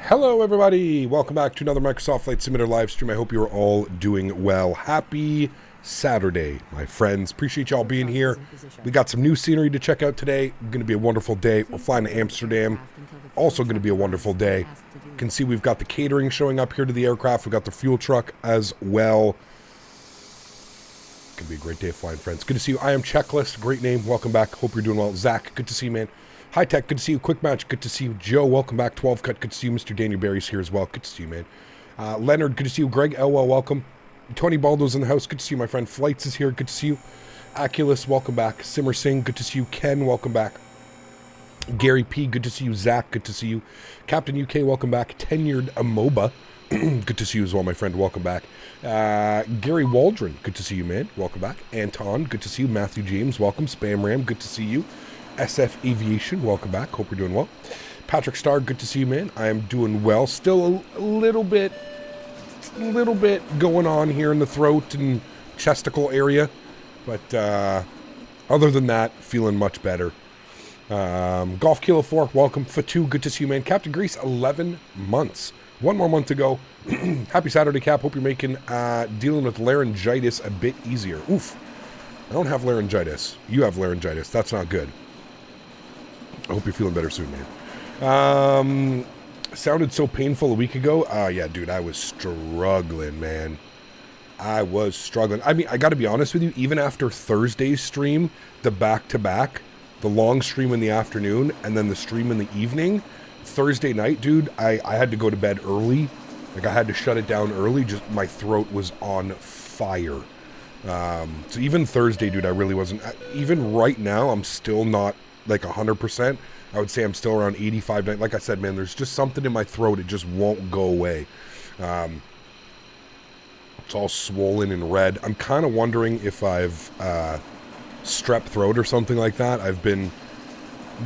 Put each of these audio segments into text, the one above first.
Hello everybody, welcome back to another Microsoft Flight Simulator live stream. I hope you're all doing well. Happy Saturday, my friends. Appreciate y'all being here. We got some new scenery to check out today. Going to be a wonderful day. We're flying to Amsterdam. Also going to be a wonderful day. You can see we've got the catering showing up here to the aircraft. We've got the fuel truck as well. Going to be a great day of flying, friends. Good to see you. I am Checklist. Great name. Welcome back. Hope you're doing well. Zach, good to see you, man. High Tech, good to see you. Quick Match, good to see you. Joe, welcome back. 12 Cut, good to see you. Mr. Daniel Barry's here as well. Good to see you, man. Leonard, good to see you. Greg Elwell, welcome. Tony Baldo's in the house. Good to see you, my friend. Flights is here. Good to see you. Aculus, welcome back. Simmer Singh, good to see you. Ken, welcome back. Gary P, good to see you. Zach, good to see you. Captain UK, welcome back. Tenured Amoba, good to see you as well, my friend. Welcome back. Gary Waldron, good to see you, man. Welcome back. Anton, good to see you. Matthew James, welcome. Spam Ram, good to see you. SF Aviation, welcome back. Hope you're doing well. Patrick Starr, good to see you, man. I am doing well. Still a little bit going on here in the throat and chesticle area, but other than that, feeling much better. Golf Kilo 4, welcome. Fatu, good to see you, man. Captain Grease, 11 months. One more month to go. Happy Saturday, Cap. Hope you're making dealing with laryngitis a bit easier. Oof. I don't have laryngitis. You have laryngitis. That's not good. I hope you're feeling better soon, man. Sounded so painful a week ago. Yeah, dude, I was struggling, man. I was struggling. I mean, I got to be honest with you, even after Thursday's stream, the back-to-back, the long stream in the afternoon, and then the stream in the evening, Thursday night, dude, I had to go to bed early. Like, I had to shut it down early. Just my throat was on fire. So even Thursday, dude, I really wasn't. Even right now, I'm still not like 100%. I would say I'm still around 85. Like I said, man, there's just something in my throat. It just won't go away. It's all swollen and red. I'm kind of wondering if I've strep throat or something like that. I've been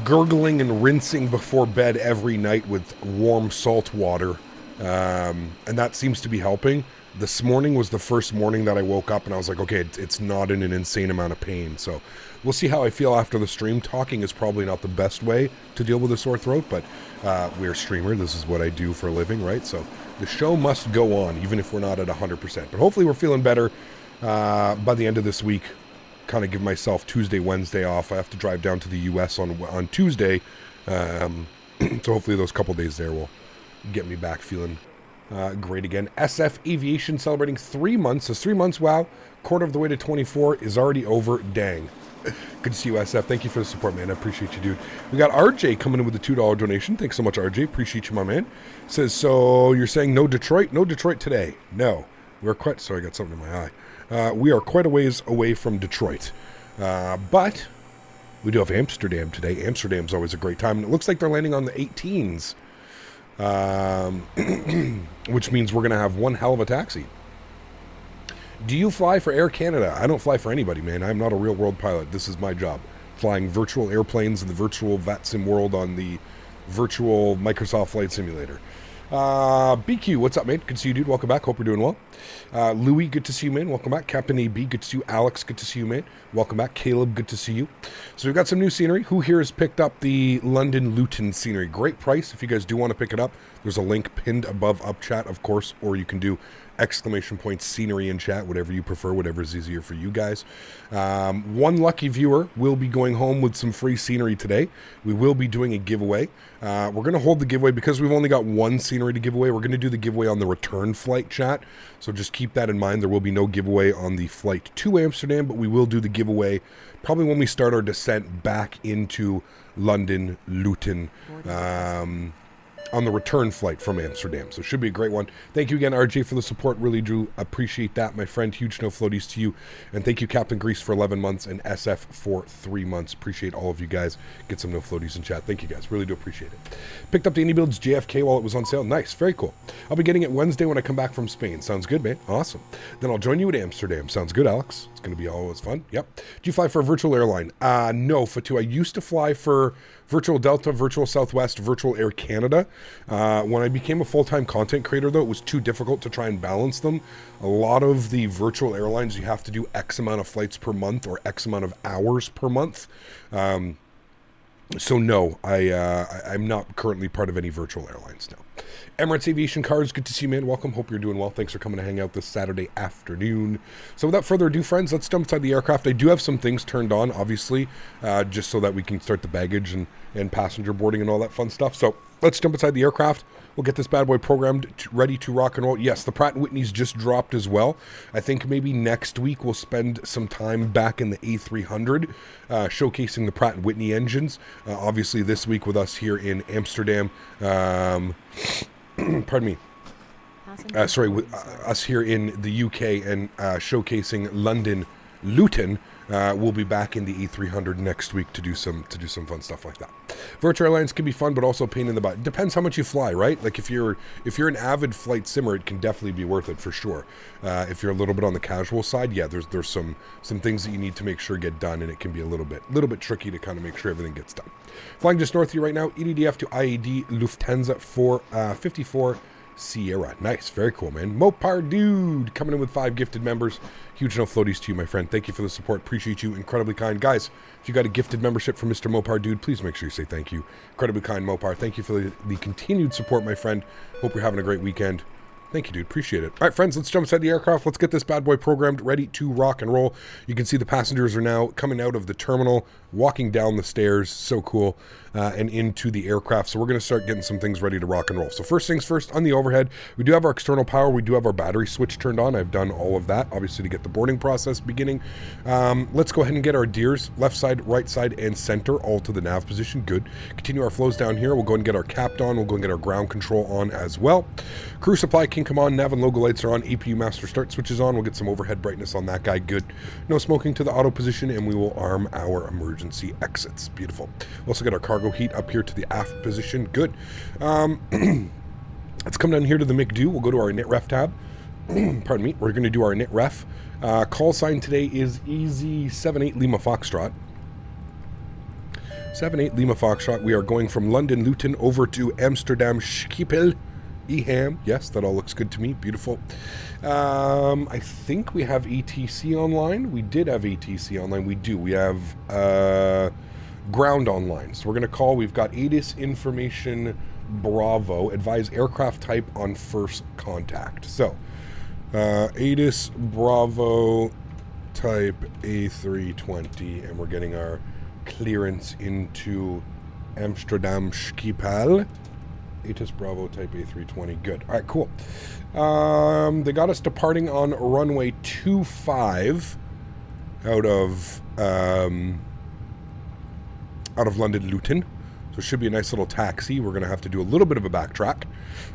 gurgling and rinsing before bed every night with warm salt water, and that seems to be helping. This morning was the first morning that I woke up and I was like, okay, it's not in an insane amount of pain. So we'll see how I feel after the stream. Talking is probably not the best way to deal with a sore throat, but we're a streamer. This is what I do for a living, right? So the show must go on, even if we're not at 100%. But hopefully we're feeling better by the end of this week. Kind of give myself Tuesday, Wednesday off. I have to drive down to the U.S. on Tuesday. So hopefully those couple days there will get me back feeling great again. SF Aviation celebrating 3 months. Says 3 months, wow. Quarter of the way to 24 is already over. Dang. Good to see you, SF. Thank you for the support, man. I appreciate you, dude. We got RJ coming in with a $2 donation. Thanks so much, RJ. Appreciate you, my man. Says, so you're saying no Detroit? No Detroit today. No. We're quite... Sorry, I got something in my eye. We are quite a ways away from Detroit. But we do have Amsterdam today. Amsterdam's always a great time. And it looks like they're landing on the 18s. Which means we're going to have one hell of a taxi. Do you fly for Air Canada? I don't fly for anybody, man. I'm not a real world pilot. This is my job. Flying virtual airplanes in the virtual VATSIM world on the virtual Microsoft Flight Simulator. BQ, what's up, mate? Good to see you, dude. Welcome back. Hope you're doing well. Louis, good to see you, man. Welcome back. Captain AB, good to see you. Alex, good to see you, mate. Welcome back. Caleb, good to see you. So we've got some new scenery. Who here has picked up the London Luton scenery? Great price. If you guys do want to pick it up, there's a link pinned above up chat, of course, or you can do exclamation point scenery in chat, whatever you prefer, whatever is easier for you guys. One lucky viewer will be going home with some free scenery today. We will be doing a giveaway. We're going to hold the giveaway because we've only got one scenery to give away. We're going to do the giveaway on the return flight chat. So just keep that in mind. There will be no giveaway on the flight to Amsterdam, but we will do the giveaway probably when we start our descent back into London, Luton, on the return flight from Amsterdam. So it should be a great one. Thank you again, RJ, for the support. Really do appreciate that, my friend. Huge no floaties to you. And thank you, Captain Grease, for 11 months and SF for 3 months. Appreciate all of you guys. Get some no floaties in chat. Thank you, guys. Really do appreciate it. Picked up the iniBuilds JFK while it was on sale. Nice. Very cool. I'll be getting it Wednesday when I come back from Spain. Sounds good, man. Awesome. Then I'll join you at Amsterdam. Sounds good, Alex. It's going to be always fun. Yep. Do you fly for a virtual airline? No, Fatu. I used to fly for Virtual Delta, Virtual Southwest, Virtual Air Canada. When I became a full-time content creator, though, it was too difficult to try and balance them. A lot of the virtual airlines, you have to do X amount of flights per month or X amount of hours per month. So no, I'm not currently part of any virtual airlines now. Emirates Aviation Cars, good to see you, man. Welcome. Hope you're doing well. Thanks for coming to hang out this Saturday afternoon. So without further ado, friends, let's jump inside the aircraft. I do have some things turned on, obviously, just so that we can start the baggage and passenger boarding and all that fun stuff. So let's jump inside the aircraft. We'll get this bad boy programmed, ready to rock and roll. Yes, the Pratt & Whitney's just dropped as well. I think maybe next week we'll spend some time back in the A300, showcasing the Pratt & Whitney engines. Obviously this week with us here in Amsterdam, pardon me. Sorry, with us here in the UK and showcasing London Luton. We'll be back in the E300 next week to do some fun stuff like that. Virtual airlines can be fun, but also a pain in the butt. Depends how much you fly, right? Like if you're an avid flight simmer, it can definitely be worth it for sure. If you're a little bit on the casual side, yeah, there's some things that you need to make sure get done, and it can be a little bit tricky to kind of make sure everything gets done. Flying just north of you right now, EDDF to IAD Lufthansa for 54 Sierra. Nice, very cool, man. Mopar Dude coming in with 5 gifted members. Huge no floaties to you, my friend. Thank you for the support. Appreciate you. Incredibly kind. Guys, if you got a gifted membership from Mr. Mopar Dude, please make sure you say thank you. Incredibly kind, Mopar. Thank you for the continued support, my friend. Hope you're having a great weekend. Thank you, dude. Appreciate it. All right, friends, let's jump inside the aircraft. Let's get this bad boy programmed, ready to rock and roll. You can see the passengers are now coming out of the terminal, walking down the stairs. So cool. And into the aircraft. So we're going to start getting some things ready to rock and roll. So first things first, on the overhead, we do have our external power. We do have our battery switch turned on. I've done all of that, obviously, to get the boarding process beginning. Let's go ahead and get our DIRs, left side, right side, and center, all to the nav position. Good. Continue our flows down here. We'll go and get our cap on. We'll go and get our ground control on as well. Crew supply can come on. Nav and logo lights are on. APU master start switch is on. We'll get some overhead brightness on that guy. Good. No smoking to the auto position, and we will arm our emergency exits. Beautiful. We'll also get our cargo heat up here to the aft position. Good. Let's come down here to the McDo. We'll go to our knit ref tab. Pardon me. We're going to do our knit ref. Call sign today is EZ78 Lima Foxtrot. 78 Lima Foxtrot. We are going from London Luton over to Amsterdam Schiphol. Eham. Yes, that all looks good to me. Beautiful. I think we have ATC online. We did have ATC online. We do. We have ground online. So we're going to call. We've got ATIS information Bravo. Advise aircraft type on first contact. So ATIS Bravo type A320. And we're getting our clearance into Amsterdam Schiphol. ATIS Bravo type A320. Good. All right, cool. They got us departing on runway 25 out of London Luton. So it should be a nice little taxi. We're going to have to do a little bit of a backtrack.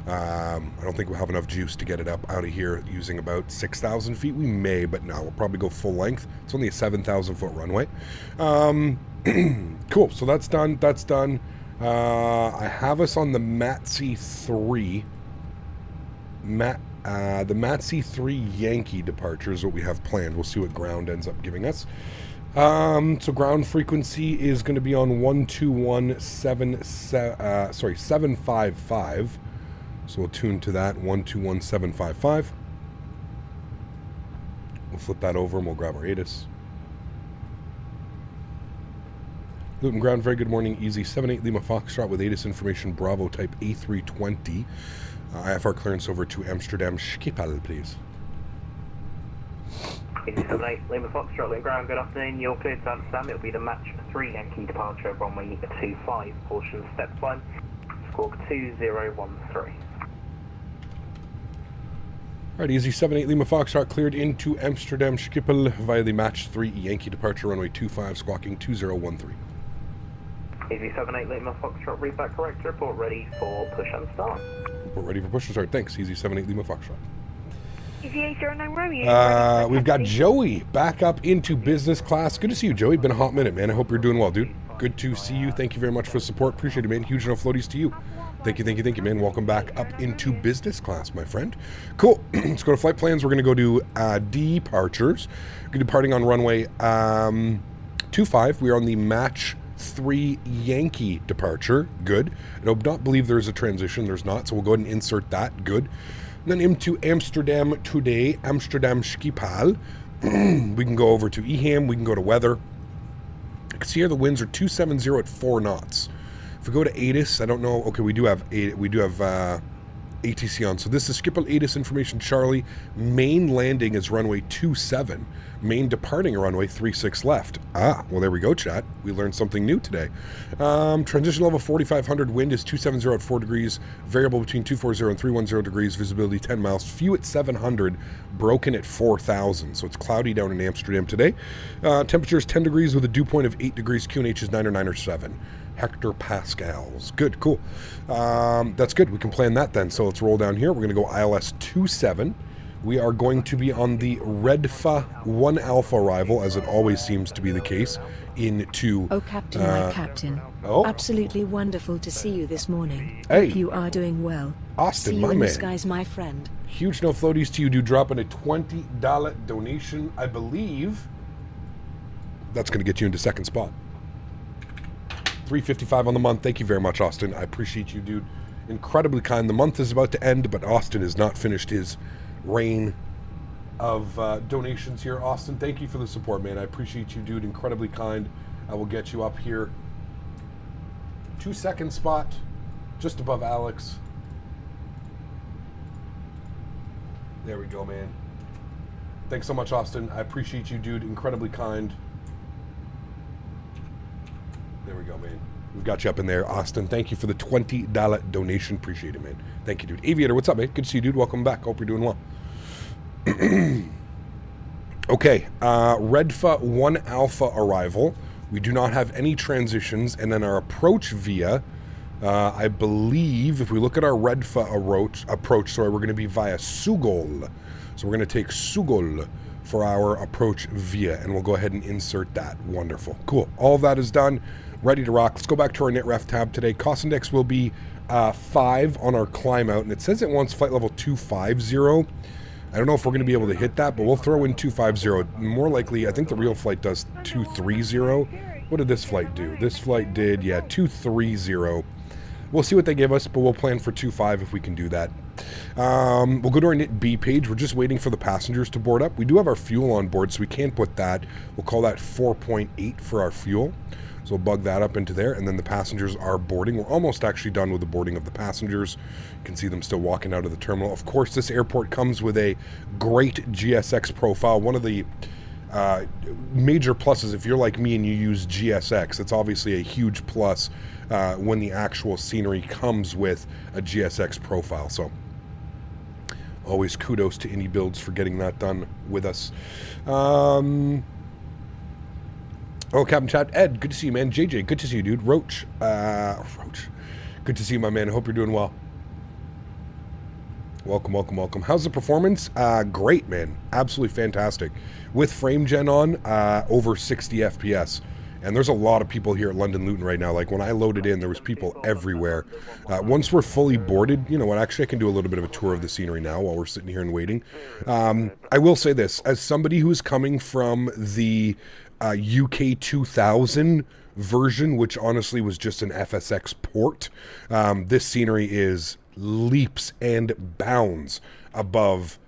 I don't think we'll have enough juice to get it up out of here using about 6,000 feet. We may, but no, we'll probably go full length. It's only a 7,000 foot runway. Cool. So that's done. That's done. I have us on the MATC 3. The MATC 3 Yankee departure is what we have planned. We'll see what ground ends up giving us. So ground frequency is going to be on 755. So we'll tune to that 121755. We'll flip that over and we'll grab our ATIS. Luton ground, very good morning. Easy 78 Lima Foxtrot with ATIS information Bravo type A320. IFR clearance over to Amsterdam Schiphol, please. Easy 78 Lima Foxtrot, Luton ground, good afternoon. You're cleared to Amsterdam. It'll be the match 3 Yankee departure, runway 25, portion step 1, squawk 2013. Alright, Easy 78 Lima Foxtrot cleared into Amsterdam Schiphol via the match 3 Yankee departure, runway 25, squawking 2013. Easy 78 Lima Foxtrot, read that correct, report ready for push and start. Report ready for push and start, thanks. Easy 78 Lima Foxtrot. Easy 809 Romeo. We've got Joey back up into business class. Good to see you, Joey. Been a hot minute, man. I hope you're doing well, dude. Good to see you. Thank you very much for the support. Appreciate it, man. Huge no floaties to you. Thank you, man. Welcome back up into business class, my friend. Cool. Let's go to flight plans. We're going to go to departures. We're departing on runway 25. We are on the match 3 Yankee departure. Good. I do not believe there's a transition. There's not, so we'll go ahead and insert that. Good. And then into Amsterdam today, Amsterdam Schiphol. We can go over to Eham. We can go to weather. You can see here the winds are 270 at 4 knots. If we go to ATIS, I don't know. Okay, we do have ATC on. So this is Schiphol ATIS information Charlie. Main landing is runway 27. Main departing runway 36 left. Ah, well there we go, chat. We learned something new today. Transition level 4500. Wind is 270 at 4 degrees. Variable between 240 and 310 degrees. Visibility 10 miles. Few at 700. Broken at 4000. So it's cloudy down in Amsterdam today. Temperature is 10 degrees with a dew point of 8 degrees. QNH is 9 or 9 or 7. hectopascals. Good, cool. That's good. We can plan that then. So let's roll down here. We're going to go ILS 27. We are going to be on the Redfa 1 Alpha arrival, as it always seems to be the case, into... Oh, Captain, my Captain. Oh? Absolutely wonderful to see you this morning. Hey. Hope you are doing well. Austin, see my you in man. the skies, my friend. Huge no floaties to you, dude. Dropping a $20 donation, I believe. That's going to get you into second spot. $3.55 on the month. Thank you very much, Austin. I appreciate you, dude. Incredibly kind. The month is about to end, but Austin has not finished his reign of donations here. Austin, thank you for the support, man. I appreciate you, dude. Incredibly kind. I will get you up here. 2-second spot, just above Alex. There we go, man. Thanks so much, Austin. I appreciate you, dude. Incredibly kind. There we go, man. We've got you up in there, Austin. Thank you for the $20 donation. Appreciate it, man. Thank you, dude. Aviator, what's up, man? Good to see you, dude. Welcome back. Hope you're doing well. Okay, Redfa 1 Alpha arrival. We do not have any transitions, and then our approach via I believe if we look at our Redfa approach, sorry, we're going to be via Sugol. So we're going to take Sugol for our approach via, and we'll go ahead and insert that. Wonderful. Cool. All of that is done. Ready to rock. Let's go back to our NitRef tab today. Cost index will be 5 on our climb out, and it says it wants flight level 250. I don't know if we're going to be able to hit that, but we'll throw in 250. More likely, I think the real flight does 230. What did this flight do? This flight did, yeah, 230. We'll see what they give us, but we'll plan for 25 if we can do that. We'll go to our NitB page. We're just waiting for the passengers to board up. We do have our fuel on board, so we can't put that. We'll call that 4.8 for our fuel. So we'll bug that up into there, and then the passengers are boarding. We're almost actually done with the boarding of the passengers. You can see them still walking out of the terminal. Of course, this airport comes with a great GSX profile. One of the major pluses, if you're like me and you use GSX, it's obviously a huge plus when the actual scenery comes with a GSX profile. So always kudos to iniBuilds for getting that done with us. Oh, Captain Chat, Ed, good to see you, man. JJ, good to see you, dude. Roach, good to see you, my man. I hope you're doing well. Welcome, welcome, welcome. How's the performance? Great, man. Absolutely fantastic. With frame gen on, over 60 FPS. And there's a lot of people here at London Luton right now. Like when I loaded in, there was people everywhere. Once we're fully boarded, you know what, actually I can do a little bit of a tour of the scenery now while we're sitting here and waiting. I will say this, as somebody who's coming from the UK 2000 version, which honestly was just an FSX port, this scenery is leaps and bounds above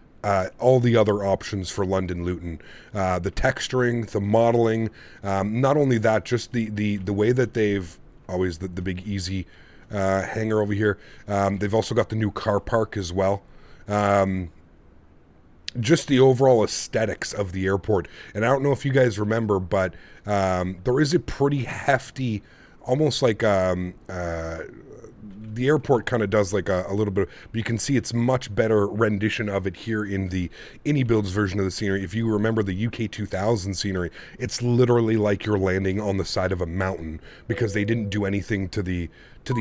all the other options for London Luton. The texturing, the modeling, not only that, just the way that they've always the big easy hangar over here. They've also got the new car park as well. Just the overall aesthetics of the airport. And I don't know if you guys remember, but there is a pretty hefty, almost like the airport kind of does like a little bit, but you can see it's much better rendition of it here in the iniBuilds version of the scenery. If you remember the UK 2000 scenery, it's literally like you're landing on the side of a mountain because they didn't do anything to the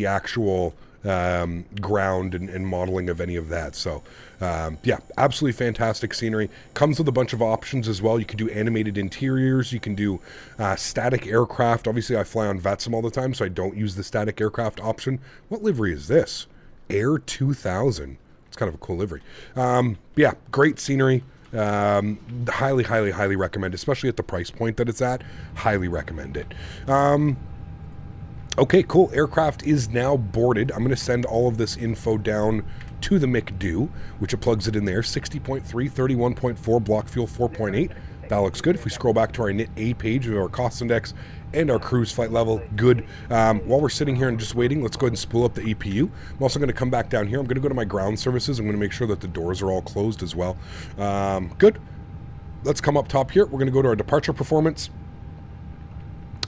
actual ground and modeling of any of that. So yeah, absolutely fantastic scenery. Comes with a bunch of options as well. You can do animated interiors, you can do static aircraft. Obviously I fly on VETSIM all the time, so I don't use the static aircraft option. What livery is this? Air 2000. It's kind of a cool livery. Yeah, great scenery. Highly, highly, highly recommend, especially at the price point that it's at. Highly recommend it. Okay, cool. Aircraft is now boarded. I'm going to send all of this info down to the McDo, which it plugs it in there. 60.3, 31.4, block fuel 4.8. That looks good. If we scroll back to our NIT A page of our cost index and our cruise flight level, good. While we're sitting here and just waiting, let's go ahead and spool up the EPU. I'm also going to come back down here. I'm going to go to my ground services. I'm going to make sure that the doors are all closed as well. Good. Let's come up top here. We're going to go to our departure performance.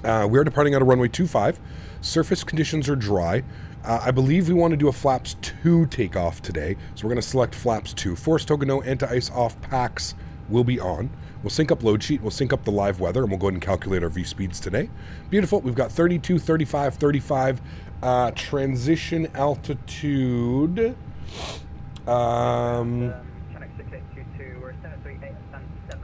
We're departing out of runway 25. Surface conditions are dry. I believe we want to do a flaps 2 takeoff today. So we're going to select flaps 2. Force token no, anti-ice off, packs will be on. We'll sync up load sheet. We'll sync up the live weather, and we'll go ahead and calculate our V-speeds today. Beautiful. We've got 32, 35, 35. Transition altitude.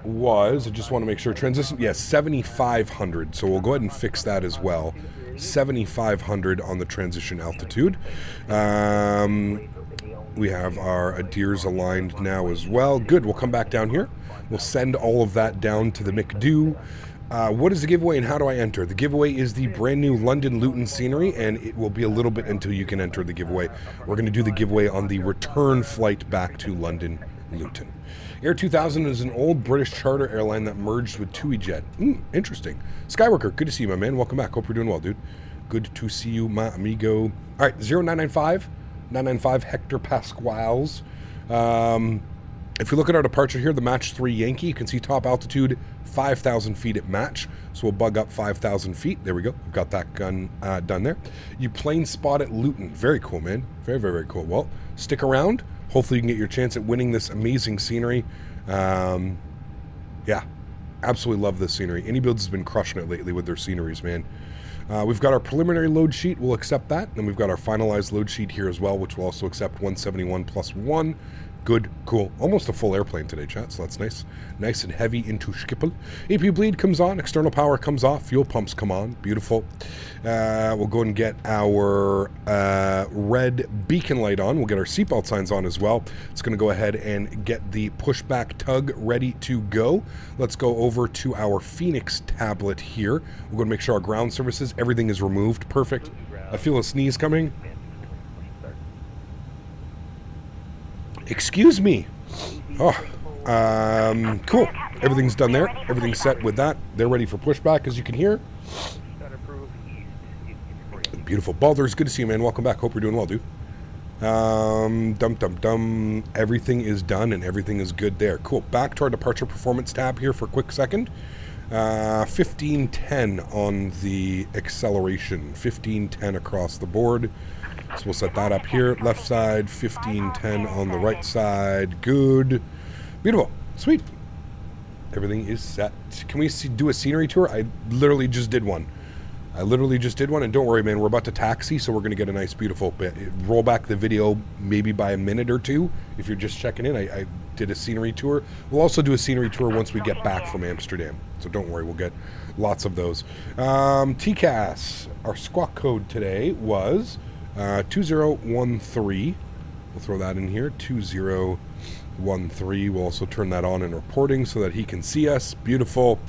Was, I just want to make sure, transition, yes, 7,500, so we'll go ahead and fix that as well. 7,500 on the transition altitude. We have our adheres aligned now as well. Good, we'll come back down here. We'll send all of that down to the McDo. What is the giveaway and how do I enter? The giveaway is the brand new London Luton scenery, and it will be a little bit until you can enter the giveaway. We're going to do the giveaway on the return flight back to London Luton. Air 2000 is an old British charter airline that merged with EasyJet. Interesting. Skyworker, good to see you, my man. Welcome back. Hope you're doing well, dude. Good to see you, my amigo. All right, 0995, 995 hectopascals. If you look at our departure here, the Match 3 Yankee, you can see top altitude 5,000 feet at match. So we'll bug up 5,000 feet. There we go. We've got that gun done there. You plane spot at Luton. Very cool, man. Very, very, very cool. Well, stick around. Hopefully you can get your chance at winning this amazing scenery. Yeah, absolutely love this scenery. iniBuilds has been crushing it lately with their sceneries, man. We've got our preliminary load sheet. We'll accept that. And we've got our finalized load sheet here as well, which will also accept 171 plus 1. Good, cool. Almost a full airplane today, chat, so that's nice. Nice and heavy into Schiphol. AP bleed comes on, external power comes off, fuel pumps come on. Beautiful. We'll go and get our red beacon light on. We'll get our seatbelt signs on as well. It's going to go ahead and get the pushback tug ready to go. Let's go over to our Fenix tablet here. We're going to make sure our ground services, everything is removed. Perfect. I feel a sneeze coming. Excuse me. Oh, cool. Everything's done there. Everything's set with that. They're ready for pushback, as you can hear. Beautiful. Baldur's, good to see you, man. Welcome back. Hope you're doing well, dude. Everything is done and everything is good there. Cool. Back to our departure performance tab here for a quick second. 1510 on the acceleration. 1510 across the board. So we'll set that up here. Left side, 1510 on the right side. Good. Beautiful. Sweet. Everything is set. Can we do a scenery tour? I literally just did one. And don't worry, man, we're about to taxi, so we're going to get a nice, beautiful bit. Roll back the video maybe by a minute or two. If you're just checking in, I did a scenery tour. We'll also do a scenery tour once we get back from Amsterdam. So don't worry, we'll get lots of those. TCAS, our squawk code today was 2013. We'll throw that in here, 2013. We'll also turn that on in reporting so that he can see us. Beautiful.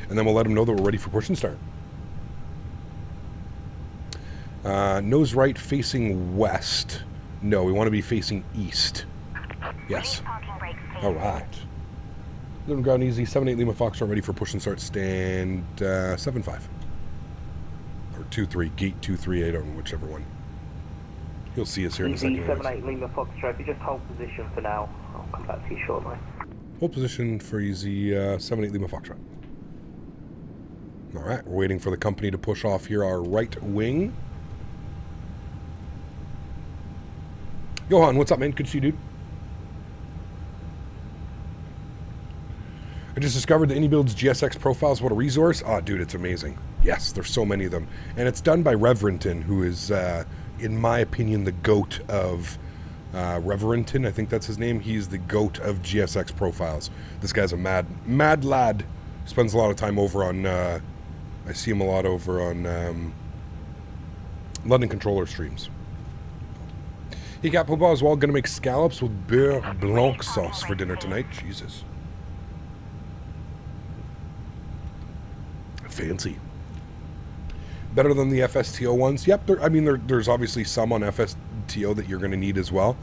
And then we'll let him know that we're ready for push and start. Nose right facing west. No, we want to be facing east. Yes. All right. Luton ground easy. 78 Lima Foxtrot ready for push and start. Stand 7-5. Or 2-3. Gate 2-3. I don't know whichever one. You'll see us here in a second. 78 Lima Foxtrot. If you just hold position for now, I'll come back to you shortly. Hold position for easy 78 Lima Foxtrot. All right, we're waiting for the company to push off here our right wing. Johan, what's up, man? Good to see you, dude. I just discovered the iniBuilds GSX profiles. What a resource. Oh, dude, it's amazing. Yes, there's so many of them. And it's done by Reverenton, who is, in my opinion, the GOAT of Reverenton. I think that's his name. He's the GOAT of GSX profiles. This guy's a mad lad. Spends a lot of time over on, I see him a lot over on London Controller streams. He got Papa as well. Going to make scallops with beurre blanc sauce for dinner tonight. Jesus. Fancy. Better than the FSTO ones. Yep, there's obviously some on FSTO that you're going to need as well.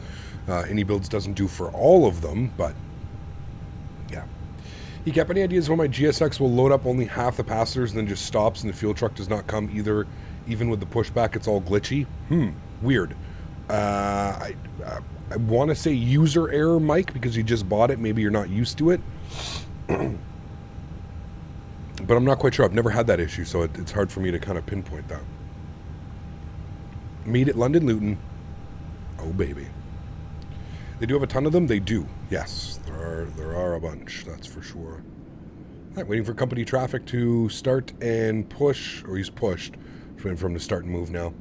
iniBuilds doesn't do for all of them, but yeah. You kept any ideas when my GSX will load up only half the passengers and then just stops and the fuel truck does not come either? Even with the pushback, it's all glitchy. Weird. I want to say user error, Mike, because you just bought it. Maybe you're not used to it. But I'm not quite sure. I've never had that issue, so it's hard for me to kind of pinpoint that. Meet at London Luton. Oh, baby. They do have a ton of them? They do. Yes, there are a bunch, that's for sure. All right, waiting for company traffic to start and push. Or he's pushed. Just waiting for him to start and move now.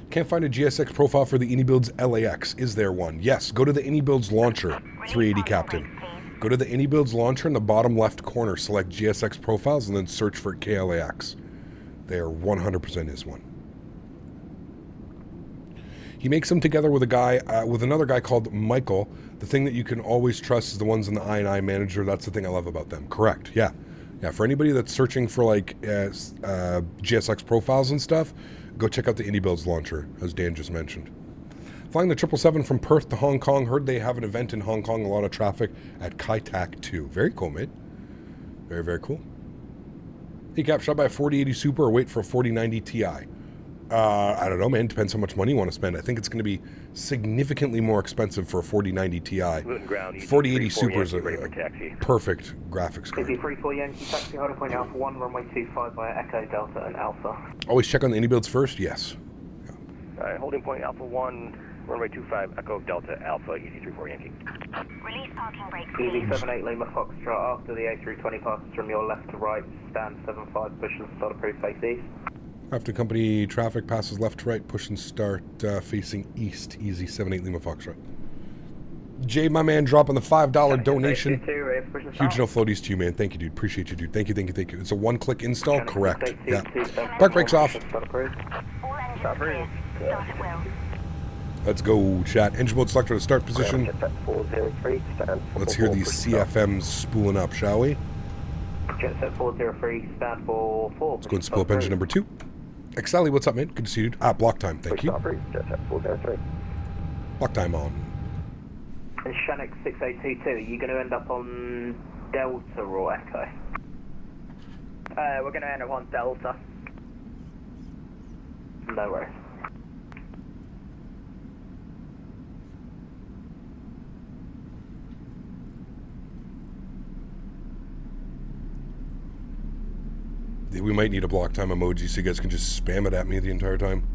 Can't find a GSX profile for the iniBuilds LAX. Is there one? Yes, go to the iniBuilds launcher, 380 Captain. Go to the iniBuilds launcher in the bottom left corner, select GSX profiles, and then search for KLAX. There 100% is one. He makes them together with a guy, with another guy called Michael. The thing that you can always trust is the ones in the I manager. That's the thing I love about them. Correct. Yeah. Yeah. For anybody that's searching for like GSX profiles and stuff, go check out the iniBuilds launcher, as Dan just mentioned. Flying the 777 from Perth to Hong Kong. Heard they have an event in Hong Kong. A lot of traffic at Kai Tak 2. Very cool, mate. Very, very cool. Hey, Cap, shot by a 4080 Super or wait for a 4090 Ti? I don't know, man. Depends how much money you want to spend. I think it's going to be significantly more expensive for a 4090 Ti. 4080 Super is a perfect graphics card. 34 Yankee taxi, holding point Alpha 1, runway 25 via Echo, Delta, and Alpha. Always check on the iniBuilds first? Yes. Alright, holding point Alpha 1, runway 25, Echo, Delta, Alpha, Easy 34 Yankee. Release parking brakes. Easy 78 Lima Foxtrot, after the A320 passes from your left to right, stand 75, push and start approved face east. After company traffic passes left to right, push and start facing east. Easy 78 Lima Foxtrot. Jay, my man, dropping the $5 donation. Huge no floaties to you, man. Thank you, dude. Appreciate you, dude. Thank you. It's a one-click install? Correct. Yeah. Park brakes off. Let's go, chat. Engine mode selector to start position. Let's hear these CFMs spooling up, shall we? Jetset 403, stand for 4. Let's go and spool up engine number 2. Exali, what's up, man? Good to see you, dude. Block time. Thank you. Jetset 403. Block time on. And Shannon 6022, are you going to end up on Delta or Echo? We're going to end up on Delta. No worries. We might need a block time emoji so you guys can just spam it at me the entire time.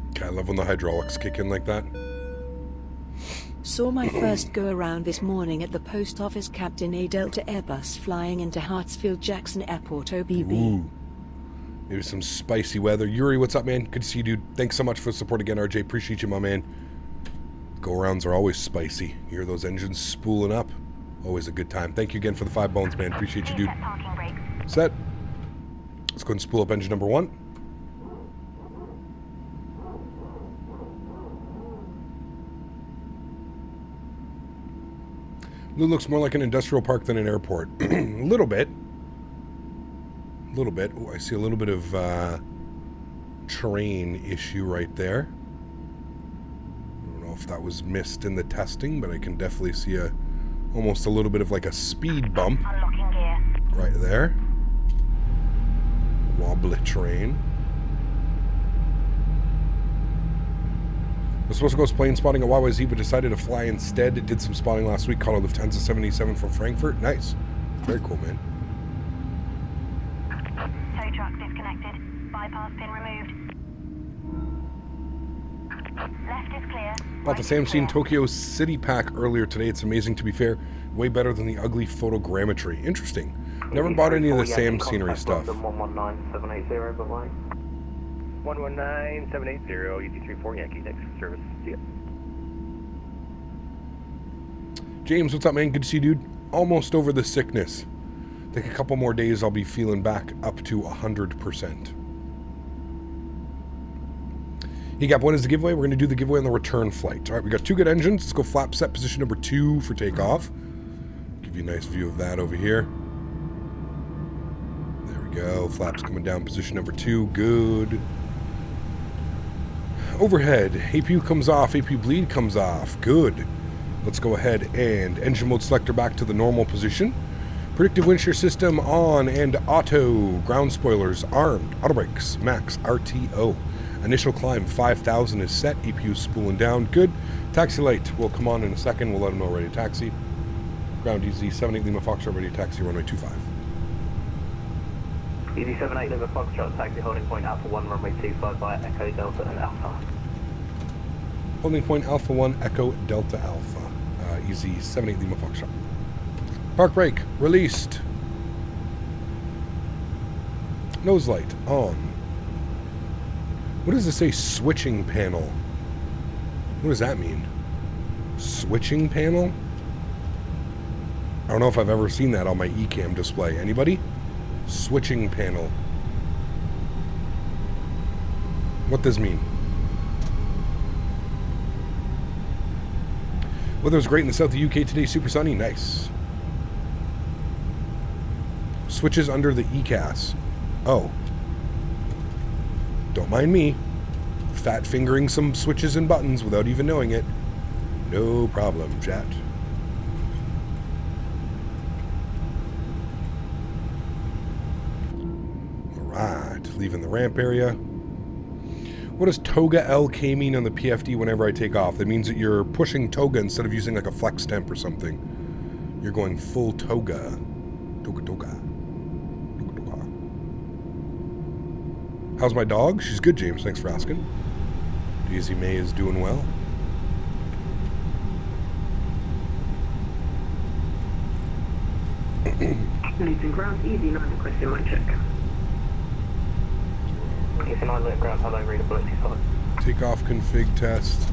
Okay, I love when the hydraulics kick in like that. Saw my first go around this morning at the post office. Captain A Delta Airbus flying into Hartsfield Jackson Airport OBB. Ooh. Maybe some spicy weather. Yuri, what's up, man? Good to see you, dude. Thanks so much for the support again, RJ. Appreciate you, my man. Go-arounds are always spicy. You hear those engines spooling up? Always a good time. Thank you again for the 5 bones, man. Appreciate you, dude. Set. Let's go and spool up engine number 1. It looks more like an industrial park than an airport. A little bit. A little bit. Ooh, I see a little bit of terrain issue right there. I don't know if that was missed in the testing, but I can definitely see almost a little bit of like a speed bump right there. Wobbly terrain. I was supposed to go plane spotting at YYZ, but decided to fly instead. Did some spotting last week. Caught a Lufthansa 77 from Frankfurt. Nice. Very cool, man. Tow truck disconnected. Bypass pin removed. Left is clear. Bought the same scene Tokyo City Pack earlier today. It's amazing, to be fair. Way better than the ugly photogrammetry. Interesting. Never bought any of the Sam scenery stuff. 119780, but why? 119780, EC34 Yankee, next service. See ya. James, what's up, man? Good to see you, dude. Almost over the sickness. Take a couple more days, I'll be feeling back up to 100%. EGGW, what is the giveaway? We're going to do the giveaway on the return flight. All right, we got 2 good engines. Let's go flap set position number 2 for takeoff. Give you a nice view of that over here. There we go. Flaps coming down, position number 2. Good. Overhead. APU comes off. APU bleed comes off. Good. Let's go ahead and engine mode selector back to the normal position. Predictive wind shear system on and auto. Ground spoilers armed. Auto brakes. Max. RTO. Initial climb 5,000 is set. APU spooling down. Good. Taxi light will come on in a second. We'll let them know ready to taxi. Ground easy 78 Lima Foxtrot ready to taxi runway 25. Easy 78 Lima Foxtrot, taxi holding point Alpha 1, runway 25 via Echo, Delta and Alpha. Holding point Alpha 1, Echo, Delta, Alpha. Easy 78 Lima Foxtrot. Park brake, released. Nose light, on. What does it say, switching panel? What does that mean? Switching panel? I don't know if I've ever seen that on my eCam display. Anybody? Switching panel. What does this mean? Weather's great in the south of the UK today. Super sunny. Nice. Switches under the ECAS. Oh. Don't mind me. Fat fingering some switches and buttons without even knowing it. No problem, chat. Alright, leaving the ramp area. What does toga LK mean on the PFD whenever I take off? That means that you're pushing toga instead of using like a flex temp or something. You're going full toga. Toga, toga. Toga, toga. How's my dog? She's good, James. Thanks for asking. Daisy May is doing well. Luton ground, easy 9 requesting my check. Easy 9 Luton ground, hello, readability side. Takeoff config test.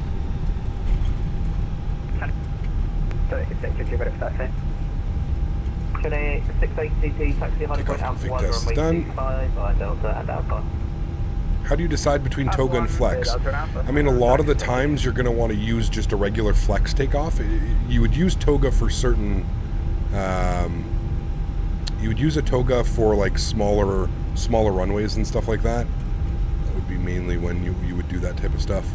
Chennai 6822, taxi 100 point Takeoff Alpha config 1, test runway done. 25 by Delta and Alpha. How do you decide between toga and flex? I mean, a lot of the times you're going to want to use just a regular flex takeoff. You would use toga for certain... you would use a toga for like smaller runways and stuff like that. That would be mainly when you would do that type of stuff.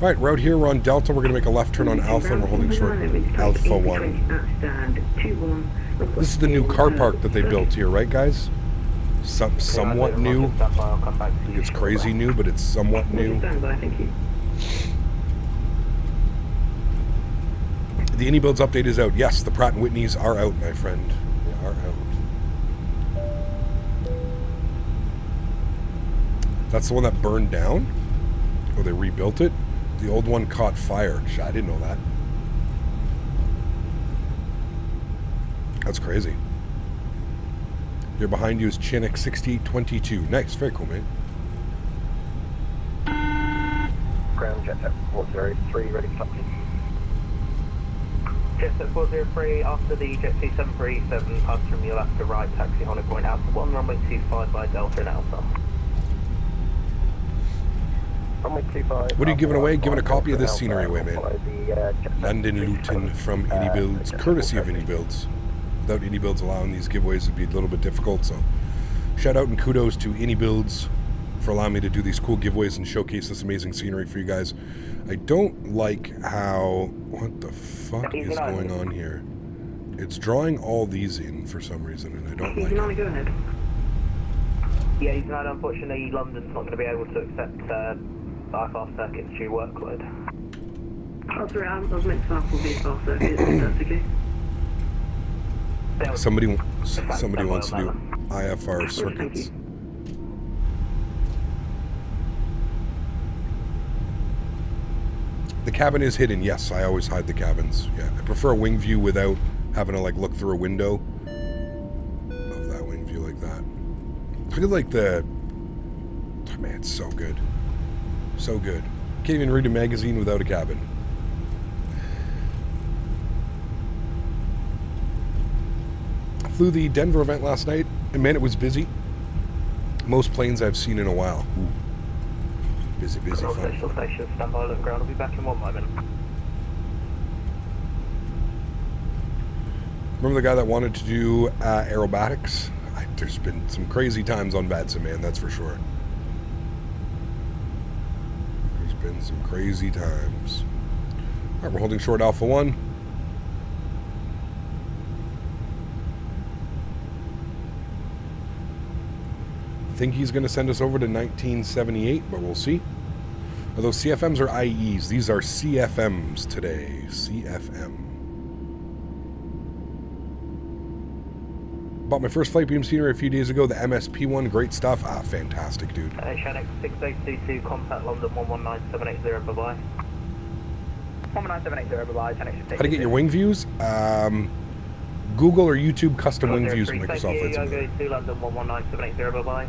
All right, route here, we're on Delta. We're going to make a left turn on Alpha, and we're holding short Alpha 1. This is the new car park that they built here, right, guys? Somewhat new. It's crazy new, but it's somewhat new. The iniBuilds update is out. Yes, the Pratt & Whitneys are out, my friend. They are out. That's the one that burned down? Or they rebuilt it? The old one caught fire. I didn't know that. That's crazy. You're behind you is Chinook 6822. Nice, very cool, mate. Ground jet at 403, ready for taxi. Jet at 403, after the Jet 2737, pass from your left to right, taxi Honorary point Alpha 1, runway 25 by Delta and Alpha. Runway 25. What are you giving away? Giving a copy of this scenery away, mate. London Luton from iniBuilds, courtesy of iniBuilds. Without iniBuilds allowing these giveaways, it'd be a little bit difficult, so shout out and kudos to iniBuilds for allowing me to do these cool giveaways and showcase this amazing scenery for you guys. I don't like how... What the fuck is going on here? It's drawing all these in for some reason, and I don't like it. Go ahead. Yeah, he's not, unfortunately, London's not going to be able to accept bypass circuits due workload. Oh, sorry, I was meant to sample bypass circuits, if that's okay. Somebody wants to do IFR circuits. The cabin is hidden. Yes, I always hide the cabins. Yeah, I prefer a wing view without having to like look through a window. Love that wing view like that. Look at like the... Oh, man, it's so good. So good. Can't even read a magazine without a cabin. Flew the Denver event last night, and man, it was busy. Most planes I've seen in a while. Ooh. Busy fun. Station, stand by, Luton ground. I'll be back in 1 moment. Remember the guy that wanted to do aerobatics? There's been some crazy times on Batson, man, that's for sure. There's been some crazy times. All right, we're holding short Alpha 1. I think he's going to send us over to 1978, but we'll see. Are those CFMs or IEs? These are CFMs today. CFM. Bought my first flight beam scenery a few days ago. The MSP one, great stuff. Ah, fantastic, dude. Shannon 6822, contact London 119780, bye-bye. 11780, bye-bye. How to get your wing views? Google or YouTube custom wing views from Microsoft Flight Simulator. Go to London 119780, bye-bye.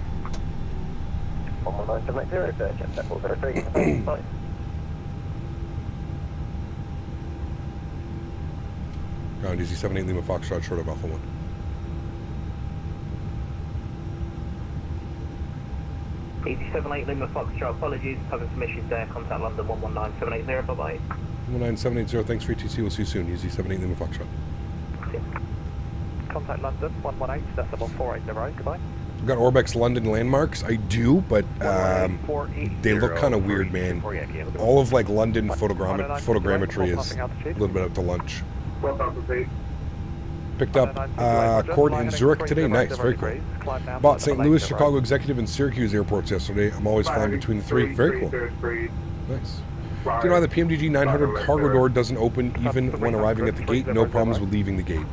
11780, jet set 403, bye. Ground easy 78 Lima Foxtrot, short of Alpha 1. Easy 78 Lima Foxtrot, apologies, having some issues there, contact London 119780, bye-bye. 19780, thanks for ETC, we'll see you soon. Easy 78 Lima Foxtrot. Contact London 118, that's about 480, goodbye. We've got Orbex London landmarks. I do, but they look kind of weird, man. All of like London photogrammetry is a little bit out to lunch. Picked up Cord in Zurich today. Nice, very cool. Bought St. Louis, Chicago Executive, and Syracuse airports yesterday. I'm always flying between the three. Very cool. Nice. Do you know why the PMDG 900 cargo door doesn't open even when arriving at the gate? No problems with leaving the gate.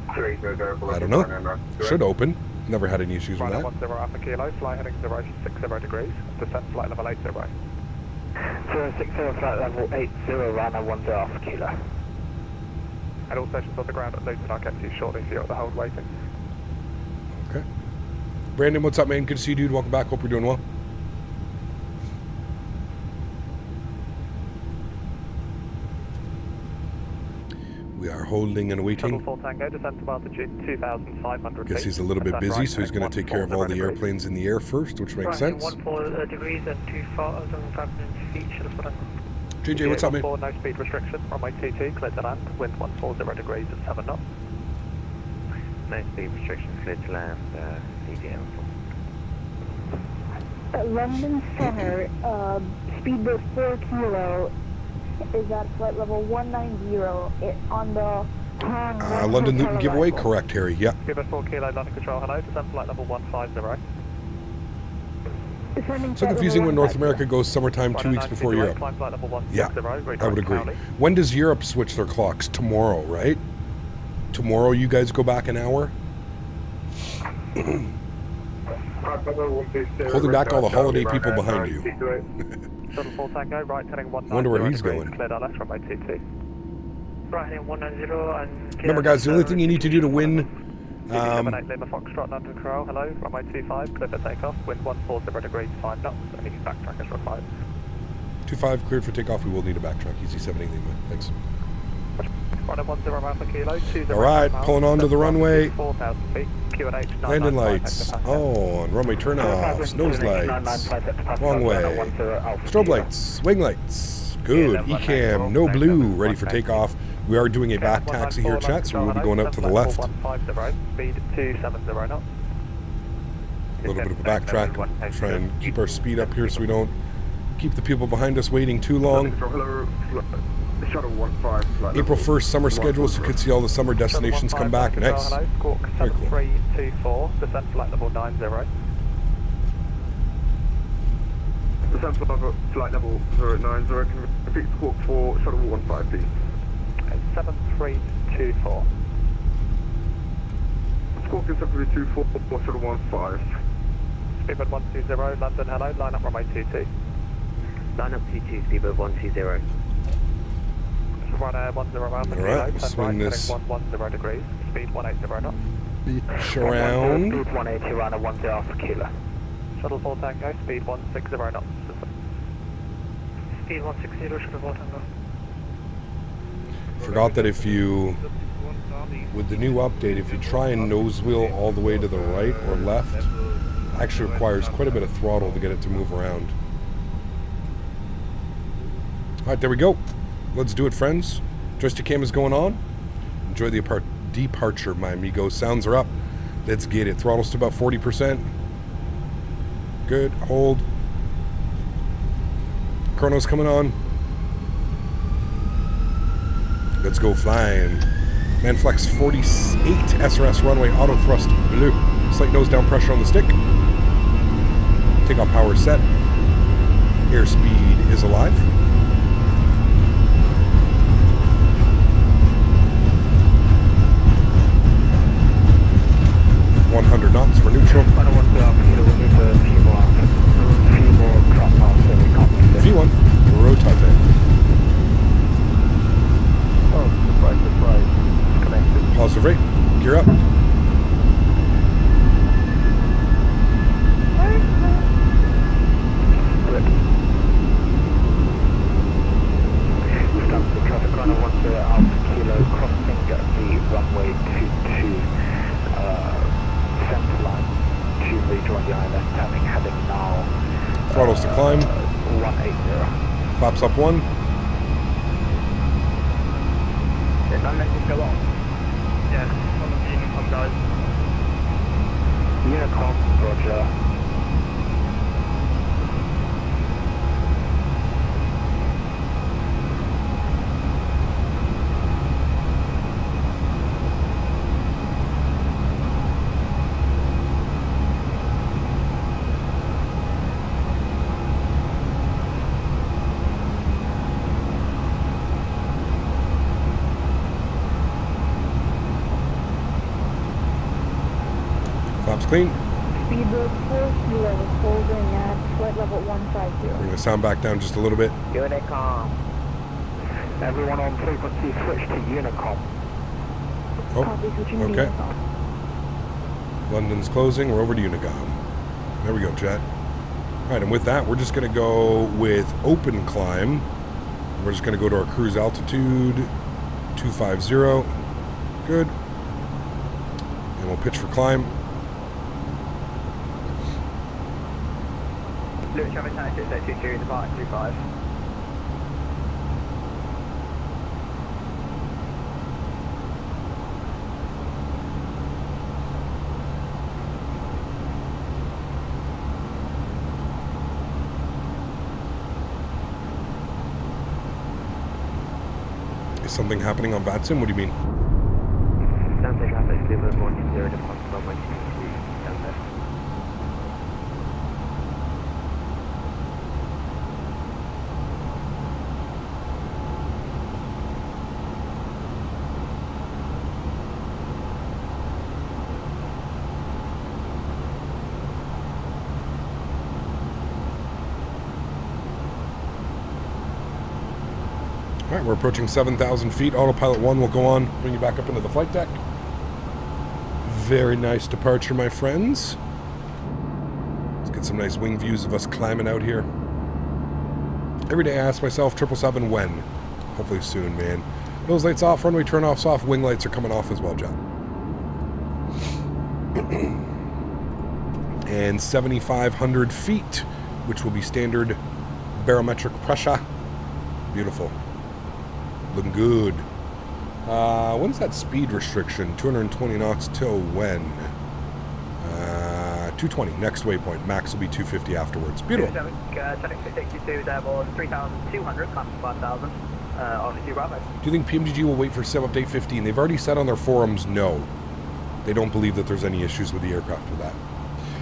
I don't know. Should open. Never had any issues with Runner that. 10 Alpha Kilo, fly heading 060 degrees, descent flight level 80. 060 flight level 80, runner 10 Alpha Kilo. And all stations on the ground at Luton, I'll get to you shortly so you're at the hold waiting. Okay. Brandon, what's up, man? Good to see you, dude. Welcome back. Hope you're doing well. We are holding and waiting. Shuttle 4 Tango, descent to altitude 2,500 Guess feet. he's a little bit Descent busy, right, so he's going to take care of all the airplanes in the air first, which makes sense. 14 degrees and 2,500 feet. Shuttle 4 Tango. JJ, what's up, man? No speed restriction, runway 22, clear to land, wind 140 degrees at 7 knots. No speed restriction, clear to land, CDM. London Center, speedboat 4 kilo is at flight level 190 on the London Luton giveaway, correct, Harry, yeah. Speedboat 4 kilo, London control, hello, descent flight level 150. So confusing when North America goes summertime 2 weeks before Europe. Yeah, I would agree. When does Europe switch their clocks? Tomorrow, right? Tomorrow you guys go back an hour? Holding back all the holiday people behind you. Shuttle 4 Tango, right heading 190. Wonder where he's going. Cleared LS, runway 22. Right heading 190 and... Remember, guys, the only thing you need to do to win... 78 Lima Foxtrot, London Karl, hello, runway 25, clear for takeoff, wind 140 degrees, 5 knots, and you can backtrack as required. 25 cleared for takeoff, we will need a backtrack. Easy 78 Lima, thanks. Runway 10 Alpha Kilo, 20 Alright, pulling onto the runway. 4,000 feet, Q&H, Landing lights on, runway turn offs, nose lights, wrong way, strobe lights, wing lights, good, ECAM, no blue, ready for takeoff. We are doing a back taxi here, chat, so we will be going out to the left. Speed 270 knots. A little bit of a backtrack, try and keep our speed up here so we don't keep the people behind us waiting too long. April 1st, summer schedule, so you could see all the summer destinations come back. Nice. Very cool. 7324, descent flight level 90. Descent flight level 090, can repeat squawk for shuttle 15, please. 7324. Squawk is 7324 for shuttle 15. Speedbird 120, London, hello, line up runway 22. Line up 22, speedbird 120. Run 10 Alpha Kilo, Alright, turn swing right, this. heading 110 degrees, speed 180 knots. Beach around. Speed 180, runner 10 Alpha Kilo. Shuttle 4 Tango, speed 160 knots. Speed 160, Shuttle 4 Tango. Forgot that if you, with the new update, if you try and nose wheel all the way to the right or left, it actually requires quite a bit of throttle to get it to move around. Alright, there we go. Let's do it, friends. Joystick cam is going on. Enjoy the departure, my amigo. Sounds are up. Let's get it. Throttle's to about 40%. Good. Hold. Chrono's coming on. Let's go flying. Manflex 48 SRS runway auto thrust blue. Slight nose down pressure on the stick. Takeoff power set. Airspeed is alive. 100 knots for neutral. V1, rotate. Oh, surprise. Connected. Positive rate. Gear up. Stand for traffic runner 10 Alpha Kilo, crossing the runway 22. Center line to rejoin the island, turning heading now. Throttles to climb. 180. Flaps up 1. Is that letting go on? Yeah, on the Unicom, guys. Unicom, roger. clean. Speedboat 4 kilo, holding at flight level 150. Bring the sound back down just a little bit. Unicom. Everyone on frequency switch to Unicom. Oh, Copy, switching to okay. Unicom. London's closing. We're over to Unicom. There we go, Jet. All right, and with that, we're just going to go with open climb. We're just going to go to our cruise altitude, 250. Good. And we'll pitch for climb. Luton traffic 9622, departing 25. Is something happening on Faten? What do you mean? Downtown traffic, Cleveland 10, departing runway 23, downtown. All right, we're approaching 7,000 feet. Autopilot 1 will go on, bring you back up into the flight deck. Very nice departure, my friends. Let's get some nice wing views of us climbing out here. Every day I ask myself, 777 when? Hopefully soon, man. Nose lights off, runway turn-offs off, wing lights are coming off as well, Jet. And 7,500 feet, which will be standard barometric pressure. Beautiful. Looking good. When's that speed restriction? 220 knots till when? 220, next waypoint. Max will be 250 afterwards. Beautiful. Traffic 662 is airborne 3,200, class 5,000, on the 2 Bravo. Do you think PMGG will wait for SIM update 15? They've already said on their forums, no. They don't believe that there's any issues with the aircraft with that.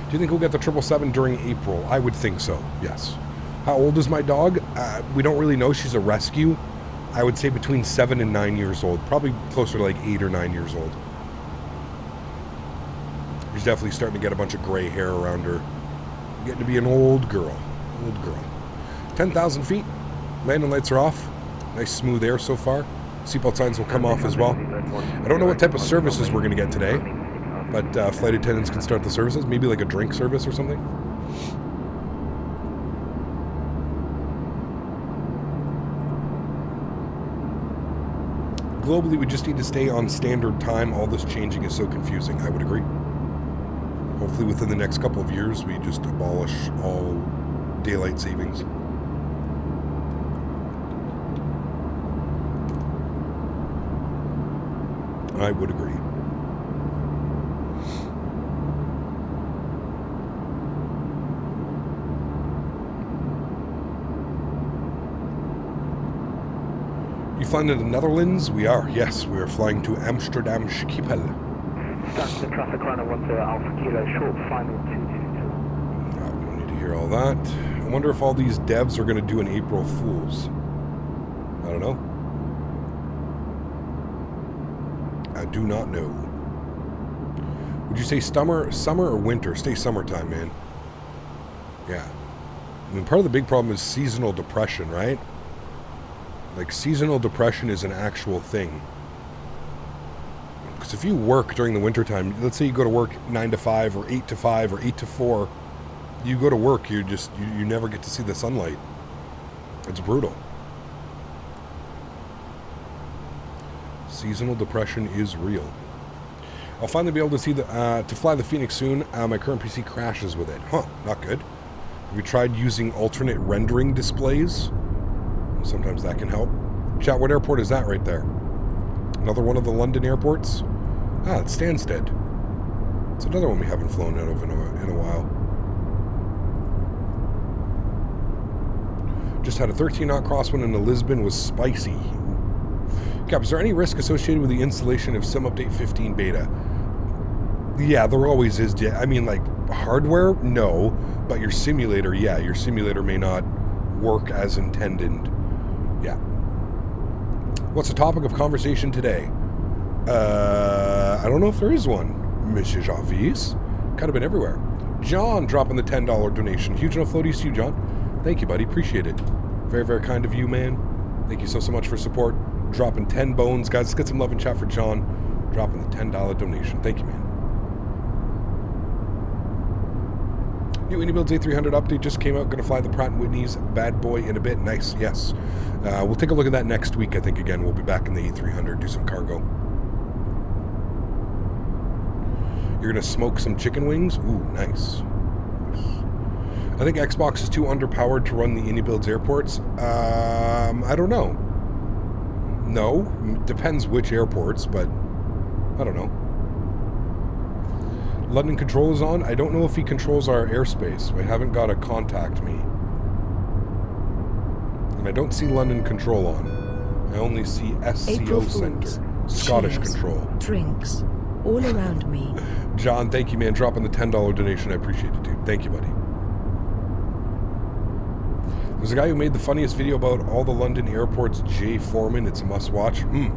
Do you think we'll get the 777 during April? I would think so, yes. How old is my dog? We don't really know. She's a rescue. I would say between 7 and 9 years old. Probably closer to like 8 or 9 years old. She's definitely starting to get a bunch of gray hair around her. Getting to be an old girl. Old girl. 10,000 feet. Landing lights are off. Nice smooth air so far. Seatbelt signs will come off as well. I don't know what type of services we're going to get today. But flight attendants can start the services. Maybe like a drink service or something. Globally, we just need to stay on standard time. All this changing is so confusing. I would agree. Hopefully within the next couple of years, we just abolish all daylight savings. I would agree. You flying to the Netherlands? We are, yes. We are flying to Amsterdam Schiphol. Start the traffic runner 10 Alpha Kilo, short final 222. We don't need to hear all that. I wonder if all these devs are going to do an April Fool's. I don't know. I do not know. Would you say summer or winter? Stay summertime, man. Yeah. I mean, part of the big problem is seasonal depression, right? Like, seasonal depression is an actual thing. Because if you work during the wintertime, let's say you go to work 9 to 5 or 8 to 5 or 8 to 4, you go to work, you never get to see the sunlight. It's brutal. Seasonal depression is real. I'll finally be able to see to fly the Fenix soon. My current PC crashes with it. Huh, not good. Have you tried using alternate rendering displays? Sometimes that can help. Chat, what airport is that right there? Another one of the London airports? Ah, it's Stansted. It's another one we haven't flown out of in a while. Just had a 13-knot crosswind into Lisbon, was spicy. Cap, is there any risk associated with the installation of Sim Update 15 beta? Yeah, there always is. I mean, like, hardware? No. But your simulator, yeah, your simulator may not work as intended. Yeah. What's the topic of conversation today? I don't know if there is one. Monsieur Javis. Kind of been everywhere. John dropping the $10 donation. Huge enough floaties to you, John. Thank you, buddy. Appreciate it. Very, very kind of you, man. Thank you so much for support. Dropping 10 bones. Guys, let's get some love and chat for John. Dropping the $10 donation. Thank you, man. New iniBuilds A300 update just came out. Going to fly the Pratt & Whitney's bad boy in a bit. Nice, yes. We'll take a look at that next week, I think, again. We'll be back in the A300, do some cargo. You're going to smoke some chicken wings? Ooh, nice. I think Xbox is too underpowered to run the iniBuilds airports. I don't know. No, depends which airports, but I don't know. London Control is on. I don't know if he controls our airspace. I haven't got a contact me. And I don't see London Control on. I only see SCO Center. Scottish Cheers, Control. Drinks. All around me. John, thank you, man. Dropping the $10 donation. I appreciate it, dude. Thank you, buddy. There's a guy who made the funniest video about all the London airports, Jay Foreman. It's a must-watch. I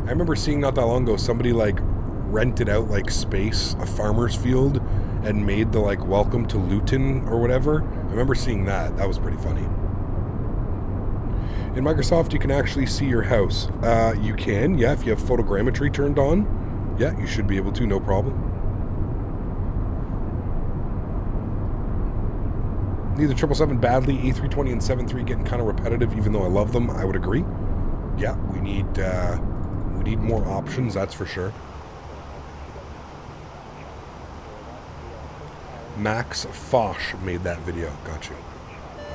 remember seeing not that long ago, somebody, like, rented out, like, space, a farmer's field, and made the, like, welcome to Luton or whatever. I remember seeing that. That was pretty funny. In Microsoft, you can actually see your house. You can, yeah, if you have photogrammetry turned on. Yeah, you should be able to, no problem. Neither 777 badly, A320 and 73 getting kind of repetitive, even though I love them. I would agree. Yeah, we need more options, that's for sure. Max Foch made that video. Got you.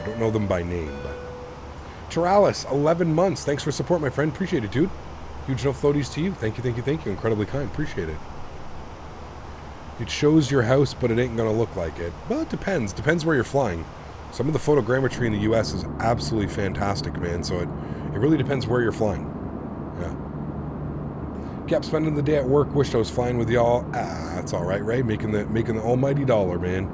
I don't know them by name, but Taralis, 11 months. Thanks for support, my friend. Appreciate it, dude. Huge no floaties to you. Thank you, thank you, thank you. Incredibly kind. Appreciate it. It shows your house, but it ain't going to look like it. Well, it depends. Depends where you're flying. Some of the photogrammetry in the U.S. is absolutely fantastic, man. So it really depends where you're flying. Yeah. Kept spending the day at work. Wished I was flying with y'all. That's all right, right? Making the almighty dollar, man.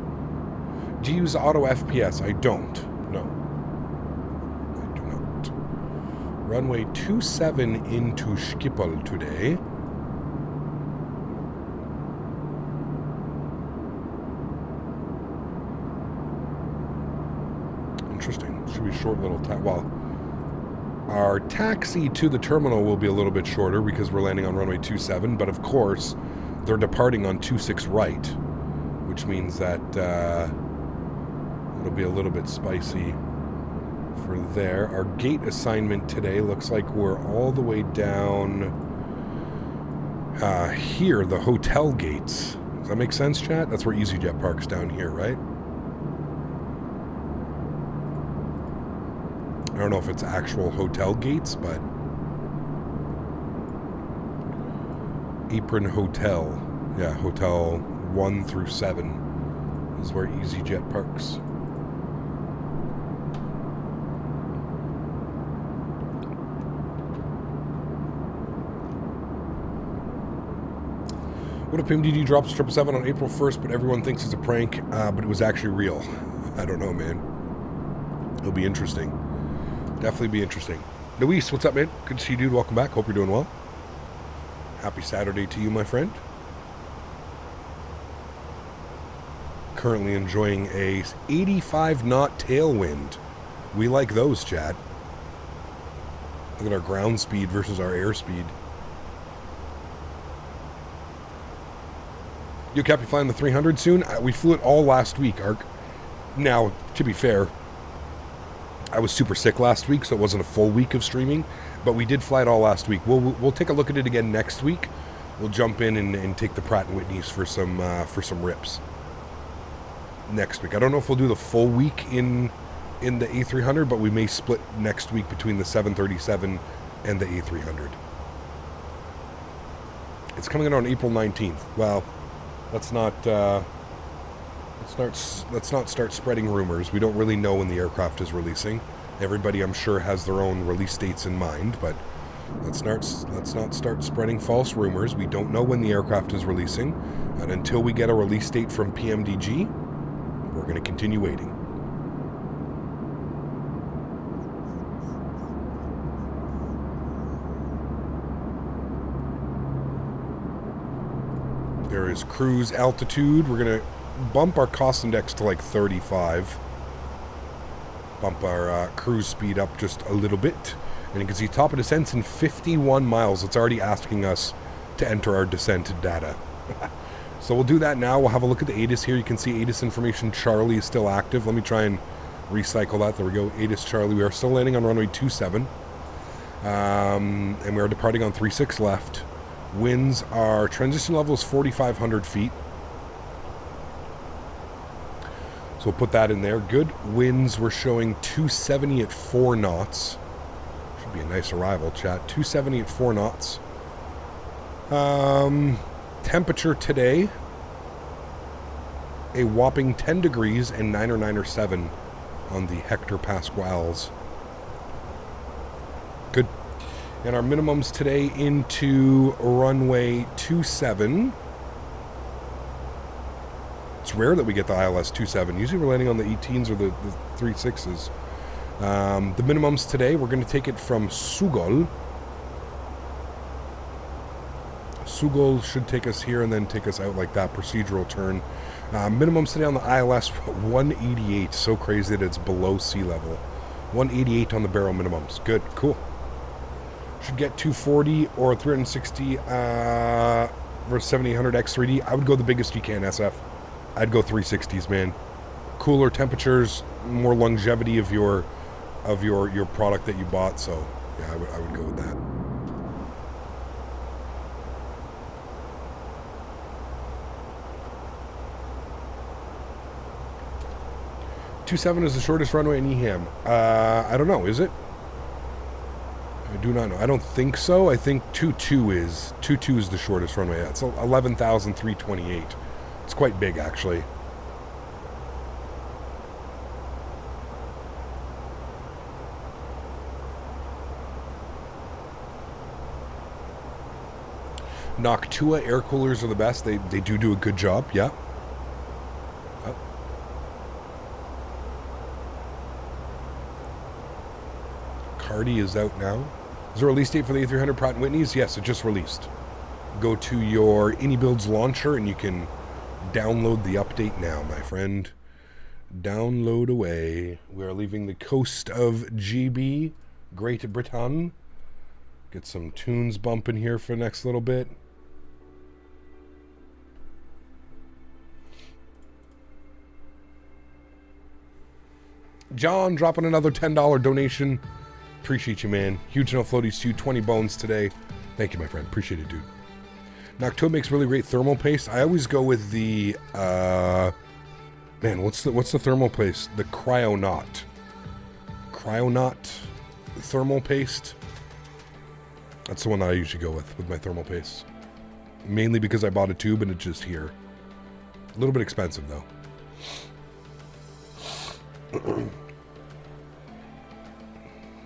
Do you use auto FPS? I don't. No. I do not. Runway 27 into Schiphol today. Interesting. Should be a short little well, our taxi to the terminal will be a little bit shorter because we're landing on runway 27, but of course they're departing on 26 right, which means that it'll be a little bit spicy for there. Our gate assignment today looks like we're all the way down here, the hotel gates. Does that make sense, chat? That's where EasyJet parks, down here, right? I don't know if it's actual hotel gates, but Apron Hotel. Yeah, Hotel 1 through 7 is where EasyJet parks. What if PMDD drops 777 on April 1st, but everyone thinks it's a prank, but it was actually real? I don't know, man. It'll be interesting. Definitely be interesting. Luis, what's up, man? Good to see you, dude. Welcome back. Hope you're doing well. Happy Saturday to you, my friend. Currently enjoying a 85 knot tailwind. We like those, chat. Look at our ground speed versus our airspeed. You Cap, you flying the 300 soon? We flew it all last week, Ark. Now, to be fair, I was super sick last week, so it wasn't a full week of streaming, but we did fly it all last week. We'll take a look at it again next week. We'll jump in and take the Pratt & Whitneys for some rips next week. I don't know if we'll do the full week in the A300, but we may split next week between the 737 and the A300. It's coming in on April 19th. Well, let's not start spreading rumors. We don't really know when the aircraft is releasing. Everybody, I'm sure, has their own release dates in mind, but let's not start spreading false rumors. We don't know when the aircraft is releasing, and until we get a release date from PMDG, we're going to continue waiting. There is cruise altitude. We're going to bump our cost index to like 35. Bump our cruise speed up just a little bit. And you can see top of descent's in 51 miles. It's already asking us to enter our descent data. So we'll do that now. We'll have a look at the ATIS here. You can see ATIS information. Charlie is still active. Let me try and recycle that. There we go. ATIS Charlie. We are still landing on runway 27. And we are departing on 36 left. Winds, our transition level is 4,500 feet. So we'll put that in there. Good winds, we're showing 270 at 4 knots. Should be a nice arrival, chat. 270 at 4 knots. Temperature today, a whopping 10 degrees and 9 or 9 or 7 on the hectopascals. Good. And our minimums today into runway 27. It's rare that we get the ILS 27. Usually we're landing on the 18s or the 36s. The minimums today, we're going to take it from Sugol. Sugol should take us here and then take us out like that. Procedural turn. Minimums today on the ILS, 188. So crazy that it's below sea level. 188 on the barrel minimums. Good. Cool. Should get 240 or 360 for 7800 X3D. I would go the biggest you can, SF. I'd go 360s, man. Cooler temperatures, more longevity of your product that you bought. So yeah, I would go with that. .27 is the shortest runway in EHAM. I don't know. Is it? I do not know. I don't think so. I think 22 is. 22 is the shortest runway. It's 11,328. It's quite big, actually. Noctua air coolers are the best. They do a good job. Yeah. Oh. Cardi is out now. Is there a release date for the A300 Pratt & Whitney's? Yes, it just released. Go to your iniBuilds launcher and you can download the update now, my friend. Download away. We are leaving the coast of GB, Great Britain. Get some tunes bumping here for the next little bit. John dropping another $10 donation. Appreciate you, man. Huge enough floaties to you. 20 bones today. Thank you, my friend. Appreciate it, dude. Noctua makes really great thermal paste. I always go with the man, what's the thermal paste? The Cryonaut thermal paste. That's the one that I usually go with my thermal paste. Mainly because I bought a tube and it's just here. A little bit expensive though.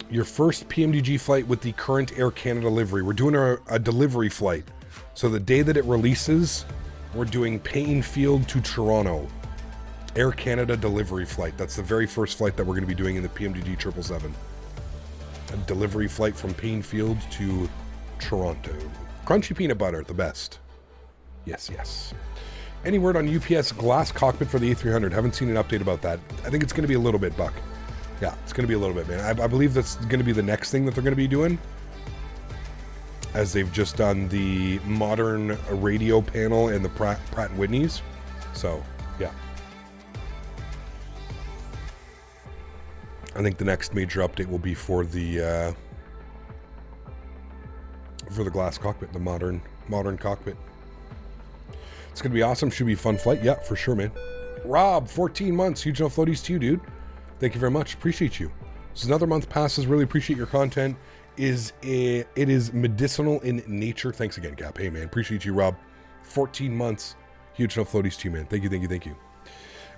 Your first PMDG flight with the current Air Canada livery. We're doing a delivery flight. So the day that it releases, we're doing Painfield to Toronto. Air Canada delivery flight. That's the very first flight that we're going to be doing in the PMDG 777. A delivery flight from Painfield to Toronto. Crunchy peanut butter, the best. Yes, yes. Any word on UPS glass cockpit for the A300? Haven't seen an update about that. I think it's going to be a little bit, Buck. Yeah, it's going to be a little bit, man. I believe that's going to be the next thing that they're going to be doing. As they've just done the modern radio panel and the Pratt & Whitney's. So, yeah. I think the next major update will be for the glass cockpit, the modern cockpit. It's going to be awesome. Should be a fun flight. Yeah, for sure, man. Rob, 14 months. Huge enough floaties to you, dude. Thank you very much. Appreciate you. This is another month passes. Really appreciate your content. It is medicinal in nature. Thanks again, Cap. Hey, man. Appreciate you, Rob. 14 months. Huge enough floaties to you, man. Thank you.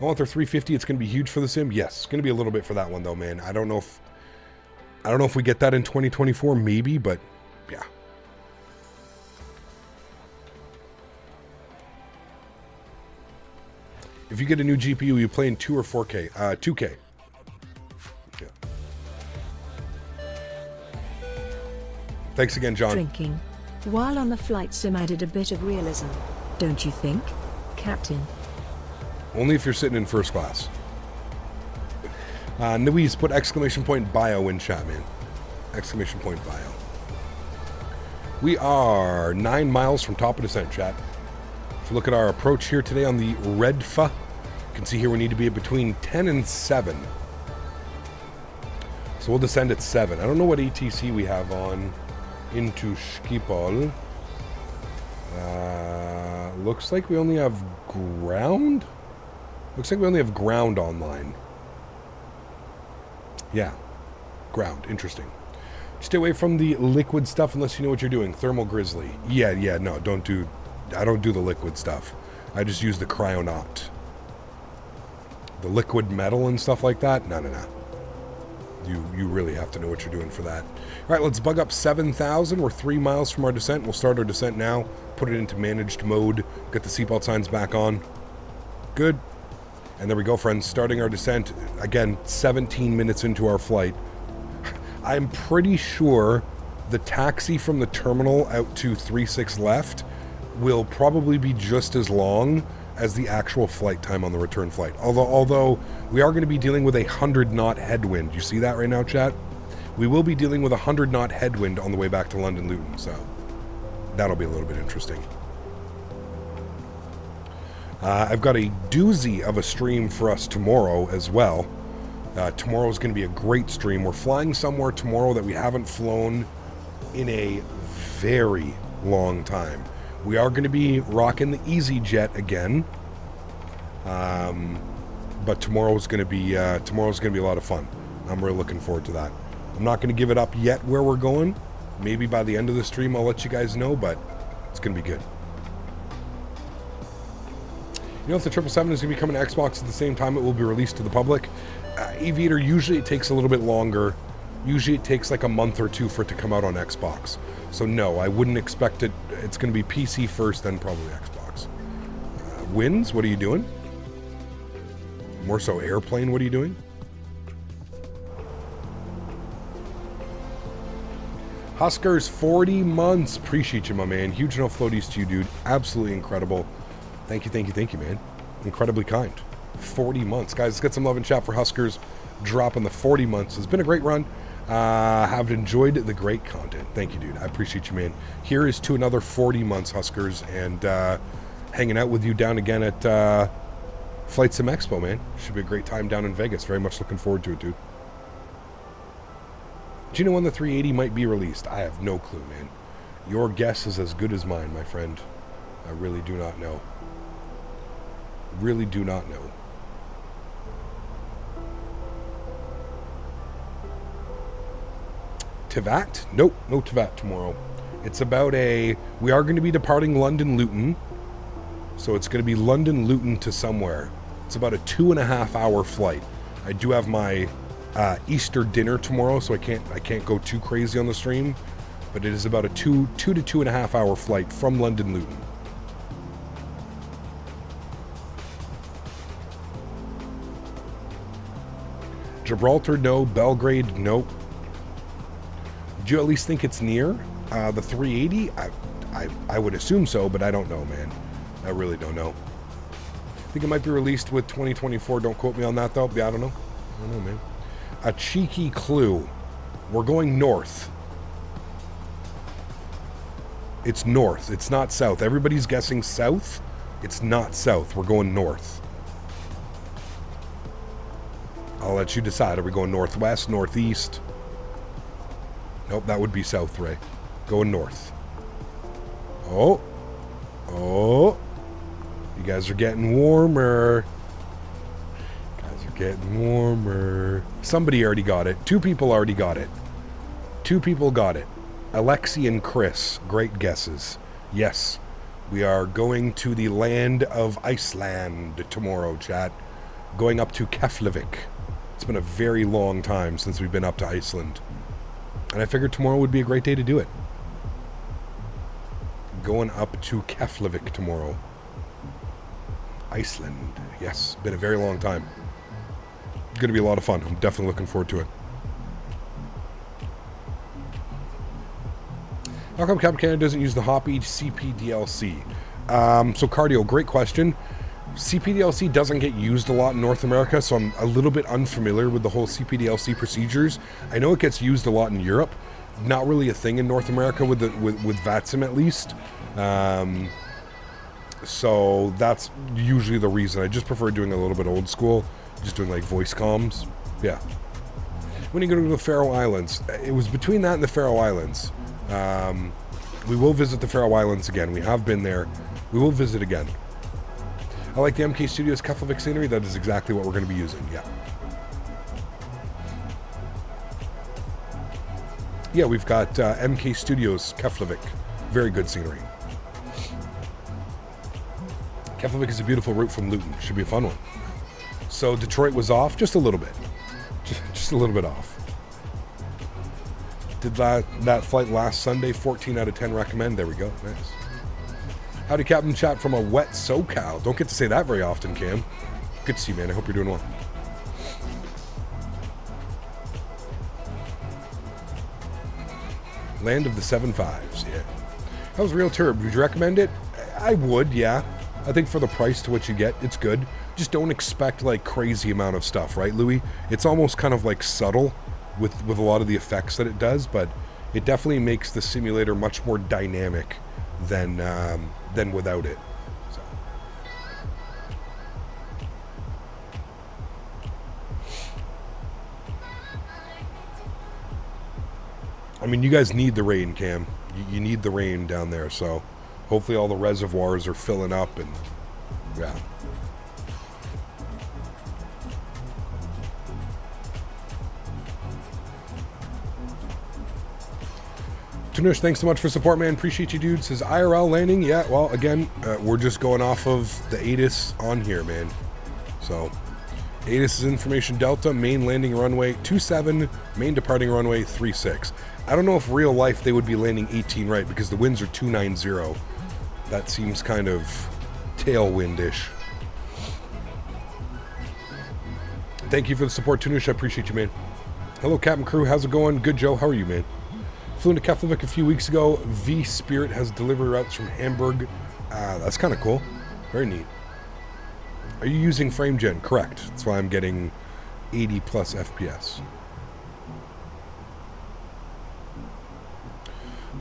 I want their 350. It's going to be huge for the sim. Yes, it's going to be a little bit for that one, though, man. I don't know if we get that in 2024, maybe, but yeah. If you get a new GPU, you play in 2 or 4K? 2K. Yeah. Thanks again, John. Drinking. While on the flight sim added a bit of realism. don't you think, Captain? Only if you're sitting in first class. Louise put exclamation point bio in chat, man. Exclamation point bio. We are 9 miles from top of descent, chat. If you look at our approach here today on the Redfa, you can see here we need to be between 10 and 7. So we'll descend at 7. I don't know what ATC we have on into Schiphol. Looks like we only have ground? Looks like we only have ground online. Yeah. Ground. Interesting. Stay away from the liquid stuff unless you know what you're doing. Thermal Grizzly. Yeah, no, I don't do the liquid stuff. I just use the cryonaut. The liquid metal and stuff like that? No. You really have to know what you're doing for that. All right, let's bug up 7,000. We're 3 miles from our descent. We'll start our descent now. Put it into managed mode. Get the seatbelt signs back on. Good. And there we go, friends. Starting our descent. Again, 17 minutes into our flight. I'm pretty sure the taxi from the terminal out to 36 left will probably be just as long as the actual flight time on the return flight. Although we are going to be dealing with a 100-knot headwind. You see that right now, chat? We will be dealing with a 100-knot headwind on the way back to London Luton, so that'll be a little bit interesting. I've got a doozy of a stream for us tomorrow as well. Tomorrow is going to be a great stream. We're flying somewhere tomorrow that we haven't flown in a very long time. We are going to be rocking the EasyJet again, but tomorrow's going to be a lot of fun. I'm really looking forward to that. I'm not going to give it up yet where we're going. Maybe by the end of the stream I'll let you guys know, but it's going to be good. You know, if the 777 is going to be coming to Xbox at the same time it will be released to the public, Aviator, usually it takes a little bit longer. Usually it takes like a month or two for it to come out on Xbox. So no, I wouldn't expect it. It's going to be PC first, then probably Xbox. Winds, what are you doing? More so airplane, what are you doing? Huskers, 40 months. Appreciate you, my man. Huge enough floaties to you, dude. Absolutely incredible. Thank you, man. Incredibly kind. 40 months. Guys, let's get some love and chat for Huskers dropping the 40 months. It's been a great run. Have enjoyed the great content. Thank you, dude. I appreciate you, man. Here is to another 40 months, Huskers, and hanging out with you down again at Flight Sim Expo, man. Should be a great time down in Vegas. Very much looking forward to it, dude. Do you know when the 380 might be released? I have no clue, man. Your guess is as good as mine, my friend. I really do not know. Really do not know. Tevat? Nope, no Tevat tomorrow. It's about we are going to be departing London Luton. So it's going to be London Luton to somewhere. It's about a 2.5 hour flight. I do have my Easter dinner tomorrow, so I can't go too crazy on the stream. But it is about a 2 to 2.5 hour flight from London Luton. Gibraltar, no. Belgrade, nope. Do you at least think it's near the 380? I would assume so, but I don't know, man. I really don't know. I think it might be released with 2024. Don't quote me on that, though. Yeah, I don't know. I don't know, man. A cheeky clue. We're going north. It's north. It's not south. Everybody's guessing south. It's not south. We're going north. I'll let you decide. Are we going northwest, northeast? Nope, that would be south, Ray. Going north. Oh. You guys are getting warmer. Somebody already got it. 2 people already got it. 2 people got it. AlexSiu and Chris. Great guesses. Yes. We are going to the land of Iceland tomorrow, chat. Going up to Keflavik. It's been a very long time since we've been up to Iceland. And I figured tomorrow would be a great day to do it. Going up to Keflavik tomorrow. Iceland. Yes, been a very long time. Going to be a lot of fun. I'm definitely looking forward to it. How come Captain Canada doesn't use the Hoppy CP DLC? So cardio, great question. CPDLC doesn't get used a lot in North America, so I'm a little bit unfamiliar with the whole CPDLC procedures. I know it gets used a lot in Europe. Not really a thing in North America with VATSIM at least. So that's usually the reason. I just prefer doing a little bit old school, just doing like voice comms. Yeah. When you go to the Faroe Islands, it was between that and the Faroe Islands. We will visit the Faroe Islands again. We have been there. We will visit again. I like the MK Studios Keflavik scenery. That is exactly what we're going to be using. Yeah. Yeah, we've got MK Studios Keflavik. Very good scenery. Keflavik is a beautiful route from Luton. Should be a fun one. So Detroit was off just a little bit. Just a little bit off. Did that flight last Sunday, 14 out of 10 recommend. There we go. Nice. Howdy, Captain Chat from a wet SoCal. Don't get to say that very often, Cam. Good to see you, man. I hope you're doing well. Land of the 7.5s, yeah. That was real turb. Would you recommend it? I would, yeah. I think for the price to what you get, it's good. Just don't expect like crazy amount of stuff, right, Louis? It's almost kind of like subtle with a lot of the effects that it does, but it definitely makes the simulator much more dynamic than without it. So. I mean, you guys need the rain, Cam. You need the rain down there, so hopefully all the reservoirs are filling up and yeah. Tanush, thanks so much for support, man. Appreciate you, dude. Says IRL landing. Yeah, well, again, we're just going off of the ATIS on here, man. So, ATIS is information Delta, main landing runway 27, main departing runway 36. I don't know if real life they would be landing 18 right because the winds are 290. That seems kind of tailwindish. Thank you for the support, Tanush. I appreciate you, man. Hello, Captain Crew. How's it going? Good, Joe. How are you, man? Flew into Keflavik a few weeks ago. V Spirit has delivery routes from Hamburg. That's kind of cool. Very neat. Are you using FrameGen? Correct. That's why I'm getting 80 plus FPS.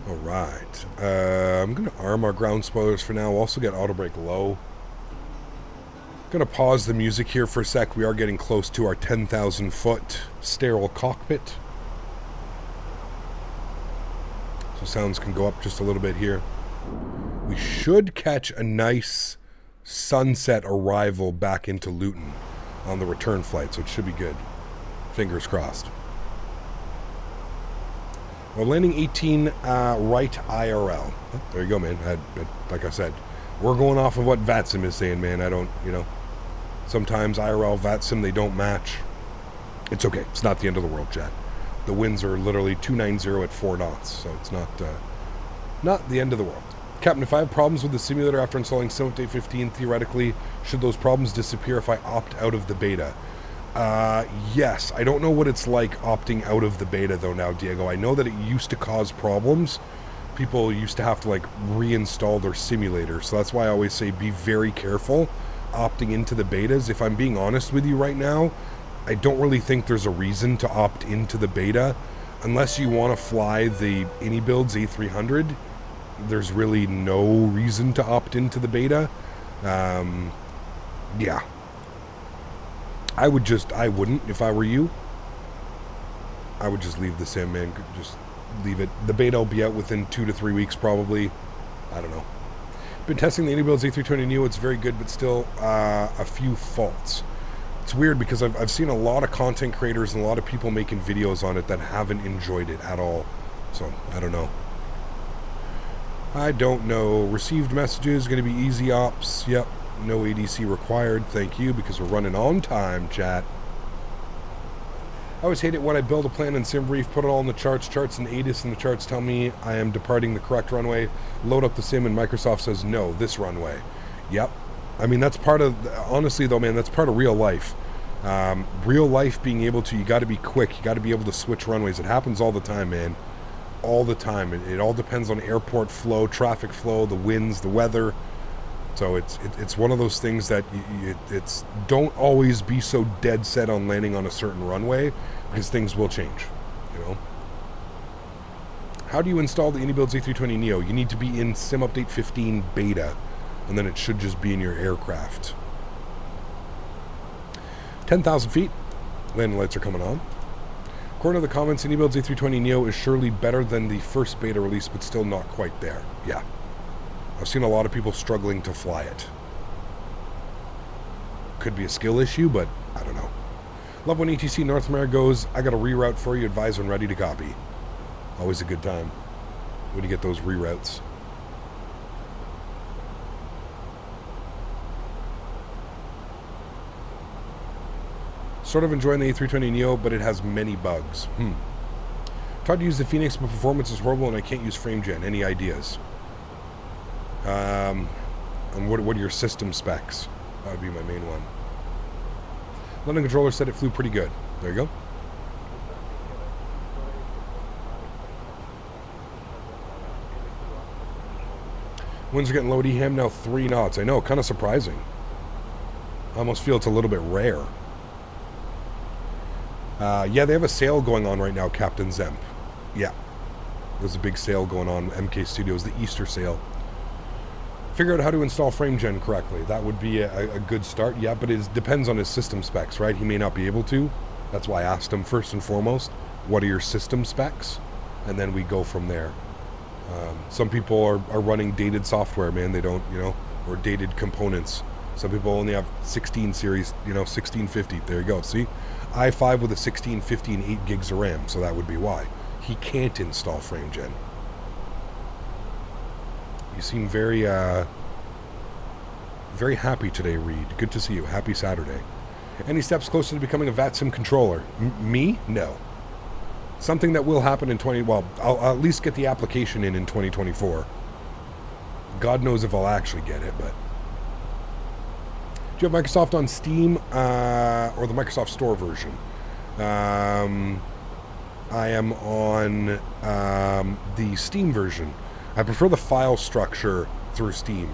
All right. I'm going to arm our ground spoilers for now. We'll also get auto brake low. Going to pause the music here for a sec. We are getting close to our 10,000 foot sterile cockpit. So sounds can go up just a little bit here. We should catch a nice sunset arrival back into Luton on the return flight, so it should be good. Fingers crossed. We're landing 18 right IRL. Oh, there you go, man. Like I said, we're going off of what VATSIM is saying, man. I don't, you know, sometimes IRL, VATSIM, they don't match. It's okay. It's not the end of the world, chat. The winds are literally 290 at 4 knots, so it's not the end of the world. Captain, if I have problems with the simulator after installing Update 15, theoretically, should those problems disappear if I opt out of the beta? Yes. I don't know what it's like opting out of the beta, though, now, Diego. I know that it used to cause problems. People used to have to, like, reinstall their simulator, so that's why I always say be very careful opting into the betas. If I'm being honest with you right now, I don't really think there's a reason to opt into the beta unless you want to fly the iniBuilds A300. There's really no reason to opt into the beta. Yeah. I wouldn't if I were you. I would just leave the sim, man. Just leave it. The beta will be out within 2 to 3 weeks probably. I don't know. Been testing the iniBuilds A320 Neo. It's very good, but still a few faults. It's weird because I've seen a lot of content creators and a lot of people making videos on it that haven't enjoyed it at all. So, I don't know. I don't know. Received messages, going to be easy ops. Yep. No ADC required. Thank you, because we're running on time, chat. I always hate it when I build a plan in SimBrief, put it all in the charts and ATIS in the charts tell me I am departing the correct runway, load up the sim, and Microsoft says, no, this runway. Yep. I mean, that's part of, honestly though, man, that's part of real life. Real life being able to, you got to be quick, you got to be able to switch runways. It happens all the time, man. All the time. It all depends on airport flow, traffic flow, the winds, the weather. So it's one of those things that it's don't always be so dead set on landing on a certain runway, because things will change, you know. How do you install the iniBuilds A320 Neo? You need to be in Sim Update 15 beta, and then it should just be in your aircraft. 10,000 feet. Landing lights are coming on. According to the comments, iniBuilds A320 Neo is surely better than the first beta release, but still not quite there. Yeah. I've seen a lot of people struggling to fly it. Could be a skill issue, but I don't know. Love when ETC North America goes, I got a reroute for you, advise when ready to copy. Always a good time when you get those reroutes. Sort of enjoying the A320 Neo, but it has many bugs. Tried to use the Fenix, but performance is horrible and I can't use frame gen. Any ideas? And what are your system specs? That would be my main one. London controller said it flew pretty good. There you go. Winds are getting low at EHAM now, 3 knots. I know, kind of surprising. I almost feel it's a little bit rare. Yeah, they have a sale going on right now, Captain Zemp. Yeah. There's a big sale going on, MK Studios, the Easter sale. Figure out how to install frame gen correctly. That would be a good start. Yeah, but it depends on his system specs, right? He may not be able to. That's why I asked him first and foremost, what are your system specs? And then we go from there. Some people are running dated software, man. They don't, you know, or dated components. Some people only have 16 series, you know, 1650. There you go. See? i5 with a 1650 and 8 gigs of RAM. So that would be why. He can't install frame gen. You seem very, very happy today, Reed. Good to see you. Happy Saturday. Any steps closer to becoming a VATSIM controller? Me? No. Something that will happen in well, I'll at least get the application in 2024. God knows if I'll actually get it, but... Do you have Microsoft on Steam or the Microsoft Store version? I am on the Steam version. I prefer the file structure through Steam.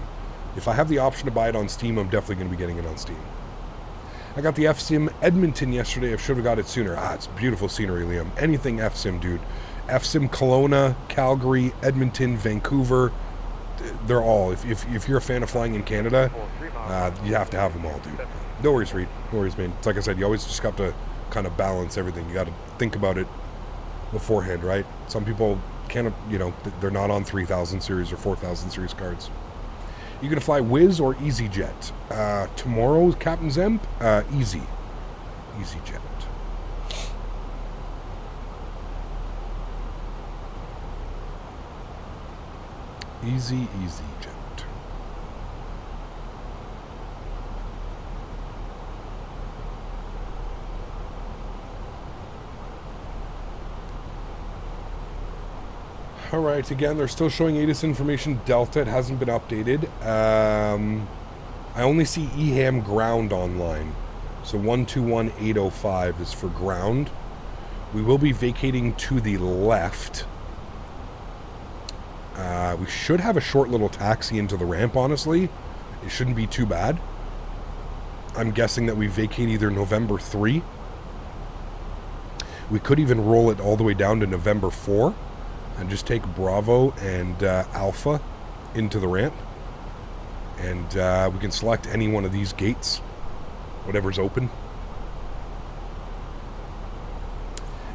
If I have the option to buy it on Steam, I'm definitely going to be getting it on Steam. I got the FSIM Edmonton yesterday. I should have got it sooner. It's beautiful scenery, Liam. Anything FSIM, dude. FSIM Kelowna, Calgary, Edmonton, Vancouver. They're all. If you're a fan of flying in Canada, you have to have them all, dude. No worries, Reed. No worries, man. It's like I said, you always just have to kind of balance everything. You got to think about it beforehand, right? Some people can't, you know, they're not on 3000 series or 4000 series cards. You gonna fly Wizz or EasyJet? Tomorrow, Captain Zemp, EasyJet. EasyJet. Alright, again, they're still showing ATIS information Delta. It hasn't been updated. I only see EHAM ground online. So 121805 is for ground. We will be vacating to the left. We should have a short little taxi into the ramp, honestly. It shouldn't be too bad. I'm guessing that we vacate either November 3. We could even roll it all the way down to November 4. And just take Bravo and Alpha into the ramp. And we can select any one of these gates. Whatever's open.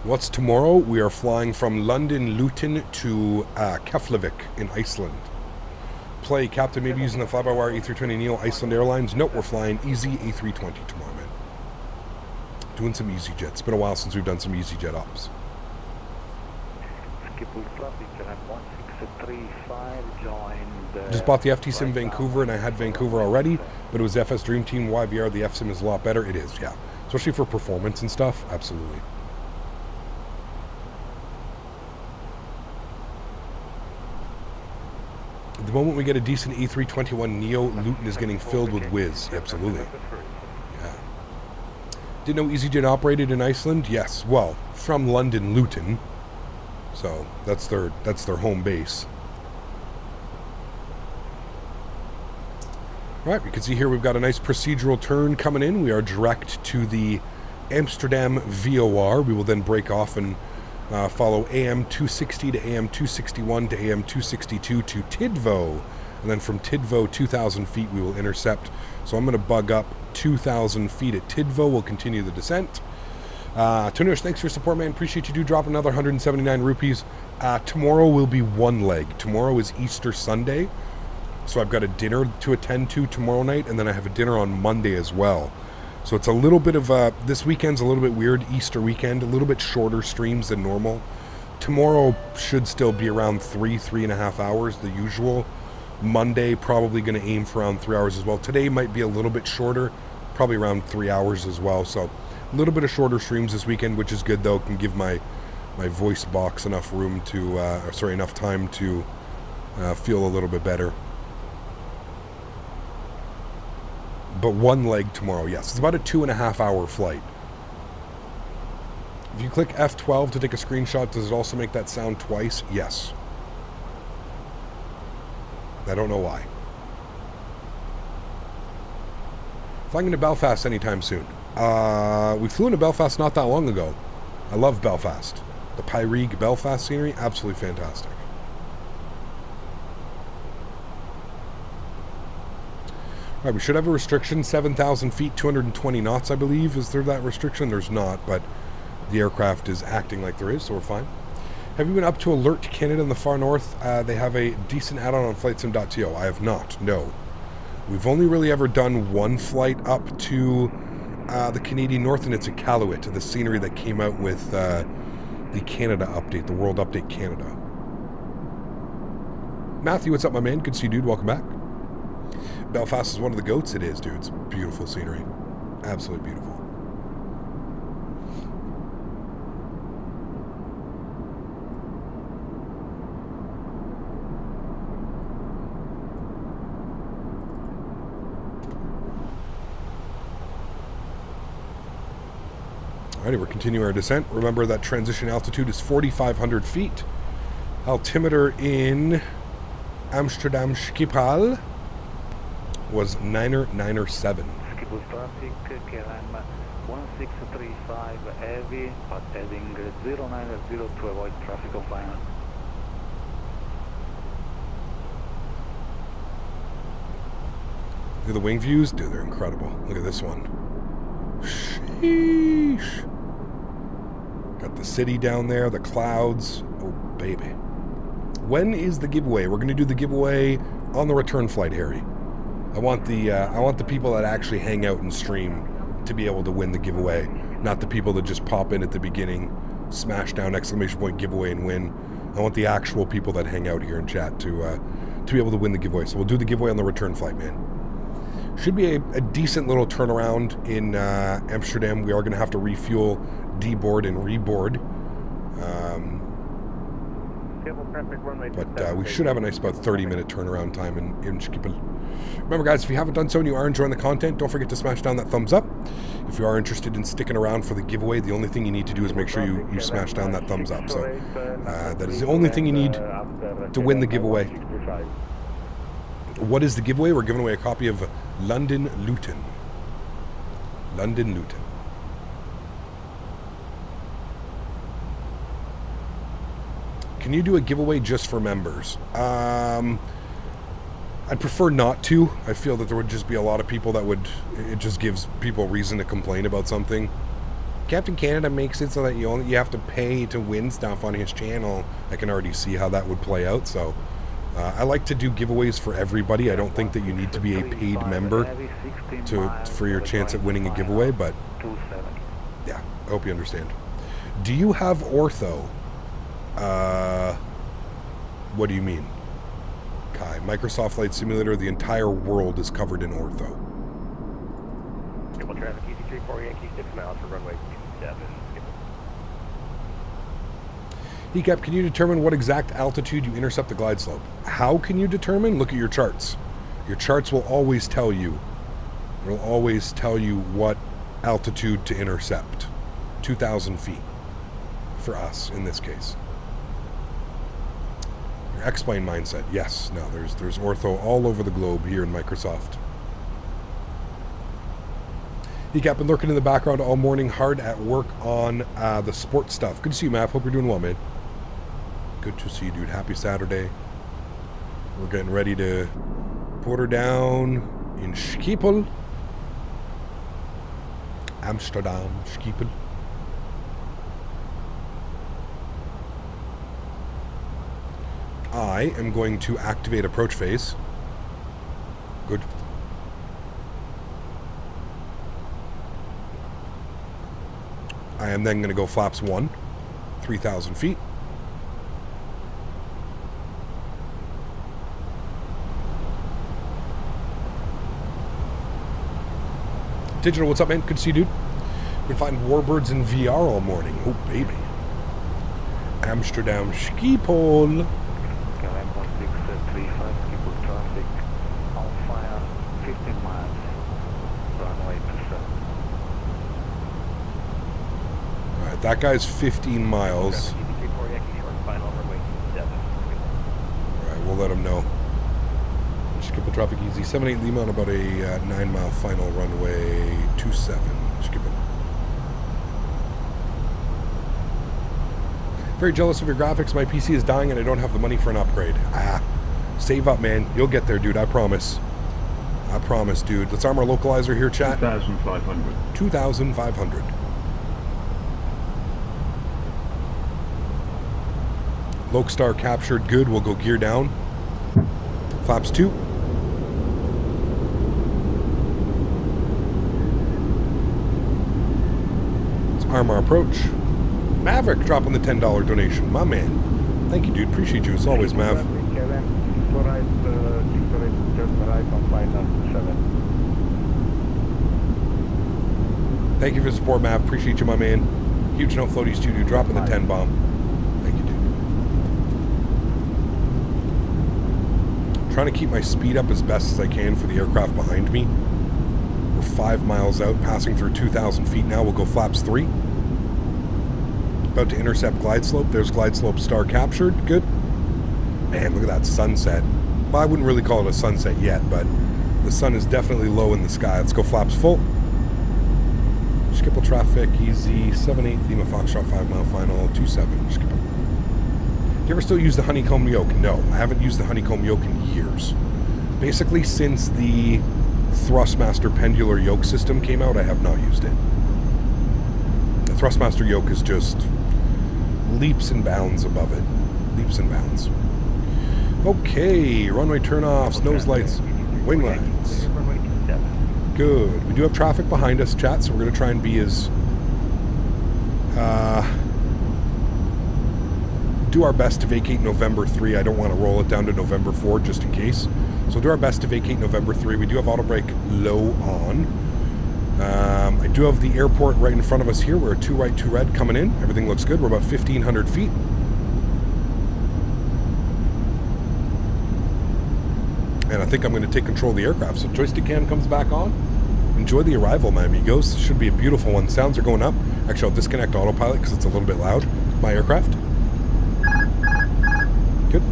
What's tomorrow? We are flying from London, Luton to Keflavik in Iceland. Play, Captain, maybe using the fly-by-wire A320 Neo Iceland Airlines. Nope, we're flying Easy A320 tomorrow, man. Doing some EasyJet. It's been a while since we've done some EasyJet ops. Just bought the FT Sim Vancouver, and I had Vancouver already, but it was FS Dream Team YVR. The FSIM is a lot better. It is, yeah. Especially for performance and stuff. Absolutely. The moment we get a decent A321 Neo, Luton is getting filled with whiz. Absolutely. Yeah. Didn't know EasyJet operated in Iceland? Yes. Well, from London, Luton. So that's their home base. All right, you can see here we've got a nice procedural turn coming in. We are direct to the Amsterdam VOR. We will then break off and follow AM 260 to AM 261 to AM 262 to Tidvo. And then from Tidvo, 2,000 feet, we will intercept. So I'm going to bug up 2,000 feet at Tidvo. We'll continue the descent. Tunish, thanks for your support, man. Appreciate you. Do drop another 179 rupees. Tomorrow will be one leg. Tomorrow is Easter Sunday. So I've got a dinner to attend to tomorrow night, and then I have a dinner on Monday as well. So it's a little bit of this weekend's a little bit weird, Easter weekend, a little bit shorter streams than normal. Tomorrow should still be around 3.5 hours, the usual. Monday, probably going to aim for around 3 hours as well. Today might be a little bit shorter, probably around 3 hours as well. So a little bit of shorter streams this weekend, which is good though. Can give my voice box enough room to, enough time to feel a little bit better. But one leg tomorrow, yes. It's about a 2.5 hour flight. If you click F12 to take a screenshot, does it also make that sound twice? Yes. I don't know why. Flying into Belfast anytime soon. We flew into Belfast not that long ago. I love Belfast. The Pyreeg Belfast scenery, absolutely fantastic. All right, we should have a restriction, 7,000 feet, 220 knots, I believe. Is there that restriction? There's not, but the aircraft is acting like there is, so we're fine. Have you been up to Alert Canada in the far north? They have a decent add-on on FlightSim.to. I have not, no. We've only really ever done one flight up to the Canadian North, and it's a Iqaluit, the scenery that came out with the Canada update, the World Update Canada. Matthew, what's up, my man? Good to see you, dude. Welcome back. Belfast is one of the goats. It is, dude. It's beautiful scenery. Absolutely beautiful. Alrighty, we're continuing our descent. Remember that transition altitude is 4,500 feet. Altimeter in Amsterdam Schiphol was 997. Schiphol traffic, KLM 1635 heavy, but heading 090 to avoid traffic confinement. Look at the wing views, dude, they're incredible. Look at this one. Sheesh. Got the city down there, the clouds. Oh, baby. When is the giveaway? We're going to do the giveaway on the return flight, Harry. I want the people that actually hang out and stream to be able to win the giveaway, not the people that just pop in at the beginning, smash down exclamation point giveaway and win. I want the actual people that hang out here in chat to be able to win the giveaway. So we'll do the giveaway on the return flight, man. Should be a decent little turnaround in Amsterdam. We are going to have to refuel, deboard, and reboard. But we should have a nice about 30-minute turnaround time in Schiphol. Remember, guys, if you haven't done so and you are enjoying the content, don't forget to smash down that thumbs up. If you are interested in sticking around for the giveaway, the only thing you need to do is make sure you smash down that thumbs up. So that is the only thing you need to win the giveaway. What is the giveaway? We're giving away a copy of London Luton. London Luton. Can you do a giveaway just for members? I'd prefer not to. I feel that there would just be a lot of people that would... It just gives people reason to complain about something. Captain Canada makes it so that you have to pay to win stuff on his channel. I can already see how that would play out, so... I like to do giveaways for everybody. I don't think that you need to be a paid member for your chance at winning a giveaway, but... Yeah, I hope you understand. Do you have ortho? What do you mean? Kai, Microsoft Flight Simulator, the entire world is covered in ortho. Triple traffic, EC34 Yankee, 6 miles for runway 27. ECAP, can you determine what exact altitude you intercept the glide slope? How can you determine? Look at your charts. Your charts will always tell you. It will always tell you what altitude to intercept. 2,000 feet. For us, in this case. Your X-plane mindset. Yes. No, there's ortho all over the globe here in Microsoft. He kept been lurking in the background all morning, hard at work on the sports stuff. Good to see you, Mav. Hope you're doing well, man. Good to see you, dude. Happy Saturday. We're getting ready to put her down in Schiphol. Amsterdam, Schiphol. I am going to activate approach phase. Good. I am then going to go flaps 1, 3,000 feet. Digital, what's up, man? Good to see you, dude. Been fighting warbirds in VR all morning. Oh, baby. Amsterdam Schiphol. KLM 1635, Schiphol traffic, on fire, 15 miles, runway 27. Alright, that guy's 15 miles. Alright, we'll let him know. Schiphol traffic easy. 78 Lima on about a 9-mile final runway 27. Schiphol. Very jealous of your graphics. My PC is dying and I don't have the money for an upgrade. Save up, man. You'll get there, dude. I promise. I promise, dude. Let's arm our localizer here, chat. 2,500. 2,500. Lokestar captured. Good. We'll go gear down. Flaps 2. Let's arm our approach. Maverick dropping the $10 donation. My man. Thank you, dude. Appreciate you as always, Mav. Thank you for the support, Mav. Appreciate you, my man. Huge no floaties too, dude. Dropping the 10 bomb. Thank you, dude. Trying to keep my speed up as best as I can for the aircraft behind me. We're 5 miles out, passing through 2,000 feet now. We'll go flaps 3. About to intercept glide slope. There's glide slope star captured. Good. Man, look at that sunset. Well, I wouldn't really call it a sunset yet, but the sun is definitely low in the sky. Let's go flaps full. Schiphol traffic, easy. 78 Lima Foxtrot 5-mile final, 27. Schiphol. Do you ever still use the honeycomb yoke? No, I haven't used the honeycomb yoke in years. Basically, since the Thrustmaster pendular yoke system came out, I have not used it. The Thrustmaster yoke is just leaps and bounds above it. Leaps and bounds. Okay, runway turnoffs, nose lights, wing lights. Good. We do have traffic behind us, chat, so we're going to try and be as... do our best to vacate November 3. I don't want to roll it down to November 4 just in case. So we'll do our best to vacate November 3. We do have auto brake low on. I do have the airport right in front of us here. We're 2 right, 2 red coming in. Everything looks good. We're about 1,500 feet. And I think I'm going to take control of the aircraft. So joystick cam comes back on. Enjoy the arrival, my amigos. Should be a beautiful one. Sounds are going up. Actually, I'll disconnect autopilot because it's a little bit loud. My aircraft. Good.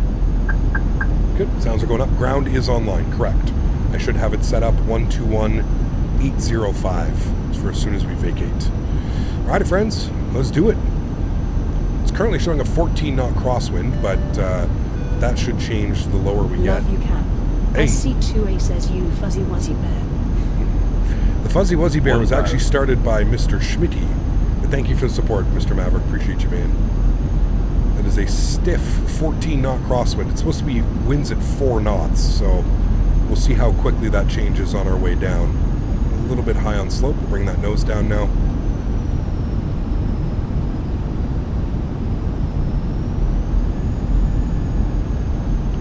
Good. Sounds are going up. Ground is online. Correct. I should have it set up 121.805 for as soon as we vacate. All right, friends. Let's do it. It's currently showing a 14-knot crosswind, but that should change the lower we get. Love you, Cap. Hey. SC2A says you fuzzy wuzzy bear. The Fuzzy Wuzzy Bear was actually started by Mr. Smitty. But thank you for the support, Mr. Maverick. Appreciate you, man. That is a stiff 14-knot crosswind. It's supposed to be winds at 4 knots, so we'll see how quickly that changes on our way down. A little bit high on slope. We'll bring that nose down now.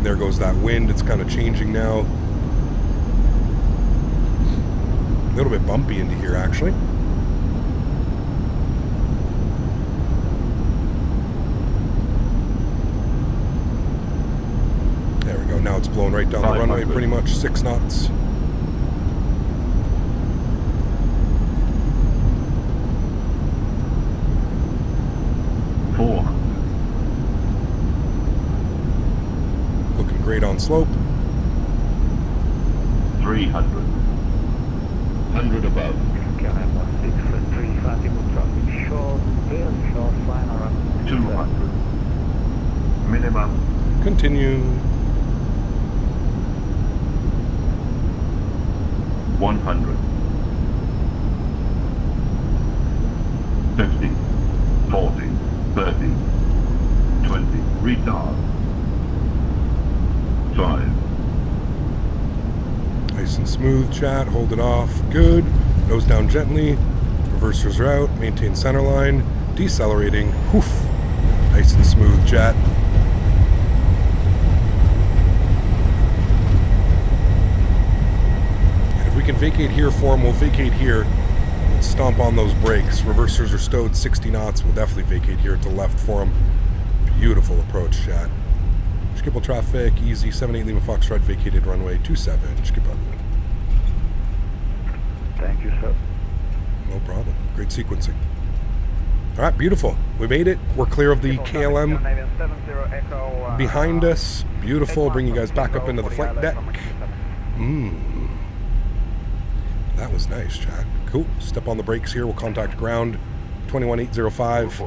There goes that wind. It's kind of changing now. A little bit bumpy into here, actually. There we go. Now it's blowing right down the runway, pretty much 6 knots. Looking great on slope. 300. 100 above. KLM minimum. Continue. 100. 50. 40. 30. 20. Retard. 5. Nice and smooth, chat. Hold it off. Good. Nose down gently. Reversers are out. Maintain center line. Decelerating. Whoof. Nice and smooth, chat. And if we can vacate here for him, we'll vacate here. Let's stomp on those brakes. Reversers are stowed 60 knots. We'll definitely vacate here to the left for him. Beautiful approach, chat. Skipple traffic, easy, 78 Lima Foxtrot, vacated runway 27, skip up. Thank you, sir. No problem. Great sequencing. All right, beautiful. We made it. We're clear of the KLM behind us. Beautiful. Bring you guys back up into the flight deck. That was nice, chat. Cool. Step on the brakes here. We'll contact ground 21805.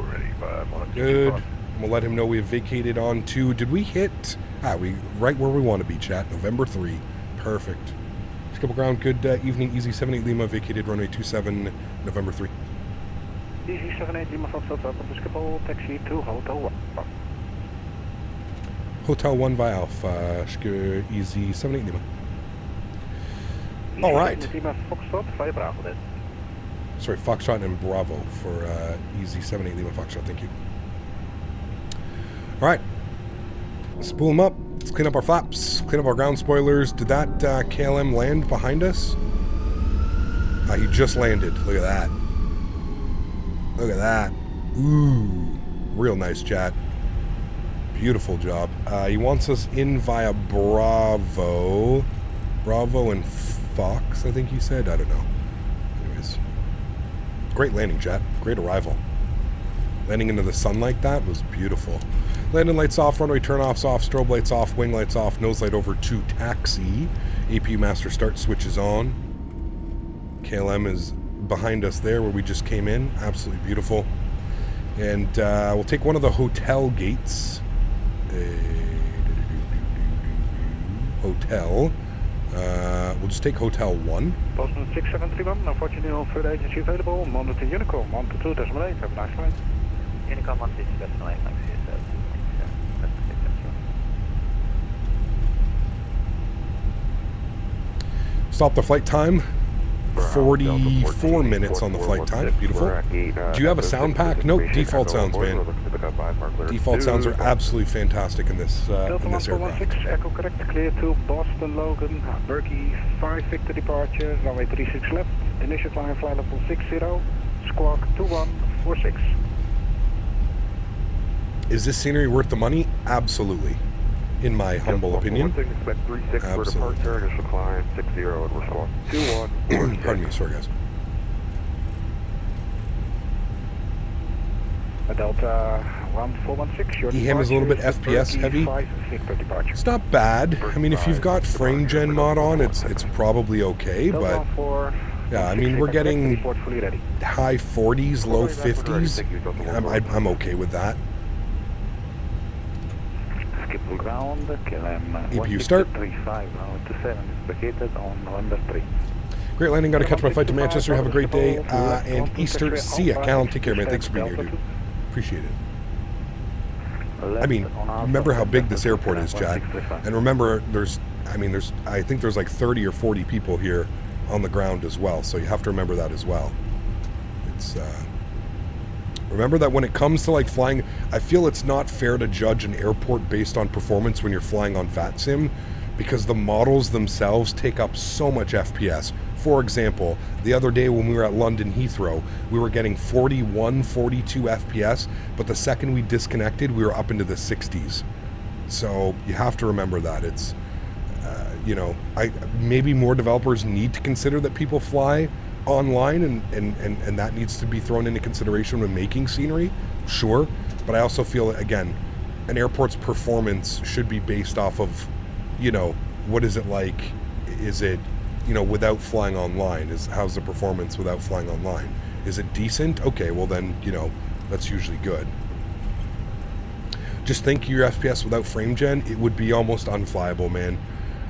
Good. We'll let him know we have vacated on to, did we hit, we right where we want to be, chat, November 3. Perfect. Skipple ground, good evening, easy 78 Lima, vacated runway 27, November 3. Easy 78 Lima, Foxtrot, welcome to Schiphol, taxi to Hotel 1. Hotel 1 via Alpha, easy 78 Lima. All right. Foxtrot via Bravo then. Sorry, Foxtrot and Bravo for easy 78 Lima Foxtrot, thank you. All right, spool them up. Let's clean up our flaps, clean up our ground spoilers. Did that KLM land behind us? He just landed. Look at that. Look at that. Ooh, real nice, chat. Beautiful job. He wants us in via Bravo. Bravo and Fox, I think he said. I don't know. Anyways, great landing, chat. Great arrival. Landing into the sun like that was beautiful. Landing lights off, runway turn-offs off, strobe lights off, wing lights off, nose light over to taxi. APU master start switch is on. KLM is behind us there where we just came in. Absolutely beautiful. And we'll take one of the hotel gates. Hotel. We'll just take Hotel 1. Boston 6731, unfortunately no further agency available. Monitor Unicom, 122.8, have a nice flight. Unicom 122.8, thanks. Stop the flight time. 44 minutes on the flight time. Beautiful. Do you have a sound pack? Nope. Default sounds, man. Default sounds are absolutely fantastic in this aircraft. Echo correct, clear to Boston Logan. Berkey 5 Victor departure, runway 36 left. Initial climb flight level 60. Squawk 2146. Is this scenery worth the money? Absolutely. In my humble opinion. Absolutely. Pardon me, sorry guys. Delta 1416. EHAM is a little bit FPS heavy. It's not bad. I mean, if you've got frame gen mod on, it's probably okay, but yeah, I mean, we're getting high 40s, low 50s. I'm okay with that. EPU start. Great landing. Got to catch my flight to Manchester. Have a great day. And Easter. See ya. Cal, take care, man. Thanks for being here, dude. Appreciate it. I mean, remember how big this airport is, Chad. And remember, I think there's like 30 or 40 people here on the ground as well. So you have to remember that as well. It's, remember that when it comes to like flying, I feel it's not fair to judge an airport based on performance when you're flying on VATSIM, because the models themselves take up so much FPS. For example, the other day when we were at London Heathrow, we were getting 41, 42 FPS, but the second we disconnected, we were up into the 60s. So you have to remember that. It's, maybe more developers need to consider that people fly online, and that needs to be thrown into consideration when making scenery, sure. But I also feel, again, an airport's performance should be based off of, what is it like? Is it, without flying online? How's the performance without flying online? Is it decent? Okay, well then, that's usually good. just think your FPS without frame gen, it would be almost unflyable, man.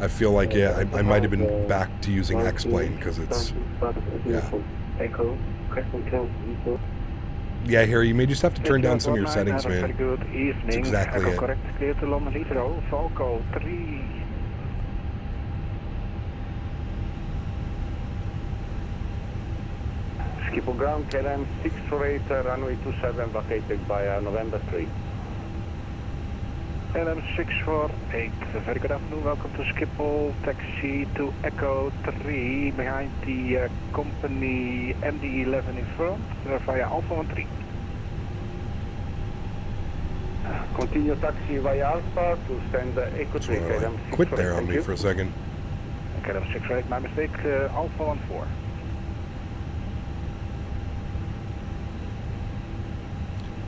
I feel like, yeah, I might have been back to using X-Plane because it's, yeah. Yeah, Harry, you may just have to turn down some of your settings, man. Very good evening. That's exactly Echo it. correct, clear to London Heathrow, Falco 3. Schiphol ground, KLM 648, runway 27, vacated by November 3. KLM 648, very good afternoon, welcome to Schiphol, taxi to Echo 3, behind the company MD-11 in front, via Alpha 13. Continue taxi via Alpha to stand Echo 3, KLM 648. Quit there on me for a second. KLM 648, my mistake, Alpha 14.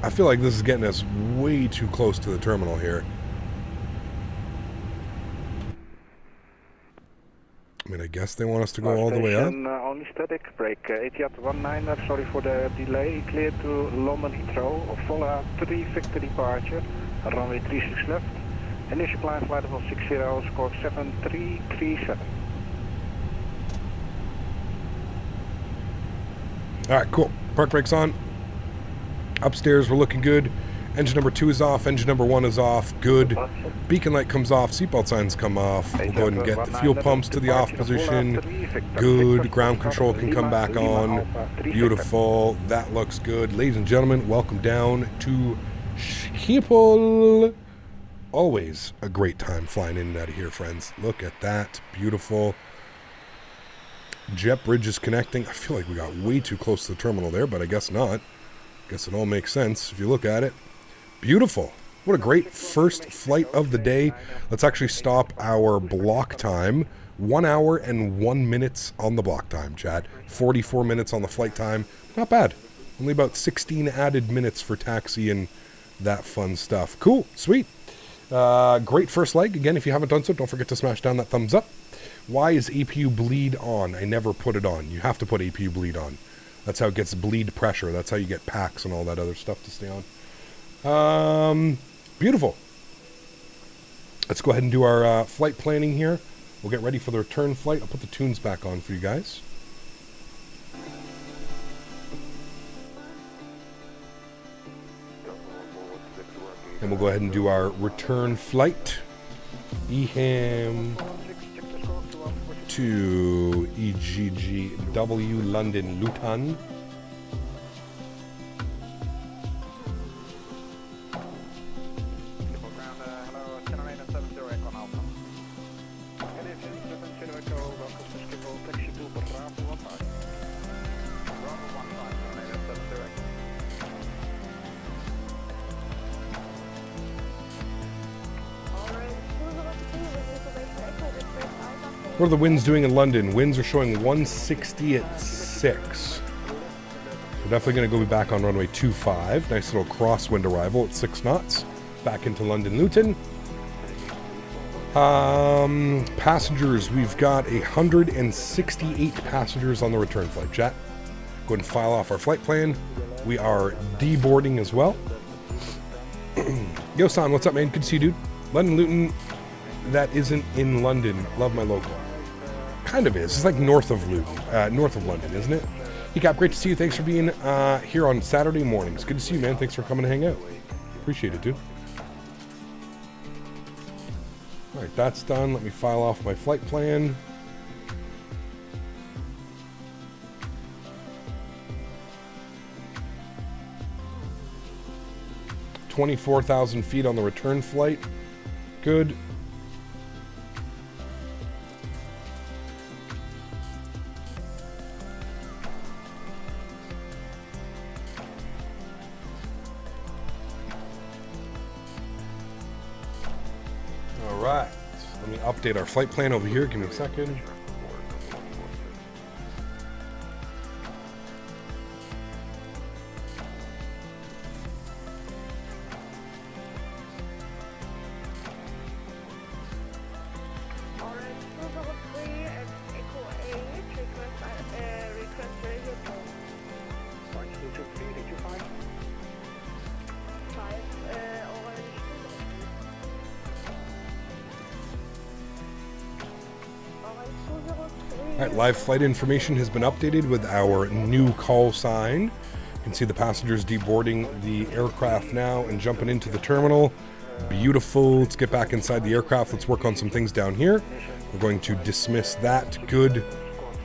I feel like this is getting us way too close to the terminal here. I mean, I guess they want us to go all the way up. Only static, break Etihad 19, sorry for the delay, clear to London Heathrow, Vola 3 Victor departure, runway 36 left, initial climb flight level 60, score 7337. Alright, cool. Park brakes on. Upstairs, we're looking good. Engine number 2 is off. Engine number 1 is off. Good. Beacon light comes off. Seatbelt signs come off. We'll go ahead and get the fuel pumps to the off position. Good. Ground control can come back on. Beautiful. That looks good. Ladies and gentlemen, welcome down to Schiphol. Always a great time flying in and out of here, friends. Look at that. Beautiful. Jet bridge is connecting. I feel like we got way too close to the terminal there, but I guess not. Guess it all makes sense if you look at it. Beautiful. What a great first flight of the day. Let's actually stop our block time. 1 hour and 1 minute on the block time, chat. 44 minutes on the flight time. Not bad. Only about 16 added minutes for taxi and that fun stuff. Cool. Sweet. Great first leg. Again, if you haven't done so, don't forget to smash down that thumbs up. Why is APU bleed on? I never put it on. You have to put APU bleed on. That's how it gets bleed pressure. That's how you get packs and all that other stuff to stay on. Beautiful. Let's go ahead and do our flight planning here. We'll get ready for the return flight. I'll put the tunes back on for you guys. And we'll go ahead and do our return flight. EHAM to EGGW London Luton. What are the winds doing in London? Winds are showing 160 at 6. We're definitely going to go back on runway 25. Nice little crosswind arrival at 6 knots. Back into London Luton. Passengers, we've got 168 passengers on the return flight, chat. Go ahead and file off our flight plan. We are deboarding as well. Yo, San, what's up, man? Good to see you, dude. London Luton, that isn't in London. Love my local. Kind of is. It's like north of Luton, north of London, isn't it? Hey, Cap, great to see you. Thanks for being here on Saturday mornings. Good to see you, man. Thanks for coming to hang out. Appreciate it, dude. All right, that's done. Let me file off my flight plan. $24,000 feet on the return flight. Good. Update our flight plan over here. Give me a second. Alright, live flight information has been updated with our new call sign. You can see the passengers deboarding the aircraft now and jumping into the terminal. Beautiful. Let's get back inside the aircraft. Let's work on some things down here. We're going to dismiss that. Good.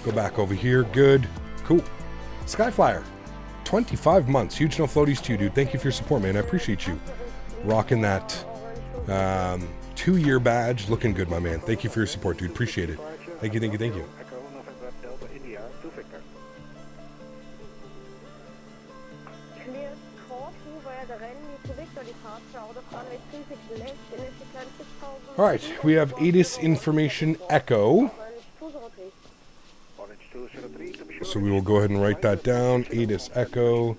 Go back over here. Good. Cool. Skyflyer. 25 months. Huge no floaties to you, dude. Thank you for your support, man. I appreciate you. Rocking that 2-year badge. Looking good, my man. Thank you for your support, dude. Appreciate it. Thank you, thank you, thank you. All right, we have ATIS information echo. So we will go ahead and write that down. ATIS echo.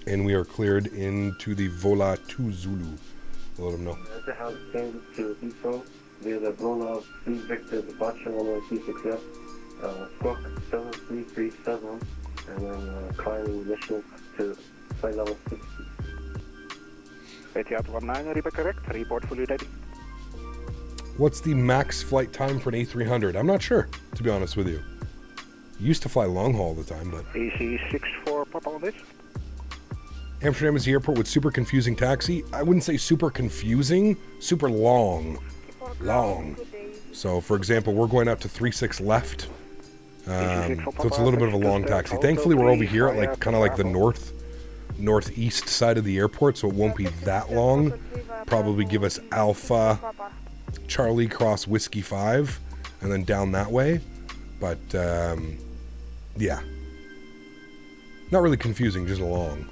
And we are cleared into the Vola 2 Zulu. We'll let them know. Via the Vola 3 Victor departure, runway 26 left, squawk 7337, and then climbing mission to flight level 60. AT19, repeat correct, report fully ready. What's the max flight time for an A300? I'm not sure, to be honest with you. Used to fly long haul all the time, but... AC64, pop on this. Amsterdam is the airport with super confusing taxi. I wouldn't say super confusing, super long. Long. So, for example, we're going out to 36 left. So it's a little bit of a long taxi. Thankfully, we're over here at like kind of like the northeast side of the airport, so it won't be that long. Probably give us Alpha Charlie Cross Whiskey 5, and then down that way. But yeah, not really confusing, just long.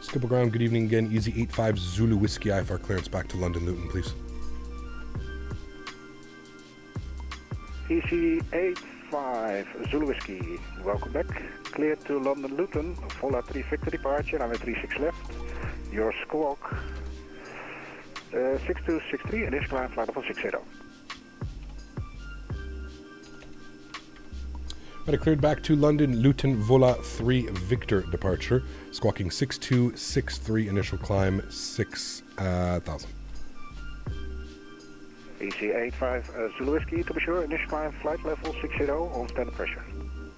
Skipper ground, good evening again. Easy 85 Zulu Whiskey IFR clearance back to London Luton, please. Easy 85 Zulu Whiskey, welcome back. Clear to London Luton, Vola 3 Victor departure, runway 36 left. Your squawk 6263 and is climb flight level 60. Right, cleared back to London Luton Vola 3 Victor departure, squawking 6263, initial climb 6,000. EC85 Zulu Whiskey, to be sure, initial climb flight level 60 on standard pressure.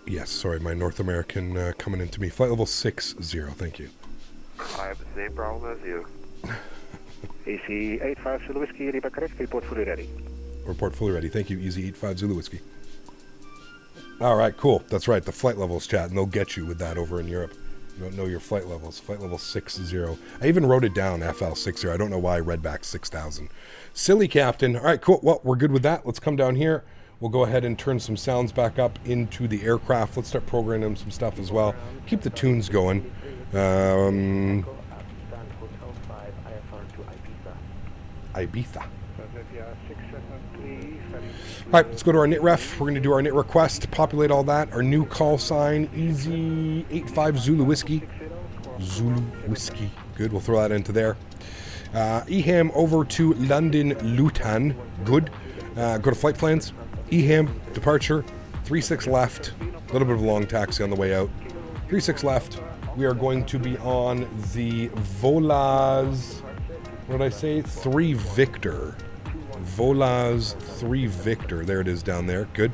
Yes, sorry, my North American coming into me. Flight level 60, thank you. I have the same problem as you. EC85 Zulu Whiskey, repeat correct, report fully ready. Report fully ready, thank you, Easy 85 Zulu Whiskey. Alright, cool, that's right, the flight levels chat, and they'll get you with that over in Europe. You don't know your flight levels. Flight level 60. I even wrote it down, FL60. I don't know why I read back 6,000. Silly captain. All right, cool. Well, we're good with that. Let's come down here. We'll go ahead and turn some sounds back up into the aircraft. Let's start programming some stuff as well. Keep the tunes going. Ibiza. All right, let's go to our knit ref. We're going to do our knit request, populate all that. Our new call sign, Easy 85 Zulu Whiskey. Zulu Whiskey. Good, we'll throw that into there. EHAM over to London Luton. Good. Go to flight plans. EHAM, departure, 36 left. A little bit of a long taxi on the way out. 36 left. We are going to be on the Volas, what did I say? 3 Victor. Volas 3 Victor. There it is down there. Good.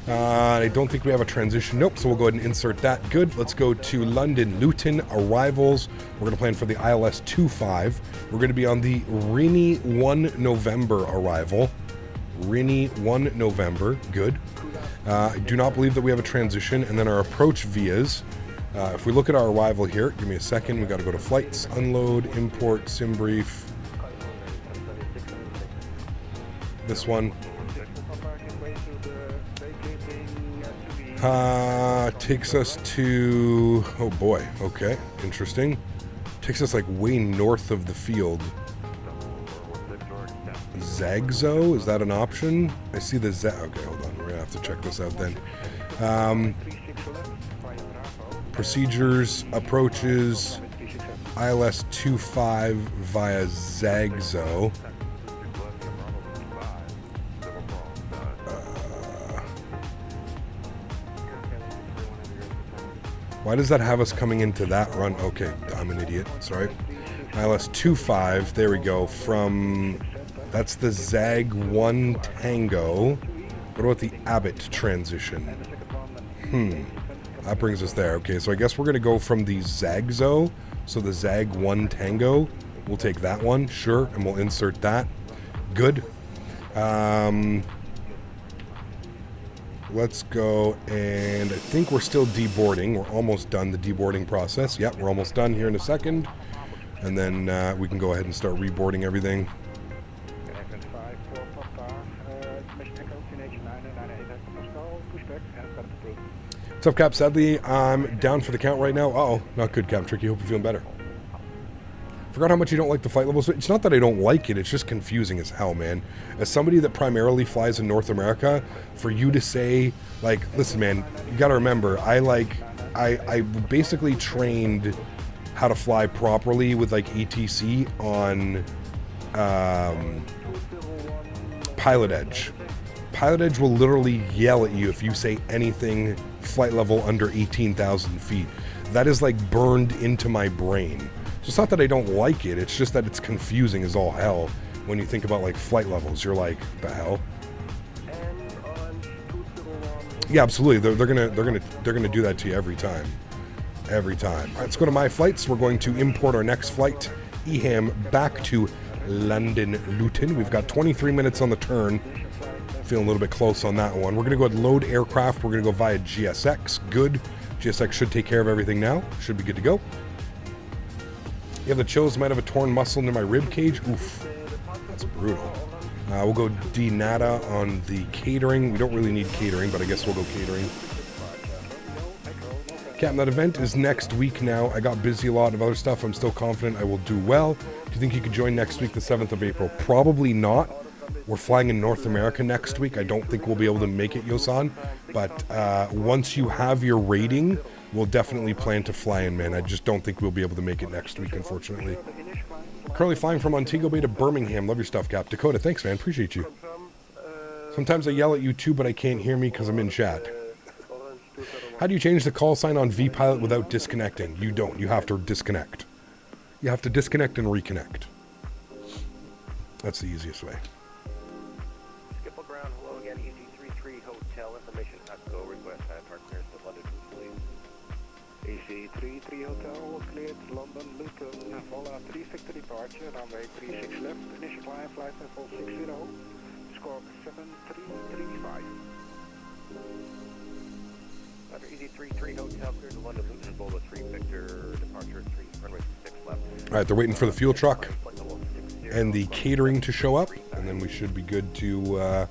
I don't think we have a transition. Nope, so we'll go ahead and insert that. Good. Let's go to London Luton arrivals. We're going to plan for the ILS 25. We're going to be on the Rini 1 November arrival. Rini 1 November. Good. I do not believe that we have a transition. And then our approach vias. If we look at our arrival here, give me a second. We got to go to flights, unload, import, sim brief. This one takes us to, oh boy, okay, interesting. Takes us like way north of the field. Zagzo, is that an option? I see the okay, hold on, we're gonna have to check this out then. Procedures, approaches, ILS 25 via Zagzo. Why does that have us coming into that run? Okay, I'm an idiot. Sorry. ILS 25. There we go. From... That's the ZAG 1 Tango. What about the Abbott transition? That brings us there. Okay, so I guess we're going to go from the ZAGZO. So the ZAG 1 Tango. We'll take that one. Sure. And we'll insert that. Good. Let's go, and I think we're still deboarding. We're almost done the deboarding process. Yep, we're almost done here in a second. And then we can go ahead and start reboarding everything. What's up, Cap? Sadly, I'm down for the count right now. Uh-oh, not good, Cap Tricky. Hope you're feeling better. Forgot how much you don't like the flight levels. It's not that I don't like it. It's just confusing as hell, man. As somebody that primarily flies in North America, for you to say, like, listen, man, you got to remember, I basically trained how to fly properly with, like, ETC on Pilot Edge. Pilot Edge will literally yell at you if you say anything flight level under 18,000 feet. That is, like, burned into my brain. So it's not that I don't like it, it's just that it's confusing as all hell when you think about, like, flight levels. You're like, the hell? Yeah, absolutely. They're gonna do that to you every time. Every time. All right, let's go to my flights. We're going to import our next flight, EHAM, back to London Luton. We've got 23 minutes on the turn. Feeling a little bit close on that one. We're gonna go ahead and load aircraft. We're gonna go via GSX. Good. GSX should take care of everything now. Should be good to go. You have the chills, might have a torn muscle near my rib cage. Oof, that's brutal. We'll go D-Nada on the catering. We don't really need catering, but I guess we'll go catering. Captain, that event is next week now. I got busy, a lot of other stuff. I'm still confident I will do well. Do you think you could join next week, the 7th of April? Probably not. We're flying in North America next week. I don't think we'll be able to make it, Yosan. But once you have your rating, we'll definitely plan to fly in, man. I just don't think we'll be able to make it next week, unfortunately. Currently flying from Montego Bay to Birmingham. Love your stuff, Cap. Dakota, thanks, man. Appreciate you. Sometimes I yell at you too, but I can't hear me because I'm in chat. How do you change the call sign on VPilot without disconnecting? You don't. You have to disconnect. You have to disconnect and reconnect. That's the easiest way. Ground, hello again, EC33 Hotel information, go request park clearance to London, please. EC33 Hotel, cleared London, Luton, Vola 3 Victor departure, runway 36 left, initial climb, flight level 60, score 7335. EC33 Hotel, cleared to London, Luton, Vola 3 Victor, departure 3, runway 6 left. Alright, they're waiting for the fuel truck and the catering to show up, and then we should be good to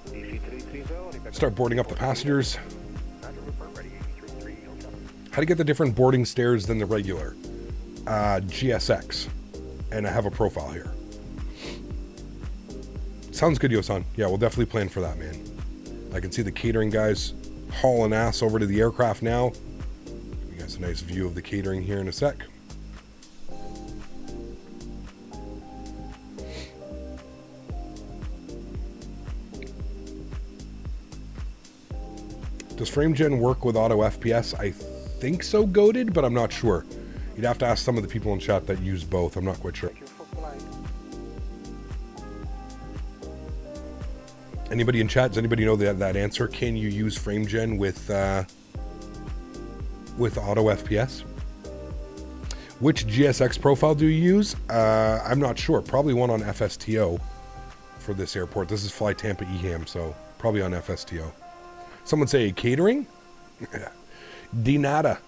start boarding up the passengers. How to get the different boarding stairs than the regular? GSX. And I have a profile here. Sounds good, Yosan. Yeah, we'll definitely plan for that, man. I can see the catering guys hauling ass over to the aircraft now. You guys a nice view of the catering here in a sec. Does FrameGen work with auto FPS? I think so, Goated, but I'm not sure. You'd have to ask some of the people in chat that use both. I'm not quite sure. Anybody in chat? Does anybody know that answer? Can you use FrameGen with auto FPS? Which GSX profile do you use? I'm not sure. Probably one on FSTO for this airport. This is Fly Tampa EHAM, so probably on FSTO. Someone say catering? D-Nada.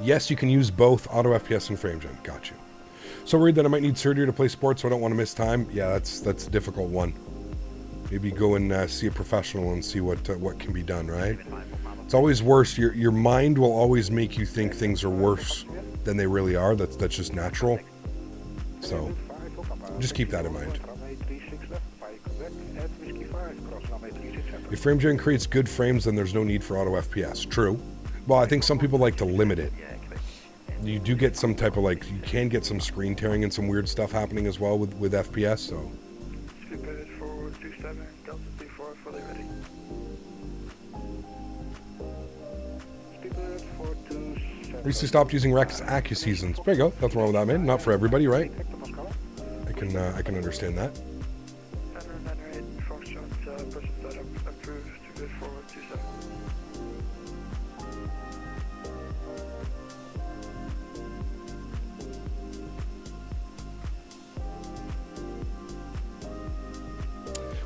Yes, you can use both auto FPS and FrameGen. Got you. So worried that I might need surgery to play sports, so I don't want to miss time. Yeah, that's a difficult one. Maybe go and see a professional and see what can be done, right? It's always worse. Your mind will always make you think things are worse than they really are. That's just natural. So just keep that in mind. If FrameGen creates good frames, then there's no need for auto FPS. True. Well, I think some people like to limit it. You do get some type of, like, you can get some screen tearing and some weird stuff happening as well with FPS, so. Prepared for 27, Delta 34, fully ready. Recently stopped using Rex AccuSeasons. There you go. Nothing wrong with that, man. Not for everybody, right? I can understand that.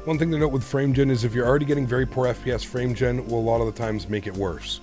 One thing to note with frame gen is if you're already getting very poor FPS, frame gen will a lot of the times make it worse.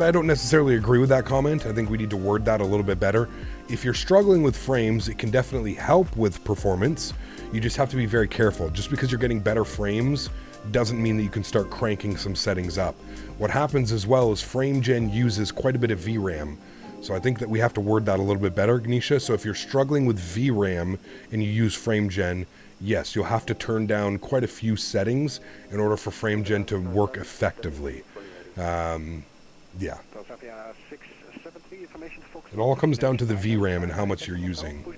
I don't necessarily agree with that comment. I think we need to word that a little bit better. If you're struggling with frames, it can definitely help with performance. You just have to be very careful. Just because you're getting better frames doesn't mean that you can start cranking some settings up. What happens as well is frame gen uses quite a bit of VRAM. So I think that we have to word that a little bit better, Gnisha. So if you're struggling with VRAM and you use frame gen, yes, you'll have to turn down quite a few settings in order for frame gen to work effectively. Yeah. It all comes down to the VRAM and how much you're using. You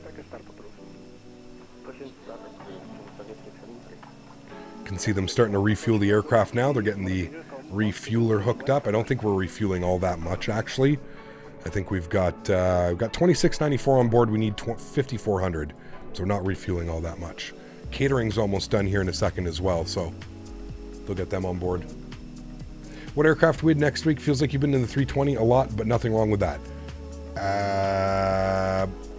can see them starting to refuel the aircraft now. They're getting the refueler hooked up. I don't think we're refueling all that much, actually. I think we've got 2694 on board. We need 5400, so we're not refueling all that much. Catering's almost done here in a second as well, so they'll get them on board. What aircraft we had next week? Feels like you've been in the 320 a lot, but nothing wrong with that.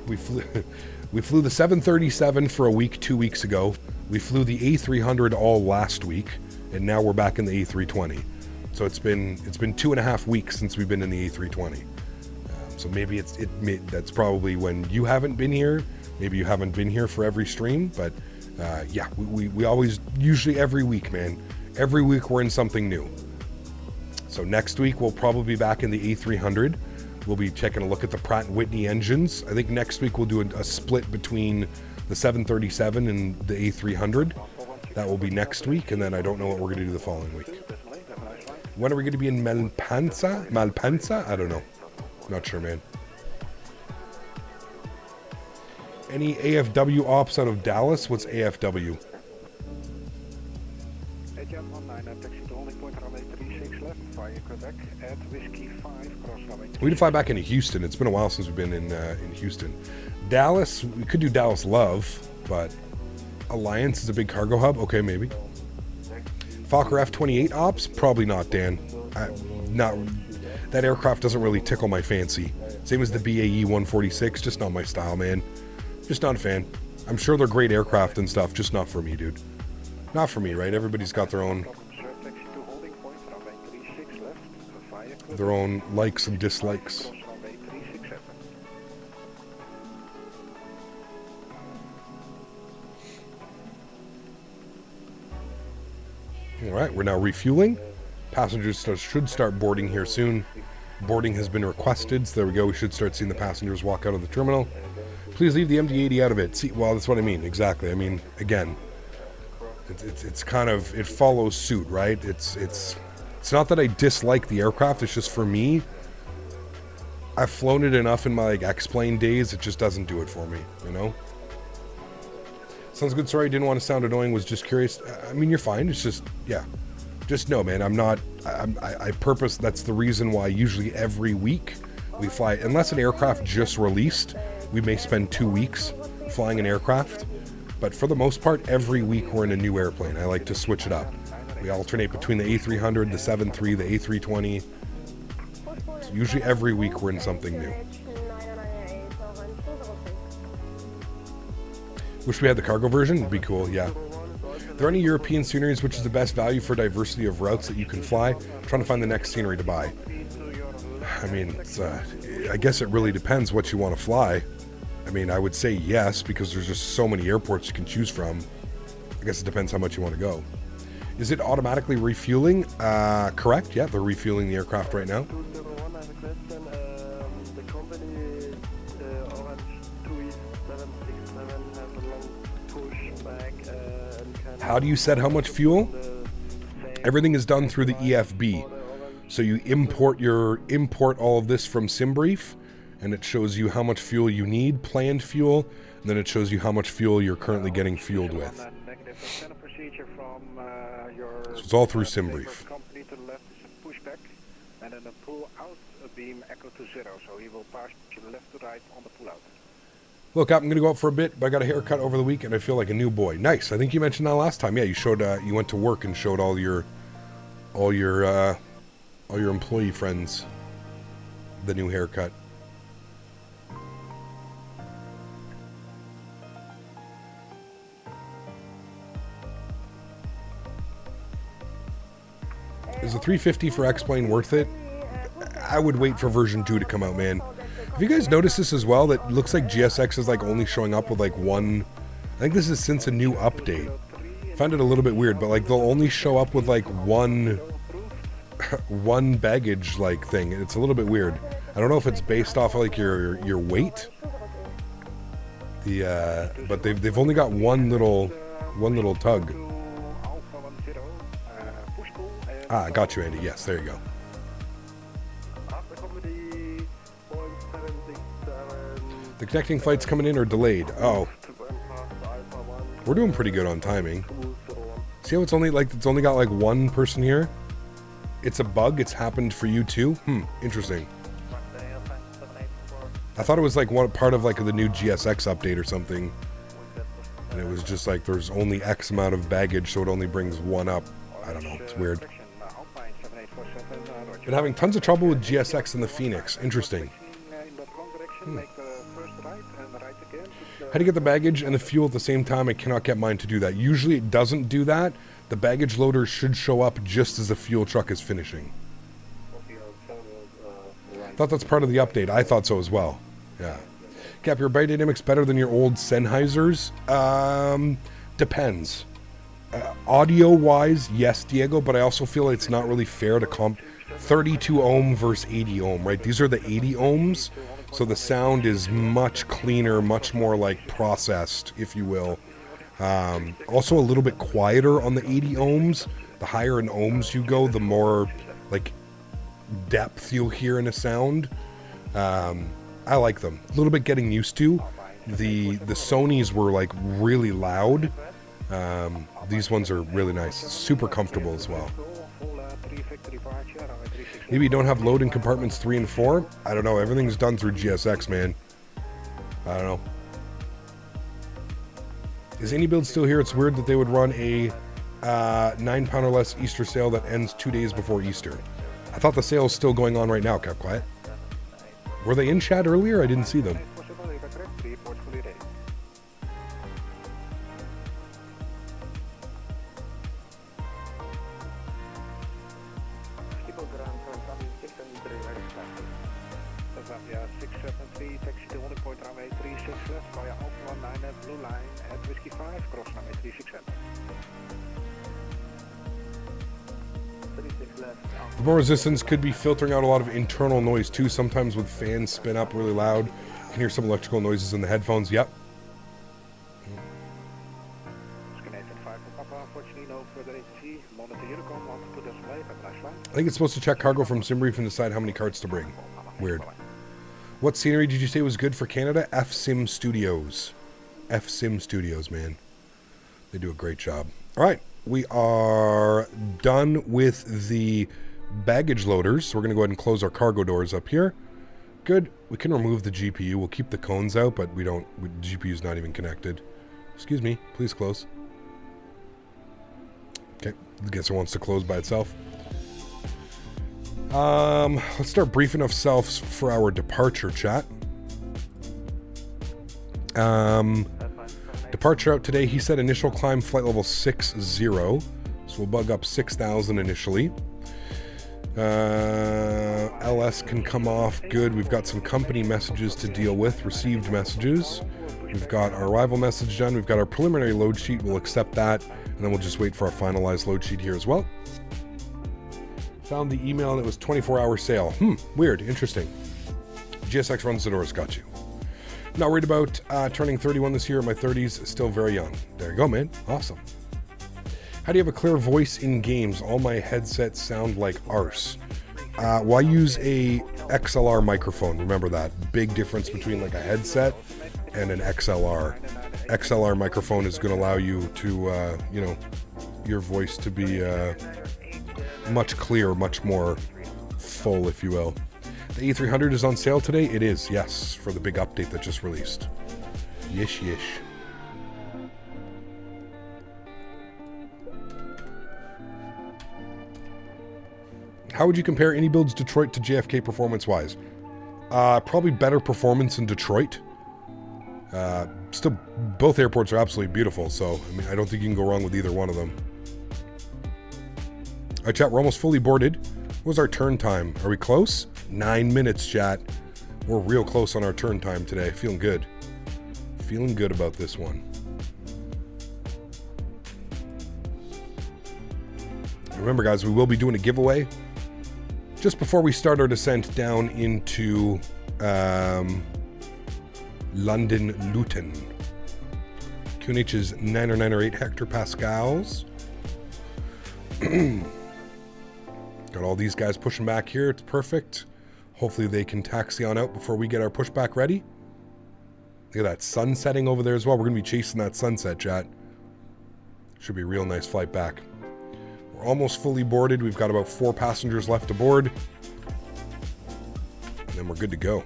We flew the 737 for a week 2 weeks ago. We flew the A300 all last week, and now we're back in the A320. So it's been 2.5 weeks since we've been in the A320. So maybe that's probably when you haven't been here. Maybe you haven't been here for every stream, but yeah, we always, usually every week, man. Every week we're in something new. So next week we'll probably be back in the A300. We'll be taking a look at the Pratt & Whitney engines. I think next week we'll do a split between the 737 and the A300. That will be next week, and then I don't know what we're going to do the following week. When are we going to be in Malpensa? Malpensa? I don't know. Not sure, man. Any AFW ops out of Dallas? What's AFW? We need to fly back into Houston. It's been a while since we've been in Houston. Dallas, we could do Dallas Love, but Alliance is a big cargo hub. Okay, maybe. Fokker F-28 ops? Probably not, Dan. That aircraft doesn't really tickle my fancy. Same as the BAE 146, just not my style, man. Just not a fan. I'm sure they're great aircraft and stuff, just not for me, dude. Not for me, right? Everybody's got their own likes and dislikes. All right, we're now refueling. Passengers should start boarding here soon. Boarding has been requested, so there we go. We should start seeing the passengers walk out of the terminal. Please leave the MD-80 out of it. See, well, that's what I mean. Exactly. I mean, again, it's kind of, it follows suit, right? It's not that I dislike the aircraft. It's just for me, I've flown it enough in my X-Plane days. It just doesn't do it for me, you know? Sounds good. Sorry, I didn't want to sound annoying. Was just curious. I mean, you're fine. It's just, yeah. Just no, man. I purpose. That's the reason why usually every week we fly, unless an aircraft just released, we may spend 2 weeks flying an aircraft. But for the most part, every week we're in a new airplane. I like to switch it up. We alternate between the A300, the 737, the A320. So usually every week we're in something new. Wish we had the cargo version. It'd be cool, yeah. Are there any European sceneries which is the best value for diversity of routes that you can fly? I'm trying to find the next scenery to buy. I mean, I guess it really depends what you want to fly. I mean, I would say yes, because there's just so many airports you can choose from. I guess it depends how much you want to go. Is it automatically refueling? Correct, yeah, they're refueling the aircraft right now. How do you set how much fuel? Everything is done through the EFB. So you import all of this from SimBrief, and it shows you how much fuel you need, planned fuel, and then it shows you how much fuel you're currently getting fueled with. So it's all through SimBrief. beam echo to 0, so he will pass you left to right on the pull-out. Look, I'm going to go out for a bit, but I got a haircut over the week, and I feel like a new boy. Nice. I think you mentioned that last time. Yeah, you showed. You went to work and showed all your employee friends the new haircut. Is the 350 for X-Plane worth it? I would wait for version 2 to come out, man. Have you guys noticed this as well? That looks like GSX is like only showing up with like one. I think this is since a new update. I find it a little bit weird, but like they'll only show up with like one baggage like thing. It's a little bit weird. I don't know if it's based off of like your weight. But they've only got one little tug. Ah, I got you, Andy. Yes, there you go. The connecting flights coming in are delayed. Oh. We're doing pretty good on timing. See how it's only got like one person here? It's a bug. It's happened for you too? Interesting. I thought it was like one part of like the new GSX update or something. And it was just like there's only X amount of baggage, so it only brings one up. I don't know. It's weird. Been having tons of trouble with GSX and the Fenix. Interesting. How to get the baggage and the fuel at the same time? I cannot get mine to do that. Usually it doesn't do that. The baggage loader should show up just as the fuel truck is finishing. I thought that's part of the update. I thought so as well. Yeah. Cap, your biodynamics better than your old Sennheisers? Depends. Audio-wise, yes, Diego, but I also feel it's not really fair to comp 32 ohm versus 80 ohm, right? These are the 80 ohms, so the sound is much cleaner, much more like processed, if you will. Also a little bit quieter on the 80 ohms. The higher in ohms you go, the more like depth you'll hear in a sound. I like them. A little bit getting used to. The Sonys were like really loud. These ones are really nice. Super comfortable as well. Maybe you don't have load in compartments 3 and 4? I don't know. Everything's done through GSX, man. I don't know. Is iniBuilds still here? It's weird that they would run a 9 pound or less Easter sale that ends 2 days before Easter. I thought the sale is still going on right now, Kept Quiet. Were they in chat earlier? I didn't see them. The more resistance could be filtering out a lot of internal noise too. Sometimes with fans spin up really loud, you can hear some electrical noises in the headphones. Yep. I think it's supposed to check cargo from SimBrief and decide how many carts to bring. Weird. What scenery did you say was good for Canada? FSim Studios. FSim Studios, man. They do a great job. All right. We are done with the baggage loaders. So we're going to go ahead and close our cargo doors up here. Good. We can remove the GPU. We'll keep the cones out, but the GPU's not even connected. Excuse me. Please close. Okay. I guess it wants to close by itself. Let's start briefing ourselves for our departure chat. Departure out today, he said initial climb flight level 60, so we'll bug up 6,000 initially. LS can come off, good. We've got some company messages to deal with, received messages. We've got our arrival message done, we've got our preliminary load sheet, we'll accept that, and then we'll just wait for our finalized load sheet here as well. Found the email and it was 24-hour sale. Weird, interesting. GSX runs the doors, got you. Not worried about turning 31 this year. In my 30s, still very young. There you go, man. Awesome. How do you have a clear voice in games? All my headsets sound like arse. Well, I use a XLR microphone. Remember that. Big difference between like a headset and an XLR. XLR microphone is going to allow you to, your voice to be much clearer, much more full, if you will. The A300 is on sale today? It is, yes, for the big update that just released. Yish, yish. How would you compare iniBuilds Detroit to JFK performance-wise? Probably better performance in Detroit. Still, both airports are absolutely beautiful, so I mean, I don't think you can go wrong with either one of them. All right, chat, we're almost fully boarded. What was our turn time? Are we close? 9 minutes, chat. We're real close on our turn time today. Feeling good. Feeling good about this one. Remember, guys, we will be doing a giveaway just before we start our descent down into London Luton. QNH is 90908 hectopascals. Got all these guys pushing back here. It's perfect. Hopefully they can taxi on out before we get our pushback ready. Look at that sun setting over there as well. We're going to be chasing that sunset, chat. Should be a real nice flight back. We're almost fully boarded. We've got about 4 passengers left aboard. And then we're good to go.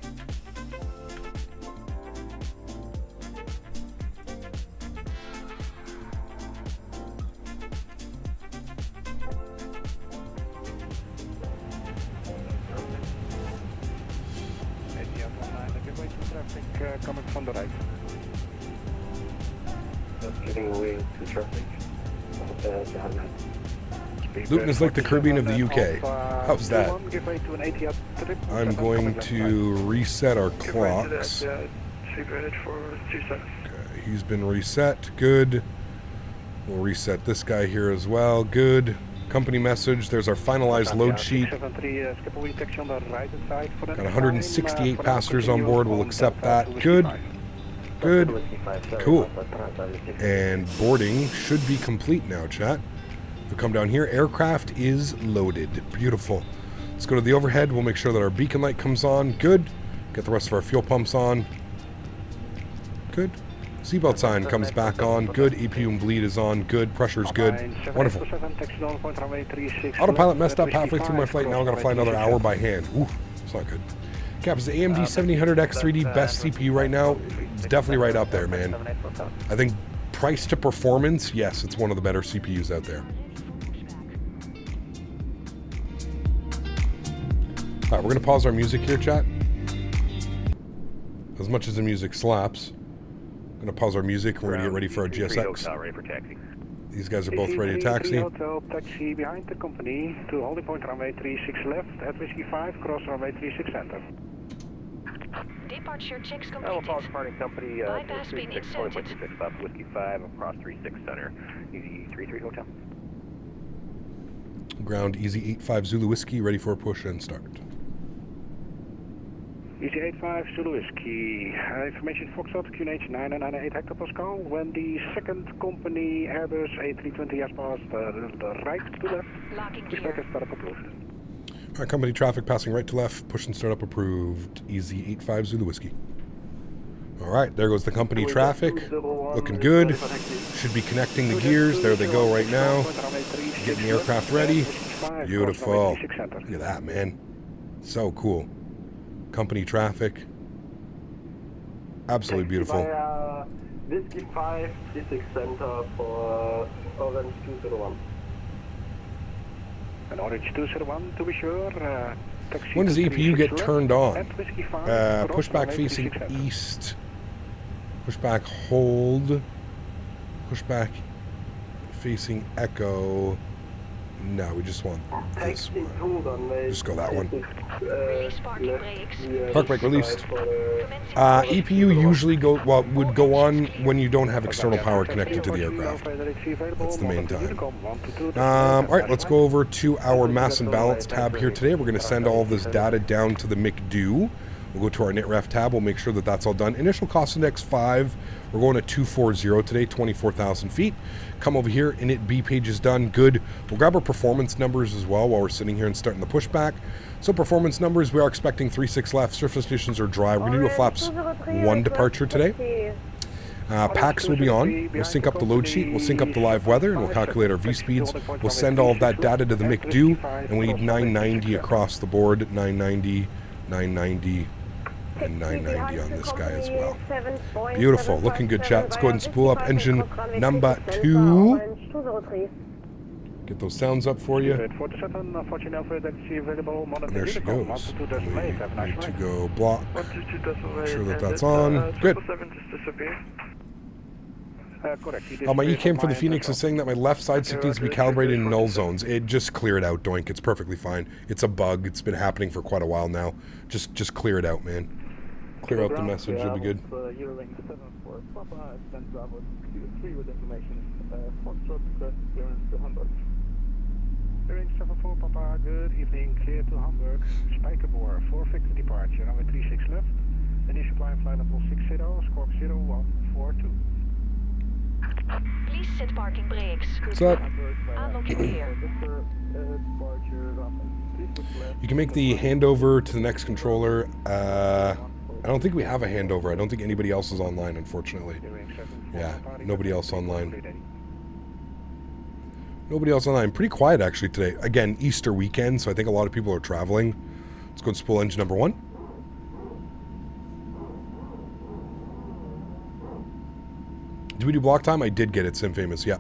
Coming from the right. Just giving way to traffic. Luton is like the Caribbean of the UK. How's that? I'm going to reset our clocks. Okay, he's been reset. Good. We'll reset this guy here as well. Good. Company message. There's our finalized load sheet. Got 168 passengers on board. We'll accept that. Good. Good. Cool. And boarding should be complete now, chat. If we come down here, aircraft is loaded. Beautiful. Let's go to the overhead. We'll make sure that our beacon light comes on. Good. Get the rest of our fuel pumps on. Good. Seatbelt sign comes back on. Good. APU and bleed is on. Good. Pressure's good. Wonderful. Autopilot messed up halfway through my flight. Now I'm going to fly another hour by hand. Ooh, it's not good. Cap, is the AMD 1700X3D best CPU right now? It's definitely right up there, man. I think price to performance, yes, it's one of the better CPUs out there. All right, we're going to pause our music here, chat. As much as the music slaps. I'm going to pause our music. We're going to get ready for our GSX. These guys are both ready to taxi. Taxi behind the company to holding point runway 36 left at Whiskey 5, cross runway 36 center. Departure checks We'll completed. pause parting company Bypass being 36, inserted. 26 left, Whiskey 5, across 36 center, Easy 33 Hotel. Ground Easy 85 Zulu Whiskey, ready for a push and start. Easy 85 Zulu Whiskey. Information Foxtrot QNH 998 hectopascal. When the second company Airbus A320 has passed the right to left, push back and start up approved. All right, company traffic passing right to left, push and start up approved. Easy 85 Zulu Whiskey. All right, there goes the company traffic. Looking good. Should be connecting the gears. There they go right now. Getting the aircraft ready. Beautiful. Look at that, man. So cool. Company traffic. Absolutely beautiful. Whiskey 5, 36 center for Orange 201. An Orange 201 to be sure. When does EPU get turned on? Pushback facing east. Pushback hold. Pushback facing echo. No, we just want this one. Just go that one. Park brake released. EPU usually would go on when you don't have external power connected to the aircraft. That's the main time. All right, let's go over to our mass and balance tab here today. We're going to send all of this data down to the McDo. We'll go to our NITREF tab. We'll make sure that that's all done. Initial cost index 5. We're going to 240 today, 24,000 feet. Come over here. Init B page is done. Good. We'll grab our performance numbers as well while we're sitting here and starting the pushback. So performance numbers, we are expecting 36 left. Surface conditions are dry. We're going to do a flaps 1 departure today. PAX will be on. We'll sync up the load sheet. We'll sync up the live weather, and we'll calculate our V-speeds. We'll send all of that data to the McDo, and we need 990 across the board. 990 990 and 990 on this guy as well. Beautiful. Looking good, chat. Let's go ahead and spool up engine number 2. Get those sounds up for you. And there she goes. We need to go block. Make sure that that's on. Good. My E-cam for the Phoenix is saying that my left side stick needs to be calibrated in null zones. It just clear it out, Doink. It's perfectly fine. It's a bug. It's been happening for quite a while now. Just clear it out, man. Clear out the message. It'll be good. Range 74 Papa, good evening, clear to Hamburg. Spijkerbor, 4 Victor departure, runway 36 left. Initial climb flight level 60, squawk 0142. Please set parking brakes. What's up? Unlocking gear. You can make the handover to the next controller. I don't think we have a handover. I don't think anybody else is online, unfortunately. Yeah, nobody else online. Nobody else online. Pretty quiet, actually, today. Again, Easter weekend, so I think a lot of people are traveling. Let's go and spool engine number 1. Did we do block time? I did get it, Sim Famous, yeah.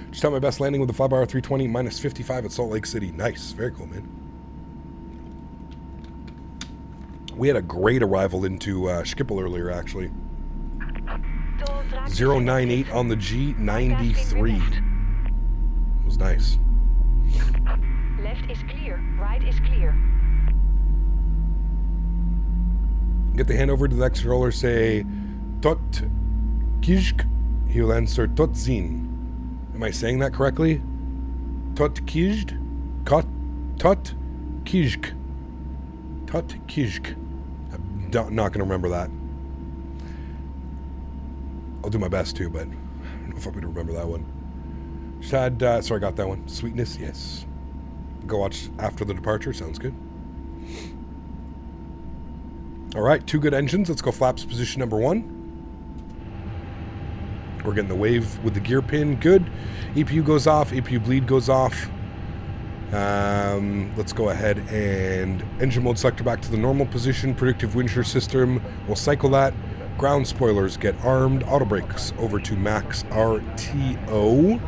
Just had my best landing with the Flyby A320, minus 55 at Salt Lake City. Nice. Very cool, man. We had a great arrival into Schiphol earlier, actually. 098 on the G93. It was nice. Left is clear, right is clear. Get the handover to the next controller, say Tot Kijk. He will answer Tot Zin. Am I saying that correctly? Tot Kijk? Tot Kijk. Tot Kijk. I'm not going to remember that. I'll do my best too, but I don't know if I'm going to remember that one. Just had, sorry, I got that one. Sweetness, yes. Go watch after the departure, sounds good. All right, 2 good engines. Let's go flaps position number 1. We're getting the wave with the gear pin, good. APU goes off, APU bleed goes off. Let's go ahead and engine mode selector back to the normal position. Predictive wind shear system, we'll cycle that. Ground spoilers get armed. Auto brakes over to max RTO.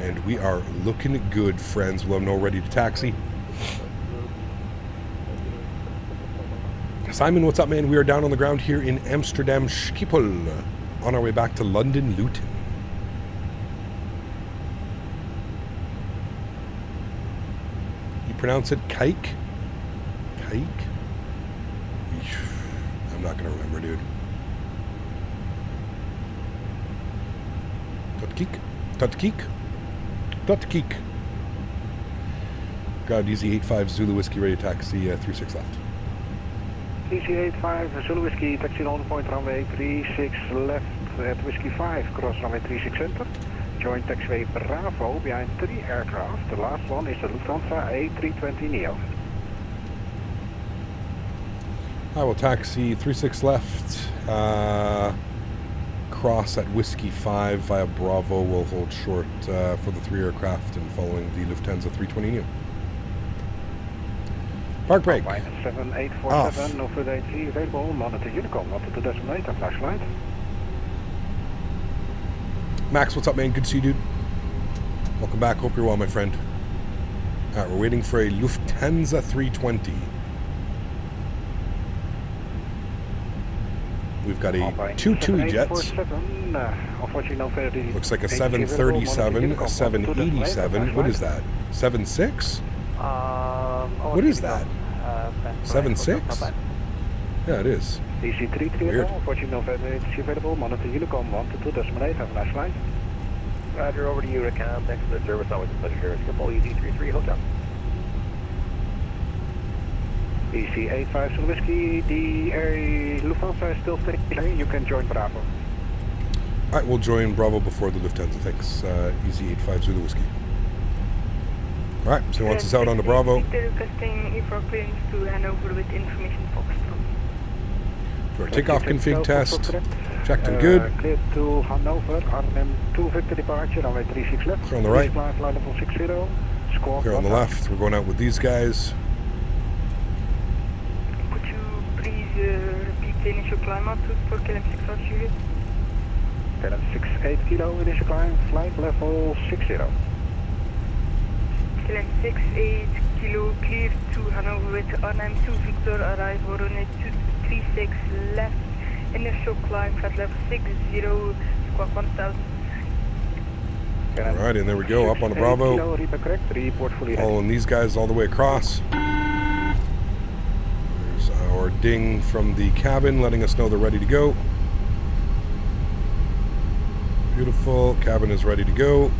And we are looking good, friends. We'll have no ready to taxi. Simon, what's up, man? We are down on the ground here in Amsterdam Schiphol. On our way back to London Luton. You pronounce it kike? Kike? I'm not going to remember, dude. Totkik. Got easy 85 Zulu Whiskey ready to taxi 36 left. Easy 85 Zulu Whiskey, taxi on point runway 36 left at Whiskey 5, cross runway 36 center. Join taxiway Bravo behind 3 aircraft. The last one is the Lufthansa A320 Neo. I will taxi 36 left. Cross at Whiskey 5 via Bravo. Will hold short for the 3 aircraft and following the Lufthansa 320 Neo. Park brake. 7847, no further AT available. Monitor Unicom, wanted to destinate and flashlight. Max, what's up, man? Good to see you, dude. Welcome back. Hope you're well, my friend. Alright, we're waiting for a Lufthansa 320. We've got a 2 jets. Looks like a 737, a 787. What is that? 76? What is that? 76? Yeah, it is. Weird. Available. Monitor Unicom 122.8. Have a nice flight. Roger, over to Unicom. Next to the service, always a pleasure. Schiphol EZ33 Hotel. EC85 Zulu Whiskey, the Lufthansa is still staying. You can join Bravo. Alright, we'll join Bravo before the Lufthansa. Thanks. EZ85 Zulu Whiskey. Alright, so once it's out on the Bravo. Requesting for clearance to hand over with information Foxtrot. For a takeoff config test. Checked and good. Cleared to Hanover, RM2 Victor departure, runway 36 left. Clear on the right. Flight level 60. Squawk Here on the left, we're going out with these guys. Could you please repeat the initial climb altitude for KLM 6 Juliet? KLM 68 kilo, initial climb, flight level 60. KLM 68 kilo, clear to Hanover with Arnhem 2 Victor, arrival runway 236 left, initial climb, flight level 60, squawk 1000. Alright, and there we go, up on a Bravo. Kilo, correct, report fully Following these guys all the way across. There's our ding from the cabin, letting us know they're ready to go. Beautiful, cabin is ready to go.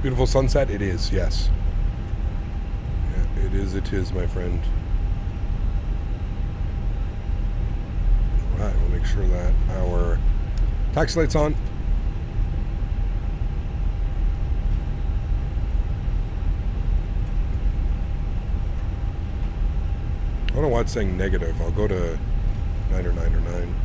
Beautiful sunset, it is, yes. Yeah, it is, my friend. Alright, we'll make sure that our taxi light's on. I don't know why it's saying negative. I'll go to 9 or 9 or 9.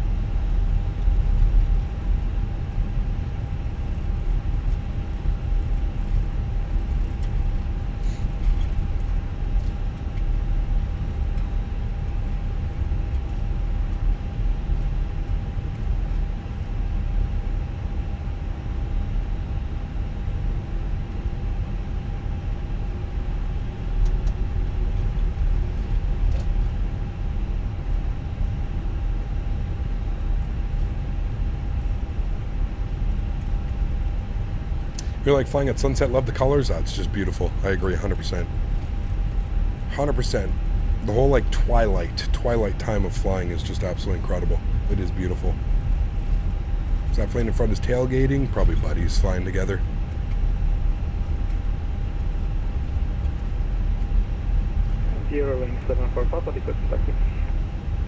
You're like flying at sunset, love the colors. That's just beautiful. I agree 100%. 100%. The whole like twilight time of flying is just absolutely incredible. It is beautiful. Is that plane in front is tailgating? Probably buddies flying together. Zeroing 74 Papa, request taxi.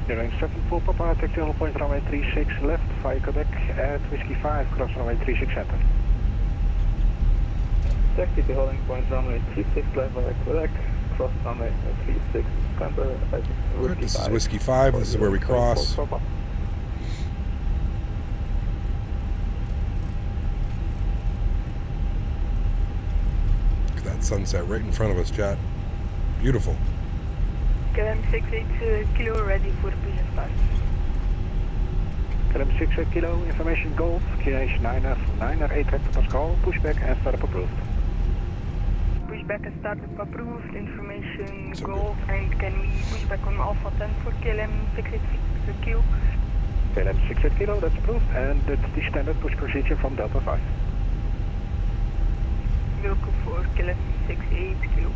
074 Papa, taxi on point runway 36 left, via Quebec at Whiskey 5, cross runway 36 center. Taxi to holding point runway 36 left via Quebec, cross runway 36 center. Right, this is Whiskey 5, this is where we cross. Look at that sunset right in front of us, chat. Beautiful. KLM 68 kilo, ready for the business class. KLM 68 kilo, information Golf, QH 9er 8 Pascal, pushback and startup approved. Pushback and startup approved, information Golf, and can we pushback on Alpha 10 for KLM 68 kilo? KLM 68 kilo, that's approved, and that's the standard push procedure from Delta 5. Welcome for KLM 68 kilo.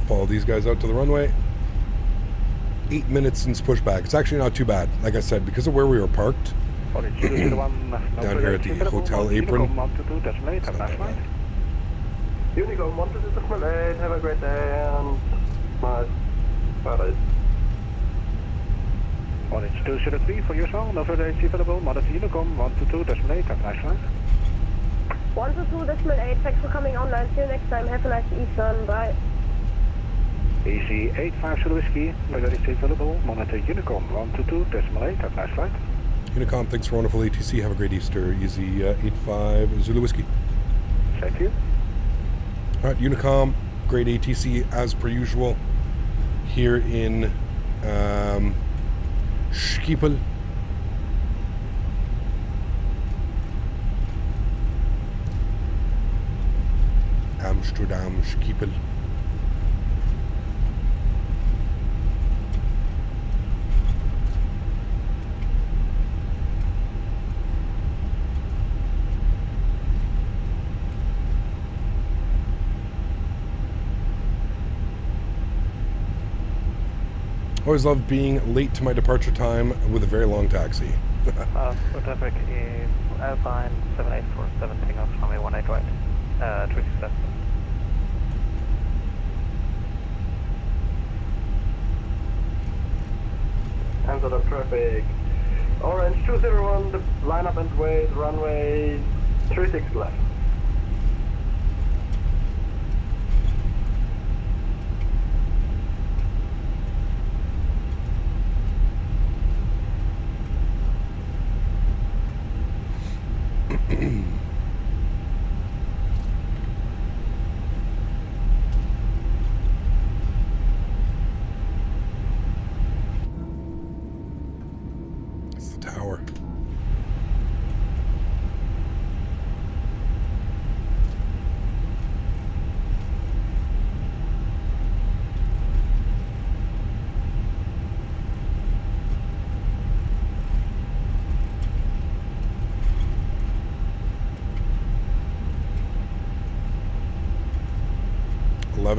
Follow these guys out to the runway. 8 minutes since pushback. It's actually not too bad. Like I said, because of where we were parked down here at the hotel apron. Unicorn 1 to Decimal 8, have a great day and my paradise. 203 for yourself, no further AC available, Mother Unicorn 122 Decimal 8, have a nice flight. 122 Decimal 8, thanks for coming online, see you next time, have a nice Eastern, bye. AC 85 Zulu Whiskey, further AC available, monitor Unicorn 122 Decimal 8, have a nice flight. Unicom, thanks for wonderful ATC. Have a great Easter. Easy 85 Zulu Whiskey. Thank you. All right, Unicom, great ATC as per usual here in Schiphol. Amsterdam, Schiphol. Always love being late to my departure time with a very long taxi. Traffic is Alpine 7847, heading off runway 18 right, 36 left. Hands on traffic. Orange 201, the line up and wait, runway 36 left. It's the tower.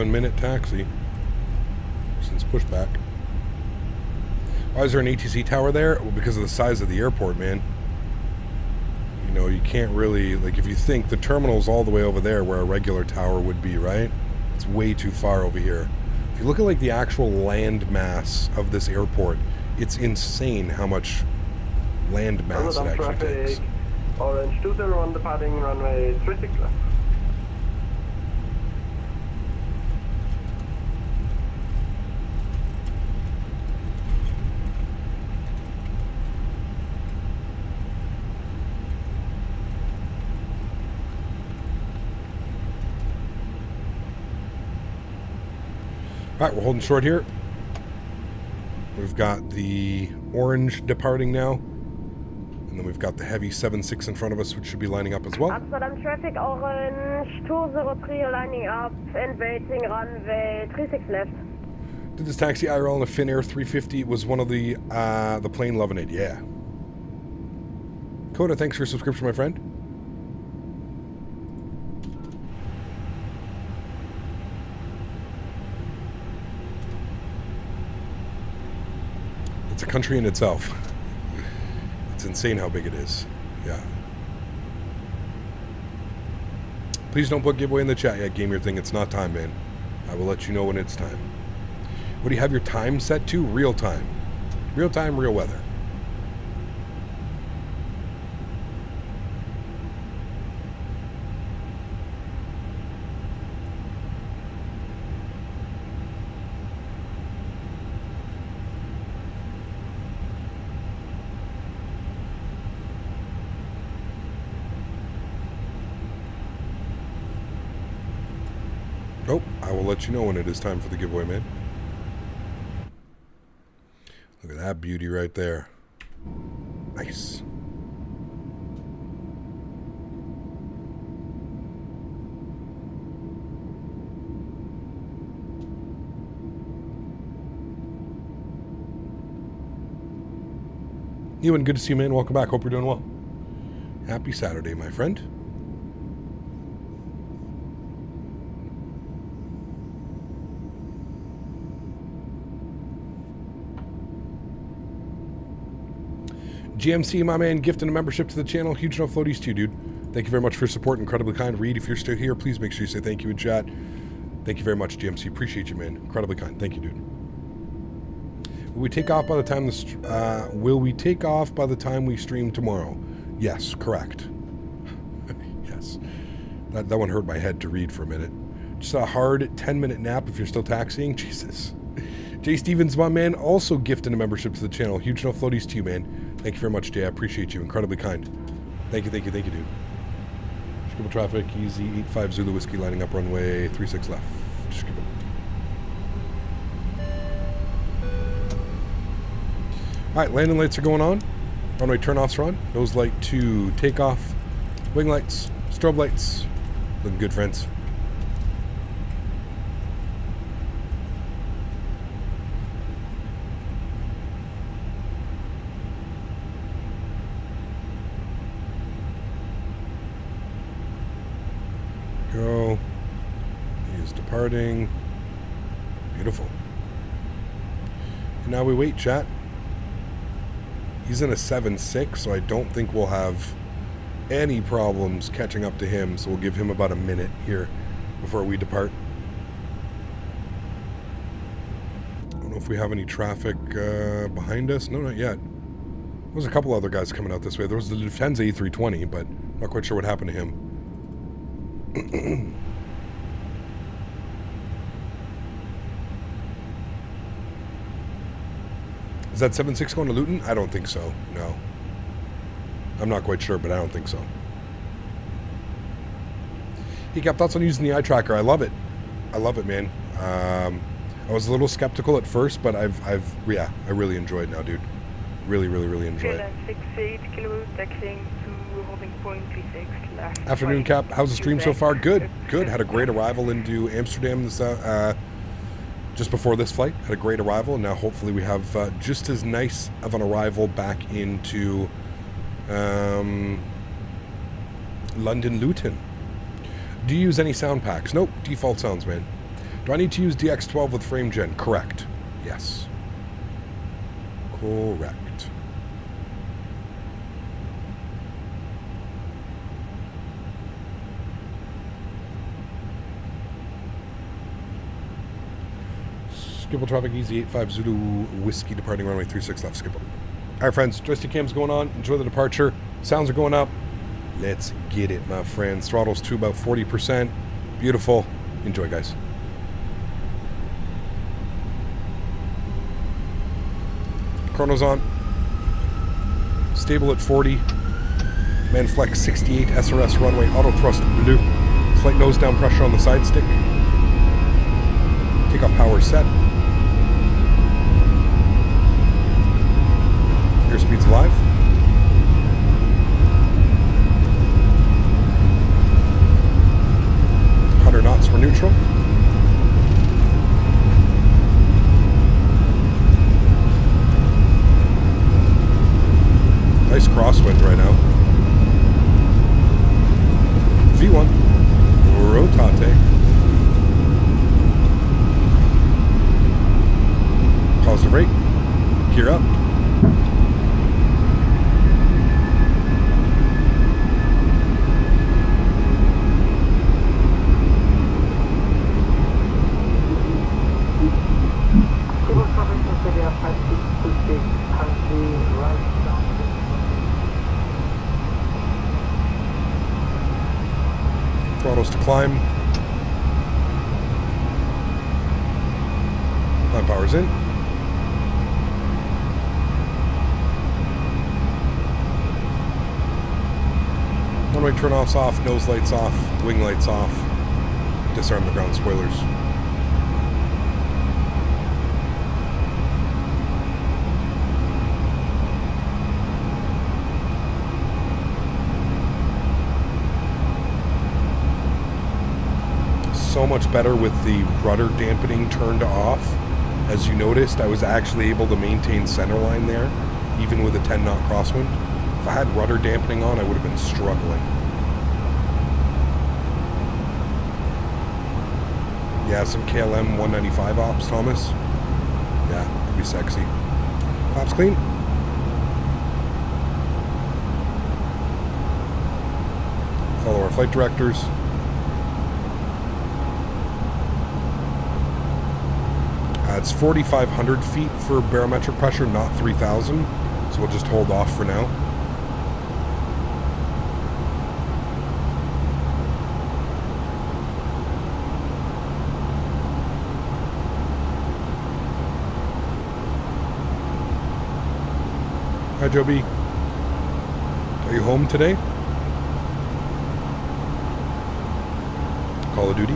Minute taxi since pushback. Why is there an ATC tower there? Well, because of the size of the airport, man. You know, you can't really, like, if you think the terminal's all the way over there where a regular tower would be, right? It's way too far over here. If you look at, like, the actual land mass of this airport, it's insane how much land mass it actually takes. Orange 201 departing runway 36 left. Alright, we're holding short here. We've got the orange departing now. And then we've got the heavy 7.6 in front of us, which should be lining up as well. Amsterdam traffic, orange 203 lining up and waiting runway 36 left. Did this taxi IRL in a Finnair 350? It was one of the plane loving it, yeah. Coda, thanks for your subscription, my friend. It's a country in itself. It's insane how big it is. Yeah. Please don't put giveaway in the chat yet, Game Your Thing. It's not time, man. I will let you know when it's time. What do you have your time set to? Real time. Real time, real weather. Oh, I will let you know when it is time for the giveaway, man. Look at that beauty right there. Nice. Ewan, good to see you, man. Welcome back. Hope you're doing well. Happy Saturday, my friend. GMC, my man, gifting a membership to the channel. Huge no floaties to you, dude. Thank you very much for your support. Incredibly kind. Reed, if you're still here, please make sure you say thank you in chat. Thank you very much, GMC. Appreciate you, man. Incredibly kind. Thank you, dude. Will we take off by the time we stream tomorrow? Yes, correct. Yes. That one hurt my head to read for a minute. Just a hard 10-minute nap if you're still taxiing. Jesus. Jay Stevens, my man, also gifting a membership to the channel. Huge no floaties to you, man. Thank you very much, Jay. I appreciate you. Incredibly kind. Thank you, thank you, thank you, dude. Scribble traffic, easy, 85 Zulu Whiskey, lining up runway 36 left. Scribble. Alright, landing lights are going on. Runway turnoffs are on. Nose light to takeoff. Wing lights, strobe lights. Looking good, friends. Go. He is departing. Beautiful. And now we wait, chat. He's in a 7.6, so I don't think we'll have any problems catching up to him. So we'll give him about a minute here before we depart. I don't know if we have any traffic behind us. No, not yet. There's a couple other guys coming out this way. There was the Lufthansa A320, but I'm not quite sure what happened to him. Is that 7.6 going to Luton? I don't think so. No. I'm not quite sure, but I don't think so. He kept thoughts on using the eye tracker. I love it. I love it, man. I was a little skeptical at first, but I really enjoy it now, dude. Really, really, really enjoy it. 68 kilo, taxiing to holding point 36 left. Afternoon, Cap. How's the stream so far? Good. Good. Had a great arrival into Amsterdam this, just before this flight. Had a great arrival, and now hopefully we have just as nice of an arrival back into London Luton. Do you use any sound packs? Nope. Default sounds, man. Do I need to use DX12 with frame gen? Correct. Yes. Correct. Skipple traffic, easy 85 Zulu Whiskey departing runway 36 left, Skipple. Alright friends, joystick cam's going on. Enjoy the departure. Sounds are going up. Let's get it, my friends. Throttle's to about 40%. Beautiful. Enjoy, guys. Chrono's on. Stable at 40. Manflex 68 SRS runway. Auto thrust blue. Slight nose down pressure on the side stick. Takeoff power set. Airspeed's live. Knots for neutral. Nice crosswind right now. V1. Rotate. Positive rate. Gear up. Throttles to climb. Climb power's in. Runway turn-offs off, nose lights off, wing lights off. Disarm the ground spoilers. So much better with the rudder dampening turned off. As you noticed, I was actually able to maintain center line there, even with a 10 knot crosswind. If I had rudder dampening on, I would have been struggling. Yeah, some KLM 195 ops, Thomas. Yeah, that'd be sexy. Flaps clean. Follow our flight directors. It's 4,500 feet for barometric pressure, not 3,000. So we'll just hold off for now. Hi, Joe B. Are you home today? Call of Duty?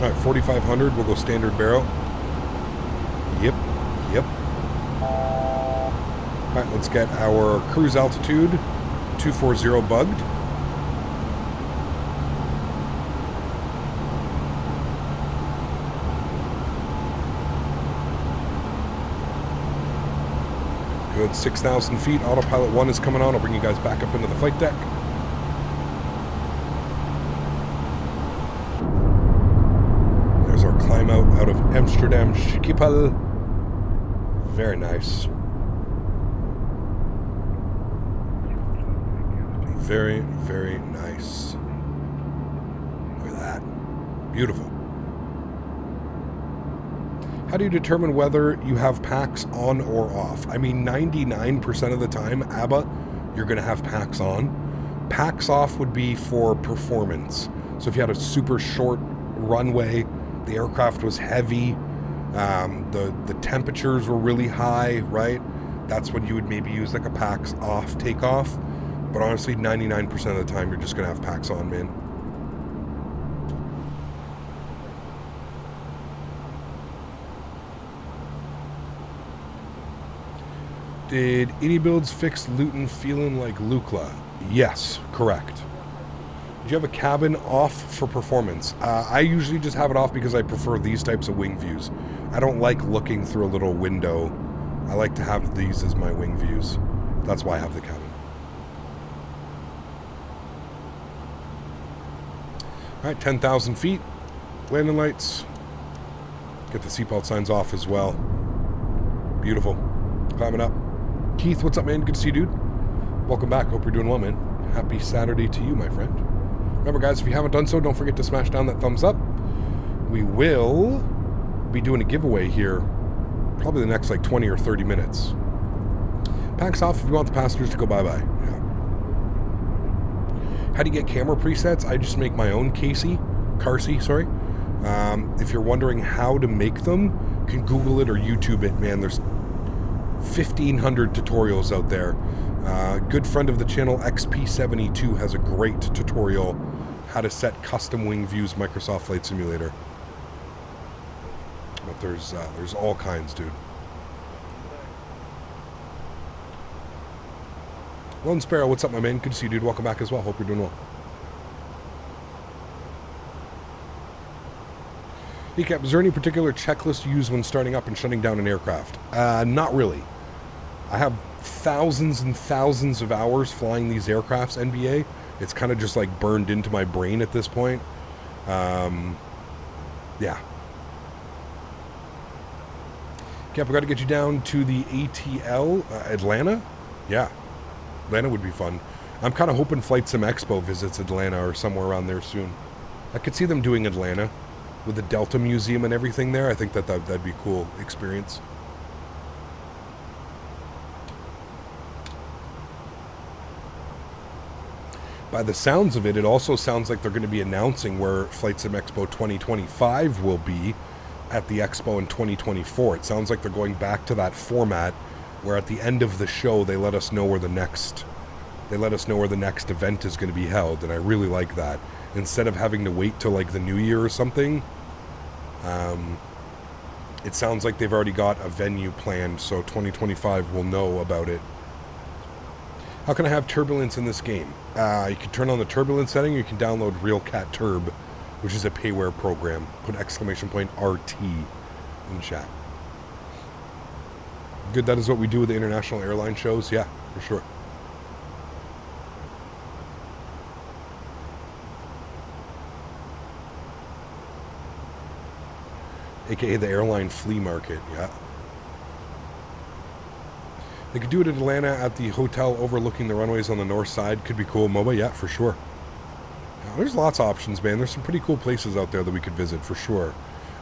Alright, 4,500, we'll go standard baro. Yep. Alright, let's get our cruise altitude, 240 bugged. Good, 6,000 feet, autopilot 1 is coming on, I'll bring you guys back up into the flight deck. Amsterdam Schiphol. Very nice. Very, very nice. Look at that. Beautiful. How do you determine whether you have packs on or off? I mean, 99% of the time, ABBA, you're going to have packs on. Packs off would be for performance. So if you had a super short runway, the aircraft was heavy, the temperatures were really high, right? That's when you would maybe use like a packs off takeoff. But honestly, 99% of the time, you're just going to have packs on, man. Did iniBuilds fix Luton feeling like Lukla? Yes, correct. Do you have a cabin off for performance? I usually just have it off because I prefer these types of wing views. I don't like looking through a little window. I like to have these as my wing views. That's why I have the cabin. All right, 10,000 feet. Landing lights. Get the seatbelt signs off as well. Beautiful. Climbing up. Keith, what's up, man? Good to see you, dude. Welcome back. Hope you're doing well, man. Happy Saturday to you, my friend. Remember, guys, if you haven't done so, don't forget to smash down that thumbs up. We will be doing a giveaway here probably the next like 20 or 30 minutes. Packs off if you want the passengers to go bye-bye. Yeah. How do you get camera presets? I just make my own, Carsey, sorry. If you're wondering how to make them, you can Google it or YouTube it, man. There's 1,500 tutorials out there. Good friend of the channel, XP72, has a great tutorial how to set custom wing views Microsoft Flight Simulator. But there's all kinds, dude. Lone Sparrow, what's up, my man? Good to see you, dude. Welcome back as well. Hope you're doing well. Decap, is there any particular checklist you use when starting up and shutting down an aircraft? Not really. I have thousands and thousands of hours flying these aircrafts, NBA. It's kind of just like burned into my brain at this point. Yeah. Cap, I got to get you down to the ATL, Atlanta. Yeah, Atlanta would be fun. I'm kind of hoping Flight Sim Expo visits Atlanta or somewhere around there soon. I could see them doing Atlanta with the Delta Museum and everything there. I think that'd be a cool experience. By the sounds of it, it also sounds like they're going to be announcing where Flight Sim Expo 2025 will be at the Expo in 2024. It sounds like they're going back to that format where at the end of the show they let us know where the next event is going to be held, and I really like that. Instead of having to wait till like the new year or something, it sounds like they've already got a venue planned, so 2025 will know about it. How can I have turbulence in this game? You can turn on the turbulence setting, or you can download RealCat Turb, which is a payware program. Put !RT in chat. Good, that is what we do with the international airline shows. Yeah, for sure. AKA the airline flea market, yeah. They could do it in Atlanta at the hotel overlooking the runways on the north side. Could be cool. MOBA, yeah, for sure. Yeah, there's lots of options, man. There's some pretty cool places out there that we could visit, for sure.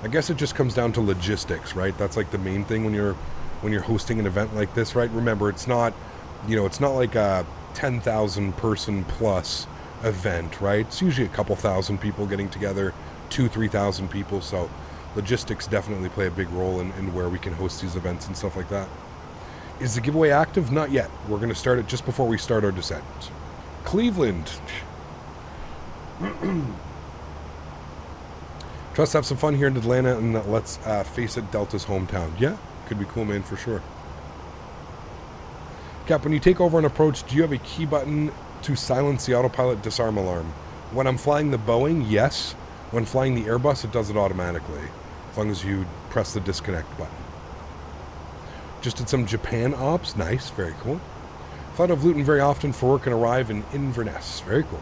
I guess it just comes down to logistics, right? That's like the main thing when you're hosting an event like this, right? Remember, it's not, it's not like a 10,000 person plus event, right? It's usually a couple thousand people getting together, 2,000-3,000 people. So logistics definitely play a big role in where we can host these events and stuff like that. Is the giveaway active? Not yet. We're going to start it just before we start our descent. Cleveland. Trust have some fun here in Atlanta, and let's face it, Delta's hometown. Yeah, could be cool, man, for sure. Cap, when you take over an approach, do you have a key button to silence the autopilot disarm alarm? When I'm flying the Boeing, yes. When flying the Airbus, it does it automatically, as long as you press the disconnect button. Just did some Japan ops. Nice, very cool. Fly out of Luton very often for work and arrive in Inverness. Very cool.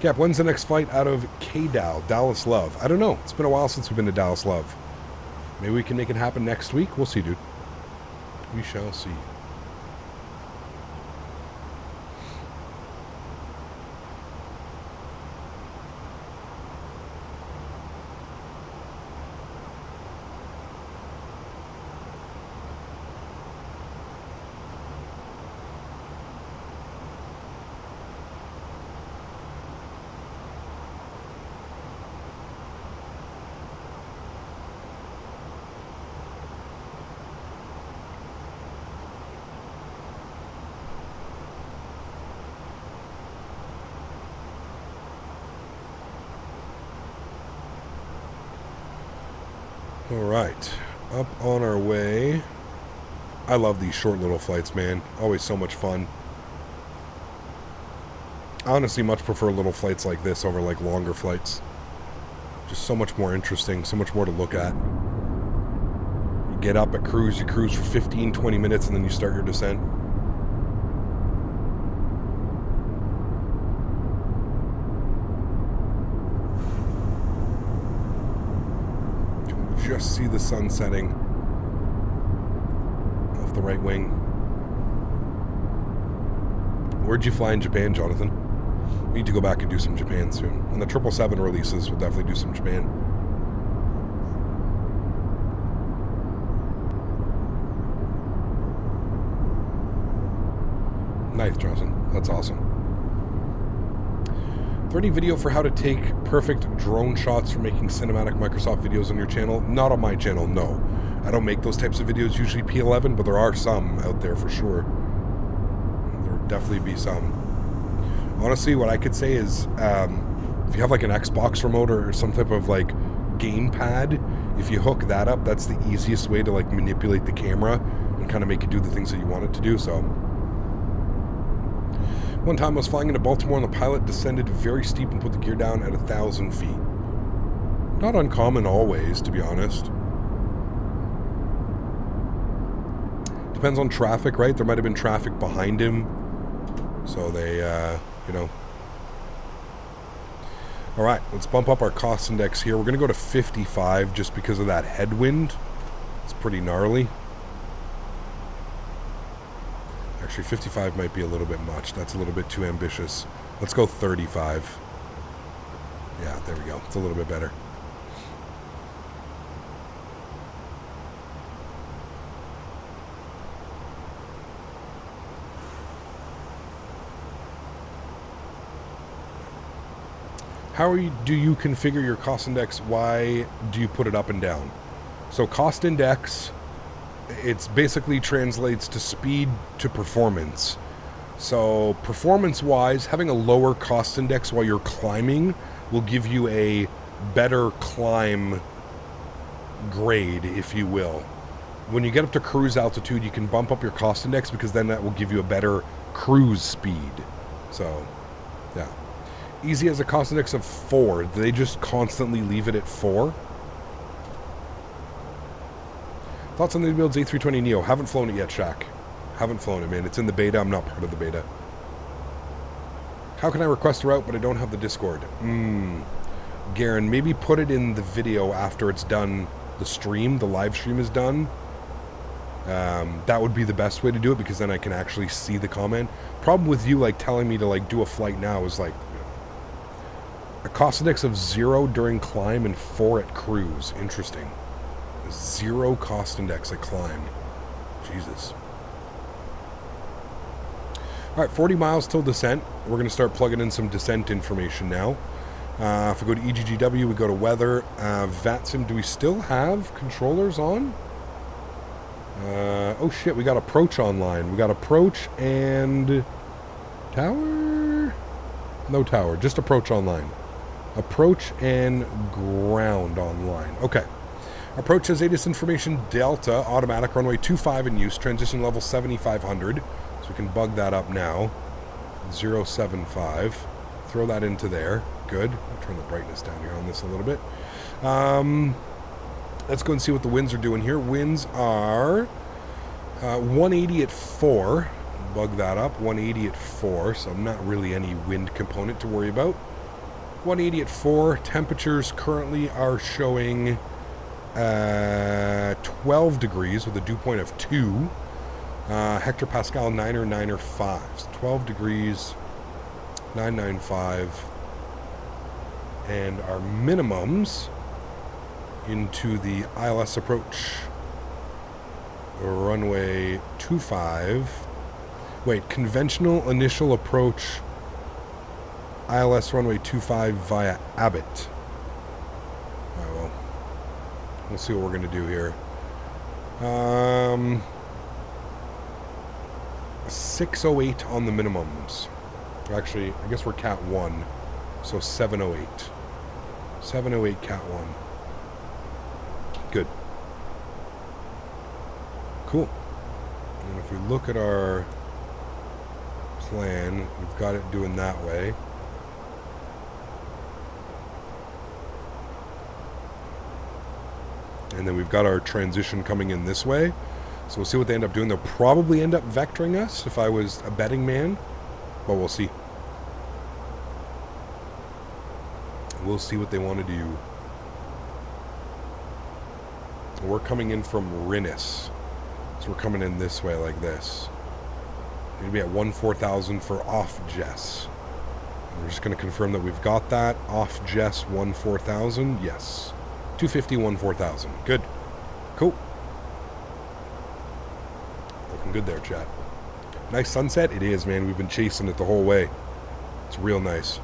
Cap, when's the next flight out of KDAL, Dallas Love? I don't know. It's been a while since we've been to Dallas Love. Maybe we can make it happen next week. We'll see, dude. We shall see. Alright, up on our way. I love these short little flights, man. Always so much fun. I honestly much prefer little flights like this over like longer flights. Just so much more interesting, so much more to look at. You get up at cruise, you cruise for 15, 20 minutes, and then you start your descent. Just see the sun setting off the right wing. Where'd you fly in Japan, Jonathan? We need to go back and do some Japan soon. When the 777 releases, we'll definitely do some Japan. Nice, Jonathan. That's awesome. Is there any video for how to take perfect drone shots for making cinematic Microsoft videos on your channel? Not on my channel, no. I don't make those types of videos, usually P11, but there are some out there for sure. There would definitely be some. Honestly, what I could say is, if you have like an Xbox remote or some type of like gamepad, if you hook that up, that's the easiest way to like manipulate the camera and kind of make it do the things that you want it to do, so. One time I was flying into Baltimore and the pilot descended very steep and put the gear down at 1,000 feet. Not uncommon always, to be honest. Depends on traffic, right? There might have been traffic behind him. So they, you know. Alright, let's bump up our cost index here. We're going to go to 55 just because of that headwind. It's pretty gnarly. Actually, 55 might be a little bit much. That's a little bit too ambitious. Let's go 35. Yeah, there we go. It's a little bit better. How do you configure your cost index? Why do you put it up and down? So cost index, it's basically translates to speed to performance. So performance-wise, having a lower cost index while you're climbing will give you a better climb grade, if you will. When you get up to cruise altitude, you can bump up your cost index because then that will give you a better cruise speed. So, yeah. Easy has a cost index of 4. Do they just constantly leave it at 4? Thoughts on the iniBuilds A320 Neo? Haven't flown it yet, Shaq. Haven't flown it, man. It's in the beta. I'm not part of the beta. How can I request a route, but I don't have the Discord? Garen, maybe put it in the video after it's done. The stream, the live stream is done. That would be the best way to do it because then I can actually see the comment. Problem with you like telling me to like do a flight now is like a cost index of 0 during climb and 4 at cruise. Interesting. 0 cost index at climb. Jesus. Alright, 40 miles till descent. We're going to start plugging in some descent information now. If we go to EGGW, we go to weather. VATSIM, do we still have controllers on? Oh shit, we got approach online. We got approach and tower? No tower, just approach online. Approach and ground online. Okay. Approach has ATIS information Delta, automatic runway 25 in use, transition level 7500. So we can bug that up now. 075. Throw that into there. Good. I'll turn the brightness down here on this a little bit. Let's go and see what the winds are doing here. Winds are 180 at 4. Bug that up. 180 at 4. So not really any wind component to worry about. 180 at 4. Temperatures currently are showing 12 degrees with a dew point of 2. Hectopascal 995. 12 degrees, 995. And our minimums into the ILS approach. Runway 25. Wait, conventional initial approach. ILS runway 25 via Abbott. Alright, well, we'll see what we're going to do here. 608 on the minimums. Actually, I guess we're Cat 1, so 708. 708 Cat 1. Good. Cool. And if we look at our plan, we've got it doing that way. And then we've got our transition coming in this way. So we'll see what they end up doing. They'll probably end up vectoring us if I was a betting man. But we'll see. We'll see what they want to do. We're coming in from Rinnis. So we're coming in this way like this. We're going to be at 14,000 for off Jess. And we're just going to confirm that we've got that. Off Jess 14,000. Yes. 250, 14,000. Good. Cool. Looking good there, chat. Nice sunset? It is, man. We've been chasing it the whole way. It's real nice.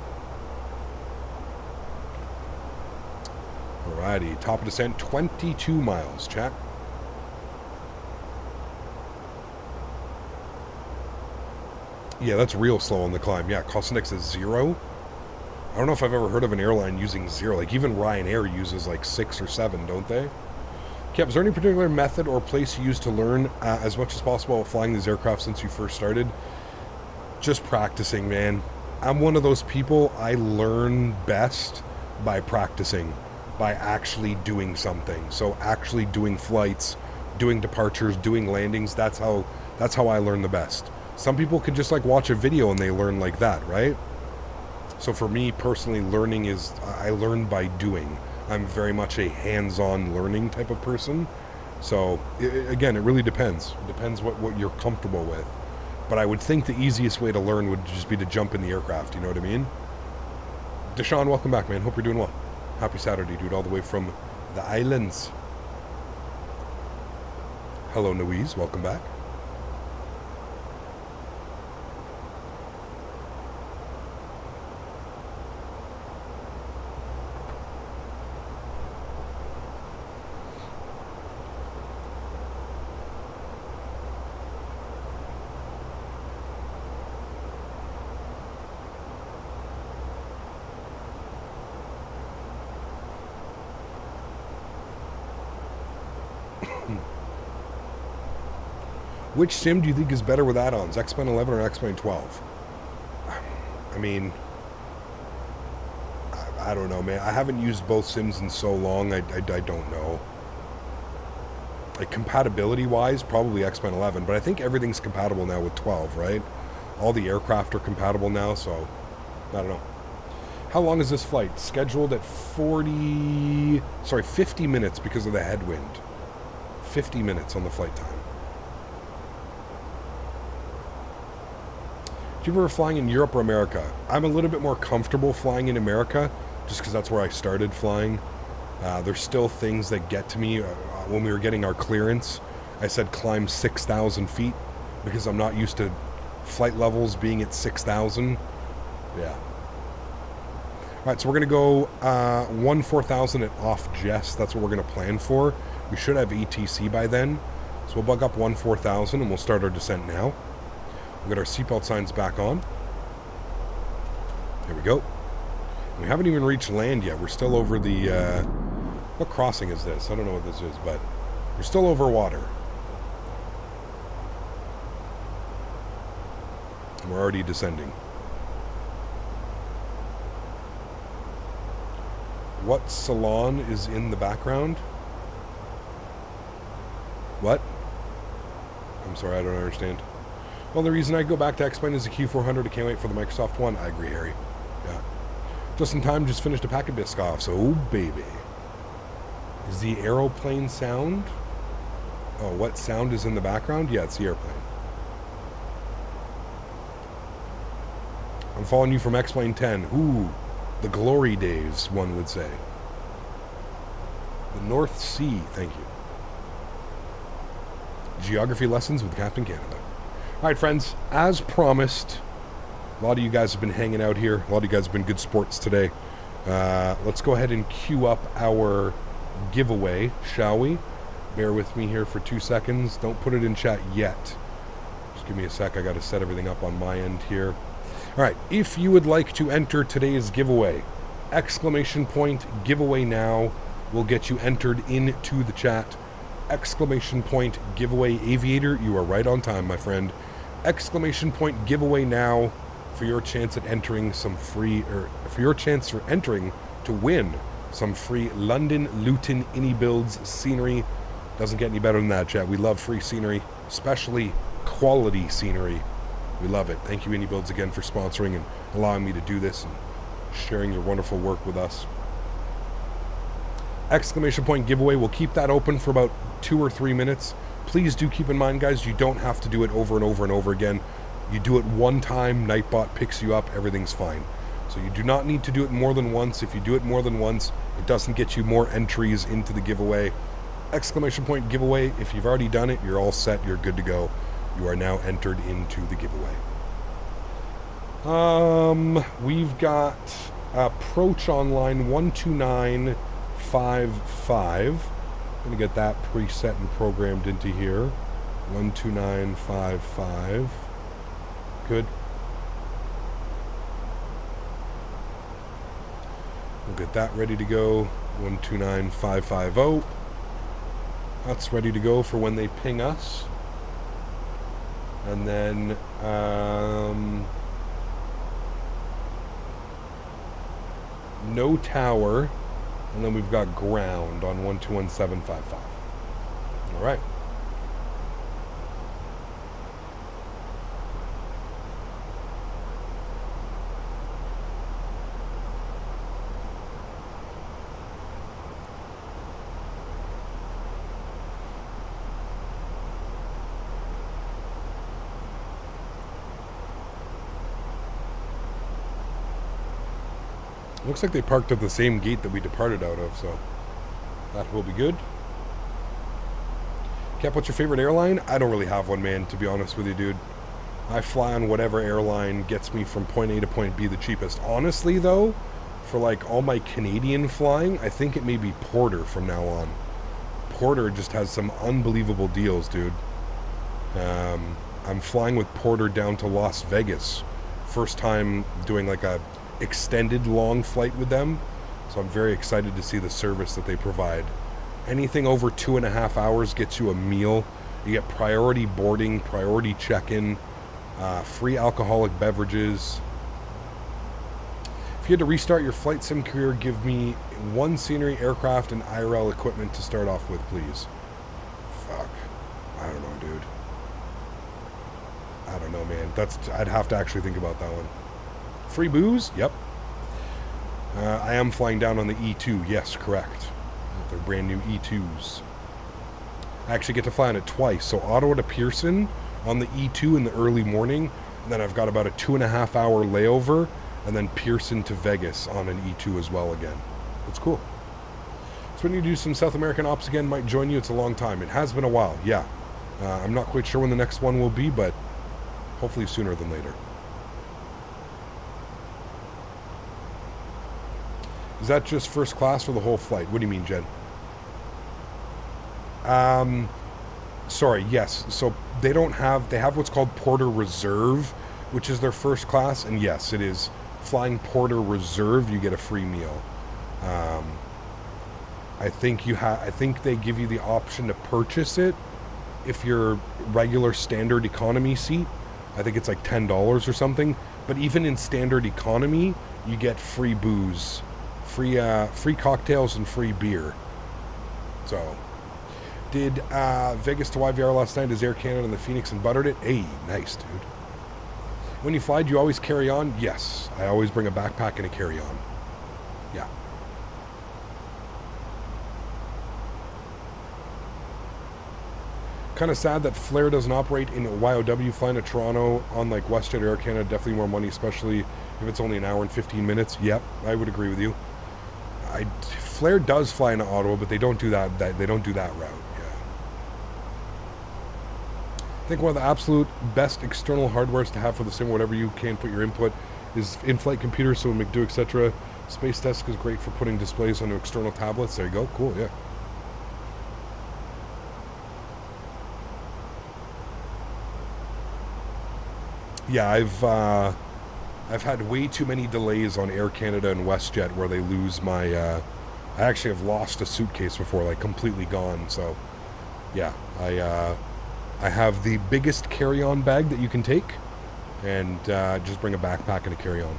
Alrighty. Top of descent, 22 miles, chat. Yeah, that's real slow on the climb. Yeah, cost index is 0. I don't know if I've ever heard of an airline using 0. Like, even Ryanair uses like 6 or 7, don't they? Kev, is there any particular method or place you use to learn as much as possible while flying these aircraft since you first started? Just practicing, man. I'm one of those people, I learn best by practicing, by actually doing something. So actually doing flights, doing departures, doing landings, that's how I learn the best. Some people can just like watch a video and they learn like that, right? So for me personally, learning is, I learn by doing. I'm very much a hands-on learning type of person. So again, it really depends. It depends what you're comfortable with. But I would think the easiest way to learn would just be to jump in the aircraft, you know what I mean? Deshaun, welcome back, man. Hope you're doing well. Happy Saturday, dude, all the way from the islands. Hello, Louise, welcome back. Which sim do you think is better with add-ons, X-Plane 11 or X-Plane 12? I mean, I don't know, man. I haven't used both sims in so long, I don't know. Like, compatibility-wise, probably X-Plane 11, but I think everything's compatible now with 12, right? All the aircraft are compatible now, so I don't know. How long is this flight? Scheduled at 50 minutes because of the headwind. 50 minutes on the flight time. Do you prefer flying in Europe or America? I'm a little bit more comfortable flying in America, just because that's where I started flying. There's still things that get to me. When we were getting our clearance, I said climb 6,000 feet, because I'm not used to flight levels being at 6,000. Yeah. All right, so we're going to go 14,000 at off Jess. That's what we're going to plan for. We should have ETC by then. So we'll bug up 14,000 and we'll start our descent now. We'll get our seatbelt signs back on. There we go. We haven't even reached land yet. We're still over the... what crossing is this? I don't know what this is, but we're still over water. And we're already descending. What salon is in the background? What? I'm sorry, I don't understand. Well, the reason I go back to X-Plane is the Q400. I can't wait for the Microsoft One. I agree, Harry. Yeah. Just in time, just finished a packet disc off, so oh, baby. Is the aeroplane sound? Oh, what sound is in the background? Yeah, it's the airplane. I'm following you from X-Plane 10. Ooh, the glory days, one would say. The North Sea, thank you. Geography lessons with Captain Canada. All right, friends, as promised, a lot of you guys have been hanging out here. A lot of you guys have been good sports today. Let's go ahead and queue up our giveaway, shall we? Bear with me here for 2 seconds. Don't put it in chat yet. Just give me a sec. I got to set everything up on my end here. All right, if you would like to enter today's giveaway, exclamation point giveaway now will get you entered into the chat. Exclamation point giveaway aviator. You are right on time, my friend. Exclamation point giveaway now for your chance at entering some free, or for your chance for entering to win some free London Luton iniBuilds scenery. Doesn't get any better than that, chat. We love free scenery, especially quality scenery. We love it. Thank you, iniBuilds, again for sponsoring and allowing me to do this and sharing your wonderful work with us. Exclamation point giveaway. We'll keep that open for about 2 or 3 minutes. Please do keep in mind, guys, you don't have to do it over and over and over again. You do it one time, Nightbot picks you up, everything's fine. So you do not need to do it more than once. If you do it more than once, it doesn't get you more entries into the giveaway. Exclamation point giveaway. If you've already done it, you're all set. You're good to go. You are now entered into the giveaway. We've got Approach Online 12955. I'm going to get that preset and programmed into here. 12955. Good. We'll get that ready to go. 129550. That's ready to go for when they ping us. And then no tower. And then we've got ground on 121755. All right. Looks like they parked at the same gate that we departed out of, so that will be good. Cap, what's your favorite airline? I don't really have one, man, to be honest with you, dude. I fly on whatever airline gets me from point A to point B the cheapest. Honestly, though, for like all my Canadian flying, I think it may be Porter from now on. Porter just has some unbelievable deals, dude. I'm flying with Porter down to Las Vegas. First time doing like a extended long flight with them, so I'm very excited to see the service that they provide. Anything over 2.5 hours gets you a meal. You get priority boarding, priority check-in, free alcoholic beverages. If you had to restart your flight sim career, give me one scenery, aircraft, and IRL equipment to start off with, please. Fuck, I don't know, dude. I don't know, man. I'd have to actually think about that one. Free booze? Yep. I am flying down on the E2. Yes, correct. They're brand new E2s. I actually get to fly on it twice. So Ottawa to Pearson on the E2 in the early morning. And then I've got about a 2.5 hour layover. And then Pearson to Vegas on an E2 as well again. It's cool. So when you do some South American ops again, might join you. It's a long time. It has been a while, yeah. I'm not quite sure when the next one will be, but hopefully sooner than later. Is that just first class for the whole flight? What do you mean, Jen? Sorry, yes. So they have what's called Porter Reserve, which is their first class, and yes, it is flying Porter Reserve. You get a free meal. I think they give you the option to purchase it if you're regular standard economy seat. I think it's like $10 or something. But even in standard economy, you get free booze. Free cocktails and free beer. So, did Vegas to YVR last night as Air Canada and the Fenix and buttered it? Hey, nice, dude. When you fly, do you always carry on? Yes, I always bring a backpack and a carry-on. Yeah. Kind of sad that Flair doesn't operate in YOW. Flying to Toronto on like WestJet or Air Canada, definitely more money, especially if it's only an hour and 15 minutes. Yep, I would agree with you. Flair does fly into Ottawa, but they don't do that. They don't do that route. Yeah. I think one of the absolute best external hardwares to have for the sim, whatever you can put your input, is in-flight computers, so McDo, etc. Space Desk is great for putting displays onto external tablets. There you go. Cool. Yeah. Yeah, I've had way too many delays on Air Canada and WestJet where they lose my. I actually have lost a suitcase before, like completely gone. So, yeah, I have the biggest carry-on bag that you can take, and just bring a backpack and a carry-on.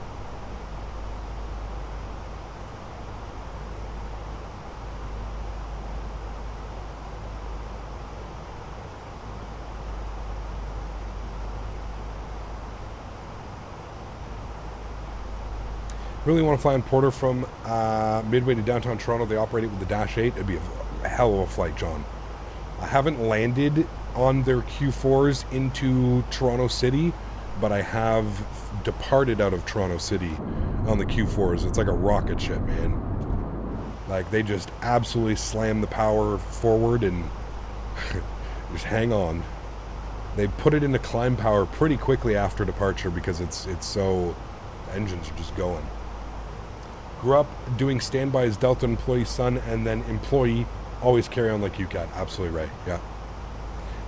Really want to fly on Porter from Midway to downtown Toronto. They operate it with the Dash 8. It'd be a hell of a flight, John. I haven't landed on their Q4s into Toronto City, but I have departed out of Toronto City on the Q4s. It's like a rocket ship, man. Like, they just absolutely slam the power forward and just hang on. They put it into climb power pretty quickly after departure because it's so... the engines are just going. Grew up doing standby as Delta employee son and then employee, always carry on like UCAT. Absolutely right, yeah.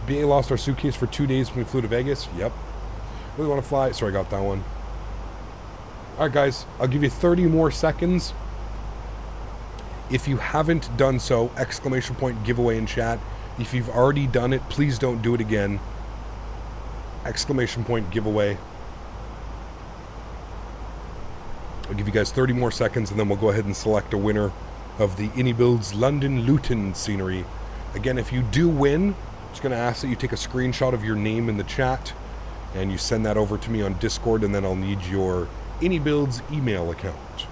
BA lost our suitcase for 2 days when we flew to Vegas. Yep. Really want to fly. Sorry, I got that one. Alright guys, I'll give you 30 more seconds. If you haven't done so, exclamation point giveaway in chat. If you've already done it, please don't do it again. Exclamation point giveaway. I'll give you guys 30 more seconds and then we'll go ahead and select a winner of the iniBuilds London Luton scenery. Again, if you do win, I'm just going to ask that you take a screenshot of your name in the chat and you send that over to me on Discord, and then I'll need your iniBuilds email account.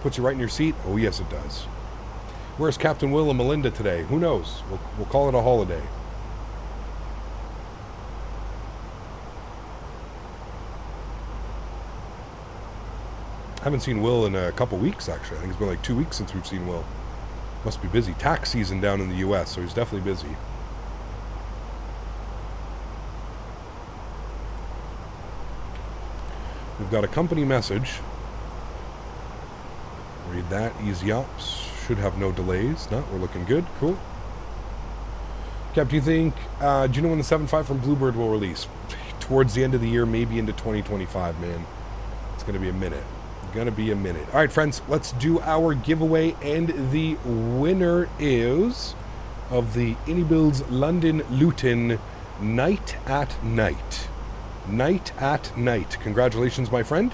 Puts you right in your seat? Oh yes, it does. Where's Captain Will and Melinda today? Who knows? We'll call it a holiday. Haven't seen Will in a couple weeks, actually. I think it's been like 2 weeks since we've seen Will. Must be busy. Tax season down in the US, so he's definitely busy. We've got a company message. Read that. Easy ops. Should have no delays. No, we're looking good. Cool. Cap, do you think, do you know when the 7.5 from Bluebird will release? Towards the end of the year, maybe into 2025, man. It's going to be a minute. Gonna be a minute. All right, friends, let's do our giveaway, and the winner is of the iniBuilds London Luton Night at Night. Night at Night. Congratulations, my friend.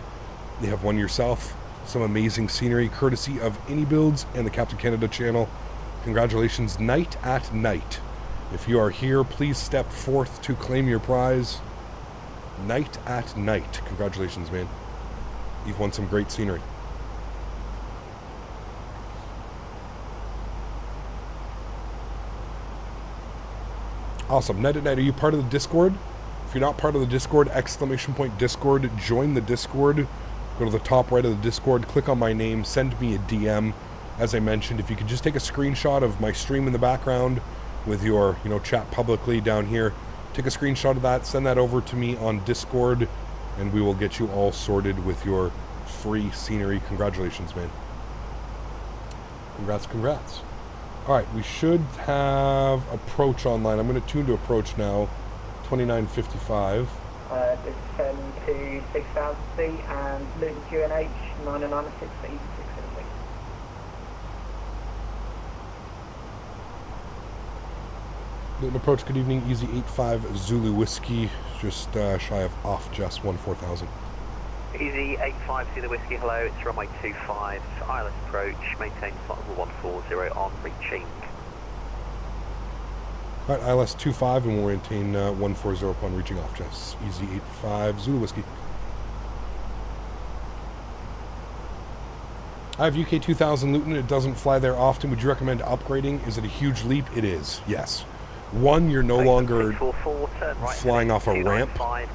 You have won yourself some amazing scenery courtesy of iniBuilds and the Captain Canada channel. Congratulations, Night at Night. If you are here, please step forth to claim your prize. Night at Night. Congratulations, man. You've won some great scenery. Awesome. Night at Night, are you part of the Discord? If you're not part of the Discord, exclamation point Discord, join the Discord. Go to the top right of the Discord, click on my name, send me a DM. As I mentioned, if you could just take a screenshot of my stream in the background with your, chat publicly down here. Take a screenshot of that, send that over to me on Discord, and we will get you all sorted with your free scenery. Congratulations, man. Congrats. All right, we should have Approach online. I'm going to tune to Approach now. 2955. Descend to 6,000 feet and Luton QNH 996 feet. Luton Approach, good evening. Easy 85 Zulu Whiskey, just shy of off just 14,000. Easy 85 Zulu Whiskey, hello, it's runway 25, ILS approach, maintain flight level 140 on reaching. Alright, ILS 25 and we'll maintain 140 upon reaching off just. Easy 85 Zulu Whiskey. I have UK 2000 Luton. It doesn't fly there often. Would you recommend upgrading? Is it a huge leap? It is, yes. One, you're no longer flying off a ramp. I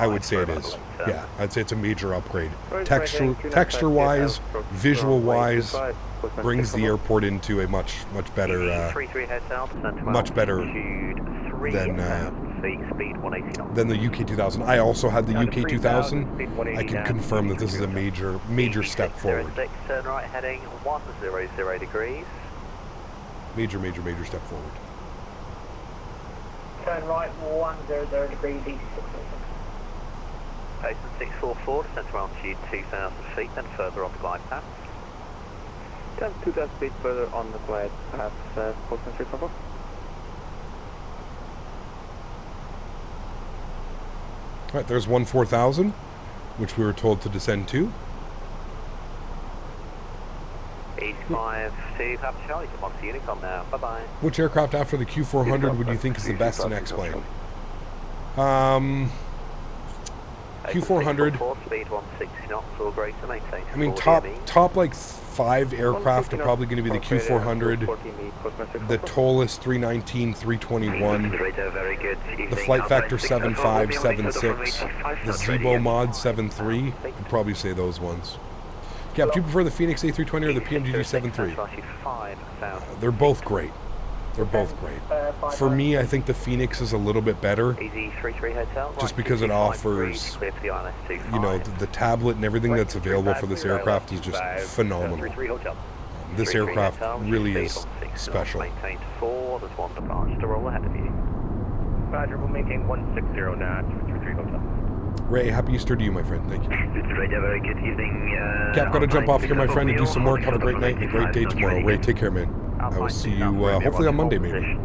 would say it is. Yeah, I'd say it's a major upgrade. Texture-wise, visual-wise, brings the airport into a much better than the UK 2000. I also had the UK 2000. I can confirm that this is a major step forward. Turn right heading 100 degrees. Major step forward. Turn right 100 degrees, easy 666. Postman 644, central altitude 2,000 feet, then further on the glide path. 2,000 feet further on the glide path, Postman 644. Alright, there's 14000, which we were told to descend to. 85 to Papa Charlie, come on to Unicom now, bye-bye. Which aircraft after the Q400 would you think is the best in X-plane? Q400. Speed 160 knots or greater, maintain. I mean, top like 5 aircraft are probably going to be the Q400, the Tolus 319, 321, the Flight Factor 75, 76, the Zebo Mod 73. I'd probably say those ones. Cap, do you prefer the Fenix A320 or the PMGG 73? They're both great. They're both great. For me, I think the Fenix is a little bit better, just because it offers, you know, the tablet and everything that's available for this aircraft is just phenomenal. This aircraft really is special. Maintain 4, there's 1 departure to roll ahead of you. Roger, we'll maintain 160 knots, 33 hotel. Ray, happy Easter to you, my friend. Thank you. Ray, have a good evening. Cap, got to jump off here, my friend, and do some work. Have a great night and a great day tomorrow. Ray, take care, man. I will see you hopefully on Monday, maybe.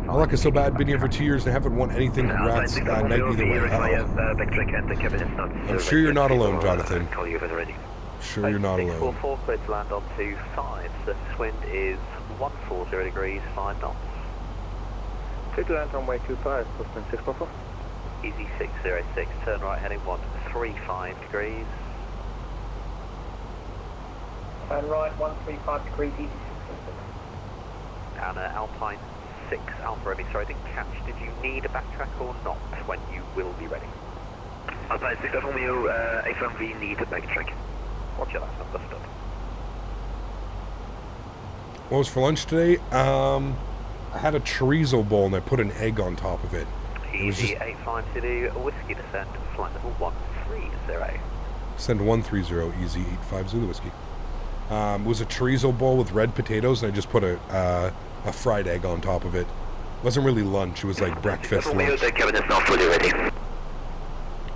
I like it so bad. Been here for 2 years and haven't won anything. Congrats. Night either way. I'm sure you're not alone, Jonathan. Sure you're not alone. 644, clear to land on 25. Surface wind is 140 degrees, 5 knots. Clear to land runway 25, Postman 644. Easy 606, turn right heading 135 degrees. Turn right 135 degrees, easy 666. And Alpine 6 Alpha Romeo, sorry, I didn't catch. Did you need a backtrack or not when you will be ready? Alpine 6 Alpha Romeo, FMV need a backtrack. Roger, that's understood. What was for lunch today? I had a chorizo bowl and I put an egg on top of it. Easy 85 to do whiskey descent, flight level 130. Send 130, easy 85 Zulu whiskey. It was a chorizo bowl with red potatoes and I just put a fried egg on top of it. It wasn't really lunch, it was like breakfast lunch.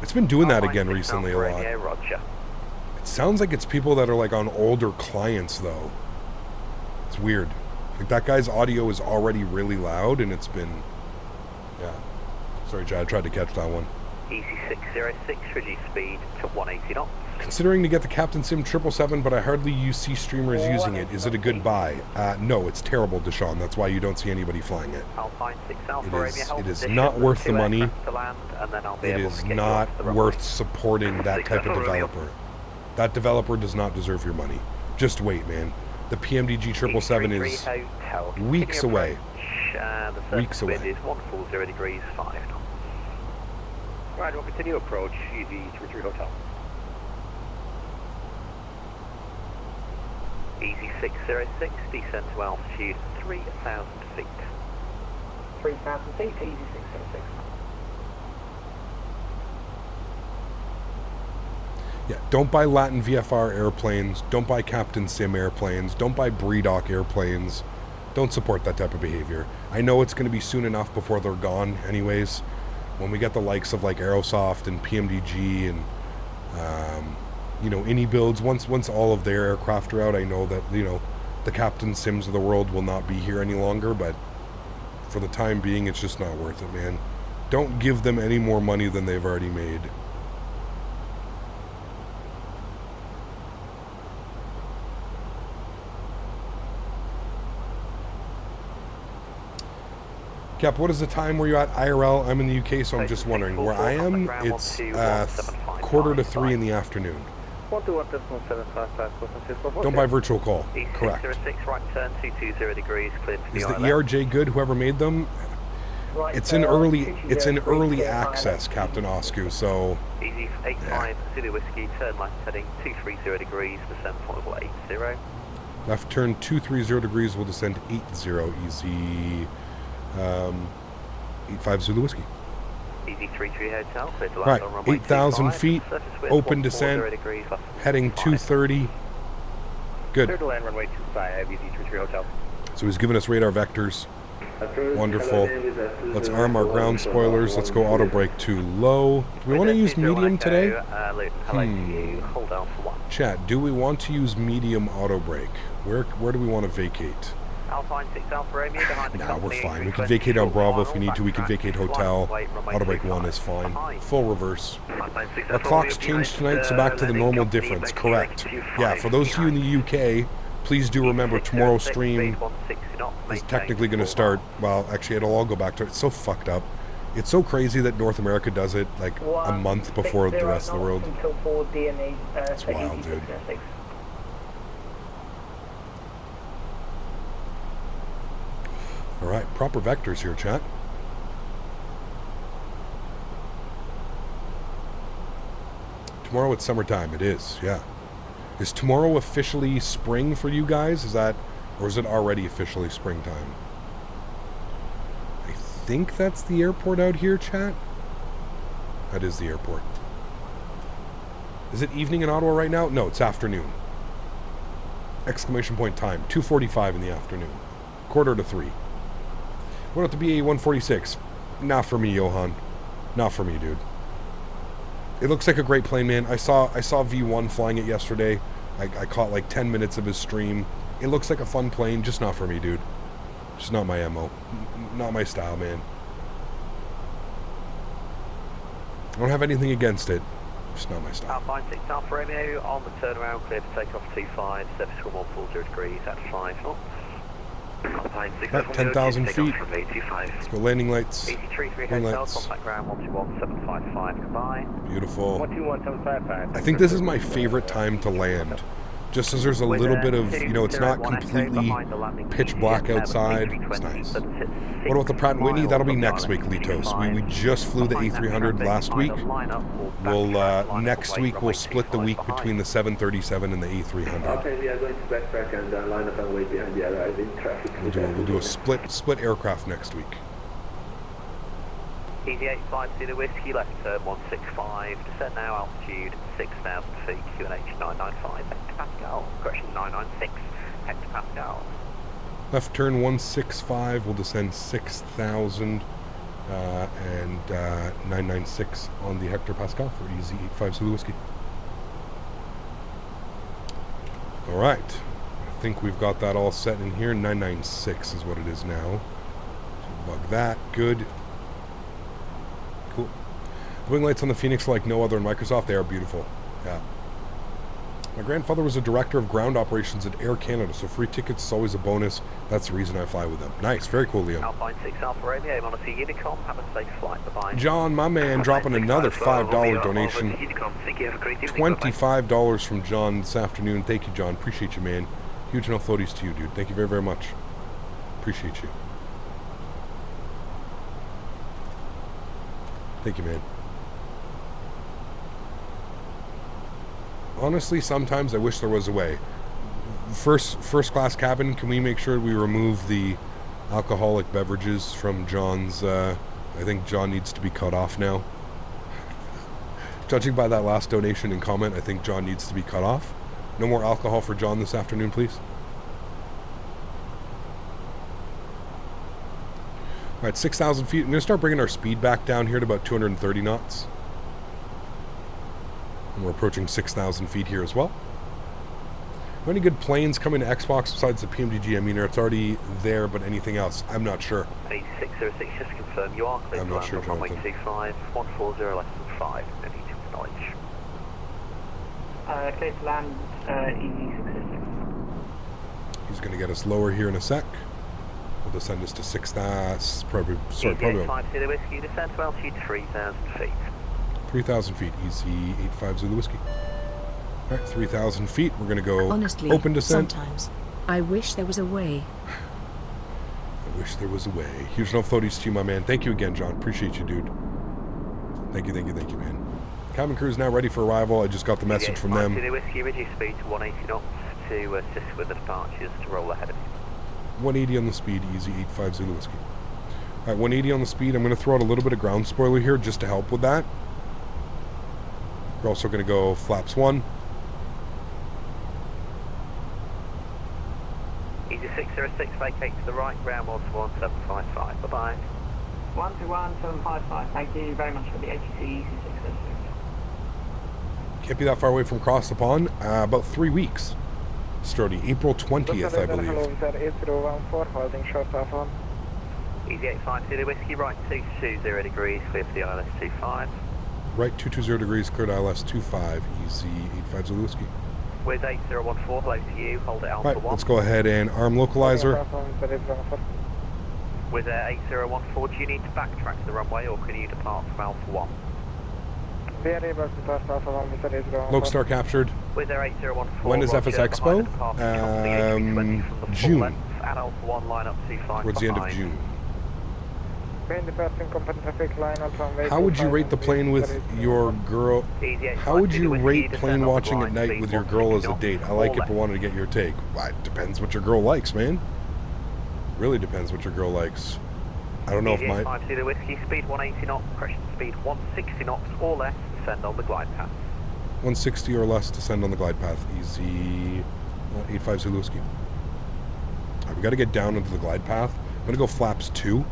It's been doing that again recently a lot. It sounds like it's people that are like on older clients though. It's weird. Like that guy's audio is already really loud and it's been, yeah. Sorry, Chad, I tried to catch that one. Easy 606, reduce speed to 180 knots. Considering to get the Captain Sim 777, but I hardly see streamers using it. Is it a good buy? No, it's terrible, Deshaun. That's why you don't see anybody flying it. Alpine 6 Alpha It is not worth the money. It is not worth supporting that type of developer. That developer does not deserve your money. Just wait, man. The PMDG 777 is weeks away. Weeks away. It is 140 degrees, 5 knots. Right, we'll continue approach, easy 33 hotel. Easy 606, descend to altitude 3,000 feet. 3,000 feet, easy 606. Yeah, don't buy Latin VFR airplanes, don't buy Captain Sim airplanes, don't buy Breedoc airplanes. Don't support that type of behavior. I know it's going to be soon enough before they're gone anyways. When we get the likes of like Aerosoft and PMDG and you know, iniBuilds, once all of their aircraft are out, I know that, you know, the Captain Sims of the world will not be here any longer, but for the time being it's just not worth it, man. Don't give them any more money than they've already made. Cap, what is the time where you're at IRL? I'm in the UK, so I'm just wondering. Where I am, it's 2:45 in the afternoon. Don't buy virtual call. Correct. 606, right turn 220 degrees, cleared for the Is the island. ERJ good? Whoever made them? It's in early access, Captain Oscu. So Easy 85 Zulu Whiskey, turn left heading 230 degrees, descend point level 80. left turn 230 degrees. We'll descend 80. Easy 85 Zulu Whiskey. Easy 33 Hotel, clear to All land right, on runway 8,000 feet, open descent, heading 230. Good. Clear to land runway 25, Easy 33 Hotel. So he's giving us radar vectors. Wonderful. Let's arm our ground spoilers. Let's go auto brake to low. Do we want to use medium today? Hold down for 1. Chat, do we want to use medium auto brake? Where do we want to vacate? Alpine 6 Alpha Romeo behind the Nah, company. we're fine. We can vacate on Bravo if we need to. We can vacate hotel. Auto brake 1 is fine. Full reverse. Our clocks changed tonight, so back to the normal difference. Correct. Yeah, for those of you in the UK, please do remember tomorrow's stream is technically going to start. Well, actually, it'll all go back to it. It's so fucked up. It's so crazy that North America does it like a month before the rest of the world. It's wild, dude. All right, proper vectors here, chat. Tomorrow it's summertime. It is, yeah. Is tomorrow officially spring for you guys? Is that, or is it already officially springtime? I think that's the airport out here, chat. That is the airport. Is it evening in Ottawa right now? No, it's afternoon. Exclamation point time. 2:45 in the afternoon. 2:45. What about the BA 146? Not for me, Johan. Not for me, dude. It looks like a great plane, man. I saw V1 flying it yesterday. I caught like 10 minutes of his stream. It looks like a fun plane, just not for me, dude. Just not my MO. Not my style, man. I don't have anything against it. Just not my style. Alpine 6 Alpha Romeo on the turnaround, clear for takeoff 25, surface from 140 degrees at 5 knots. Alpine 6 About 10,000 feet. Let's go landing lights. 83 Green Hotel, lights. contact ground 121755, goodbye. Beautiful. 121.755. I think this is my favorite time to land. Just as there's a little bit of, you know, it's not completely pitch black outside. It's nice. What about the Pratt & Whitney? That'll be next week, Litos. We just flew the A300 last week. We'll, next week, we'll split the week between the 737 and the A300. Okay, we are going to backtrack and line up and wait behind the arriving traffic. We'll do a split aircraft next week. Easy 85 Zulu Whiskey, left turn 165, descend now, altitude 6,000 feet, QNH 995, hectopascal, correction 996, hectopascal. Left turn 165, we'll descend 6,000 and 996 on the hectopascal for Easy 85 Zulu Whiskey. All right, I think we've got that all set in here. 996 is what it is now. So bug that, good. Cool. The wing lights on the Fenix are like no other in Microsoft. They are beautiful. Yeah. My grandfather was a director of ground operations at Air Canada, so free tickets is always a bonus. That's the reason I fly with them. Nice. Very cool, Liam. Alpine 6 Alpha Romeo, Monitor Unicom, have a safe flight, bye-bye. John, my man, dropping another $5 donation. $25 from John this afternoon. Thank you, John. Appreciate you, man. Huge enough floaties to you, dude. Thank you very, very much. Appreciate you. Thank you, man. Honestly, sometimes I wish there was a way. First class cabin, can we make sure we remove the alcoholic beverages from John's, I think John needs to be cut off now. Judging by that last donation and comment, I think John needs to be cut off. No more alcohol for John this afternoon, please. All right, 6,000 feet. I'm going to start bringing our speed back down here to about 230 knots. And we're approaching 6,000 feet here as well. Are any good planes coming to Xbox besides the PMDG? I mean, it's already there, but anything else? I'm not sure. 8606, just to confirm, you are clear I'm to not land sure, on runway Jonathan. 25, 140 less than 5, no need to acknowledge. Clear to land, Easy 666. He's going to get us lower here in a sec. We'll descend us to 6,000, probably 85 Zulu Whiskey, descend to altitude 3,000 feet. 3,000 feet, Easy 85 Zulu Whiskey. All right, 3,000 feet. We're going to go Honestly, open descent. sometimes I wish there was a way. I wish there was a way. Huge enough floaties to you, my man. Thank you again, John. Appreciate you, dude. Thank you, man. Cabin crew is now ready for arrival. I just got the message from them. Whiskey, reduce speed to 180 knots to assist with the departures to roll ahead of you. 180 on the speed, easy 85 Zulu Whiskey. All right, 180 on the speed. I'm going to throw out a little bit of ground spoiler here just to help with that. We're also going to go flaps 1. Easy 606, vacate to the right, ground 121.755. Bye-bye. 121.755. Thank you very much for the ATC Easy 606. Can't be that far away from across the pond. About 3 weeks. Strody, April 20th, I believe. Hello, is that 8014, holding short off on. Easy 850 Whiskey, right 220 degrees, clear for the ILS 25. Right 220 degrees, cleared ILS 25, easy 85 Zulu Whiskey. With 8014, hello to you, hold it Alpha Right, 1. let's go ahead and arm localizer. With 8014, do you need to backtrack the runway or can you depart from Alpha 1? We are able to start Alpha 1 with 8014. Lodestar captured. With their 8014, When is FS Expo? June. At Alpha 1, line up 25 Towards the end of June. How would you rate the plane with your girl? How would you rate plane watching at night with your girl as a date? I like it, but wanted to get your take. Well, it depends what your girl likes, man. Really depends what your girl likes. I don't know if my... 50 Whiskey, speed 180 knots, correction speed 160 knots or less, descend on the glide path. 160 or less, descend on the glide path. Easy 85 Zulu Whiskey. All right, we got to get down into the glide path. I'm going to go flaps 2.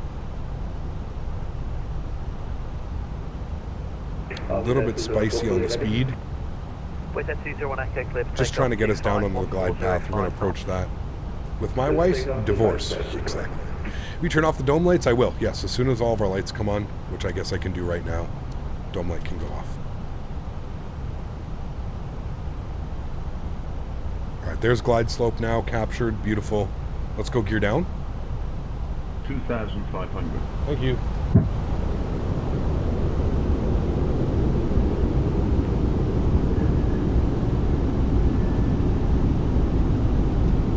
A little bit spicy on the speed. Just trying to get us down on the glide path. We're going to approach that. With my wife, divorce. Exactly. We turn off the dome lights? I will. Yes, as soon as all of our lights come on, which I guess I can do right now, dome light can go off. All right, there's glide slope now captured. Beautiful. Let's go gear down. 2,500. Thank you.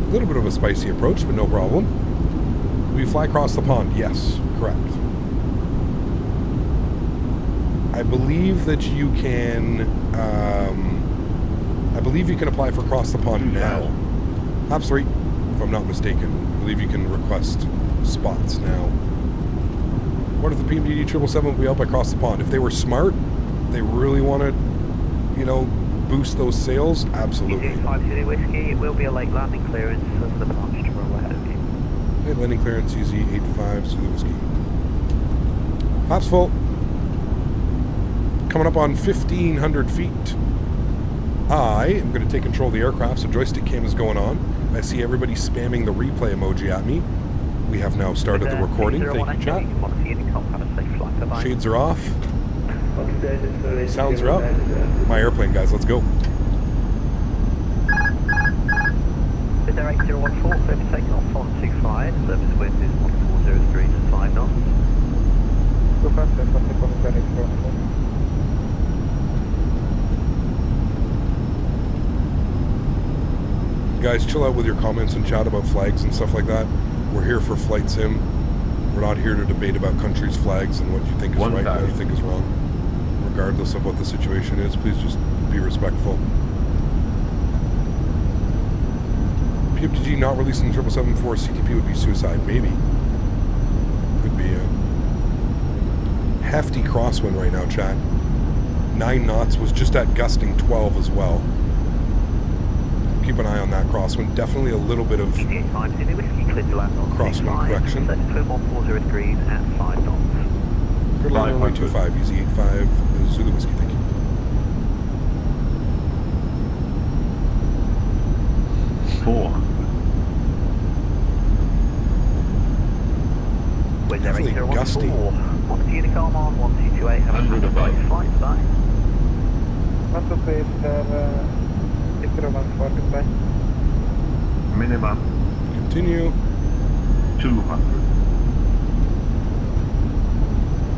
A little bit of a spicy approach, but no problem. We fly across the pond. Yes, correct. I believe that you can. I believe you can apply for across the pond now. Laps 3, if I'm not mistaken. I believe you can request spots now. What if the PMDD 777 will be up across the pond? If they were smart, they really want to, you know, boost those sales, absolutely. 50 Whiskey, it will be a late landing clearance as the departure to roll ahead of you. Late landing clearance, easy 85 Zulu Whiskey. Flaps full. Coming up on 1,500 feet. I am going to take control of the aircraft, so joystick cam is going on. I see everybody spamming the replay emoji at me. We have now started the recording. Thank you, chat. Shades are off. Sounds are up. My airplane, guys. Let's go. With their 8014, clear to take off on 25. Service wind is 140 degrees and 5 knots. Guys, chill out with your comments and chat about flags and stuff like that. We're here for flight sim. We're not here to debate about countries' flags and what you think is right and what you think is wrong. Regardless of what the situation is, please just be respectful. PFTG not releasing the 777 for CTP would be suicide. Maybe. Could be a hefty crosswind right now, chat. 9 knots was just at gusting 12 as well. Keep an eye on that crosswind. Definitely a little bit of crosswind correction. 140 degrees at 5 knots. Good line, runway 25, easy 85 Zulu Whiskey, thank you. Definitely gusty. 1 to Unicom on 1228, have a great flight, bye. What's the space there? 8014, goodbye. Minimum. Continue. 200.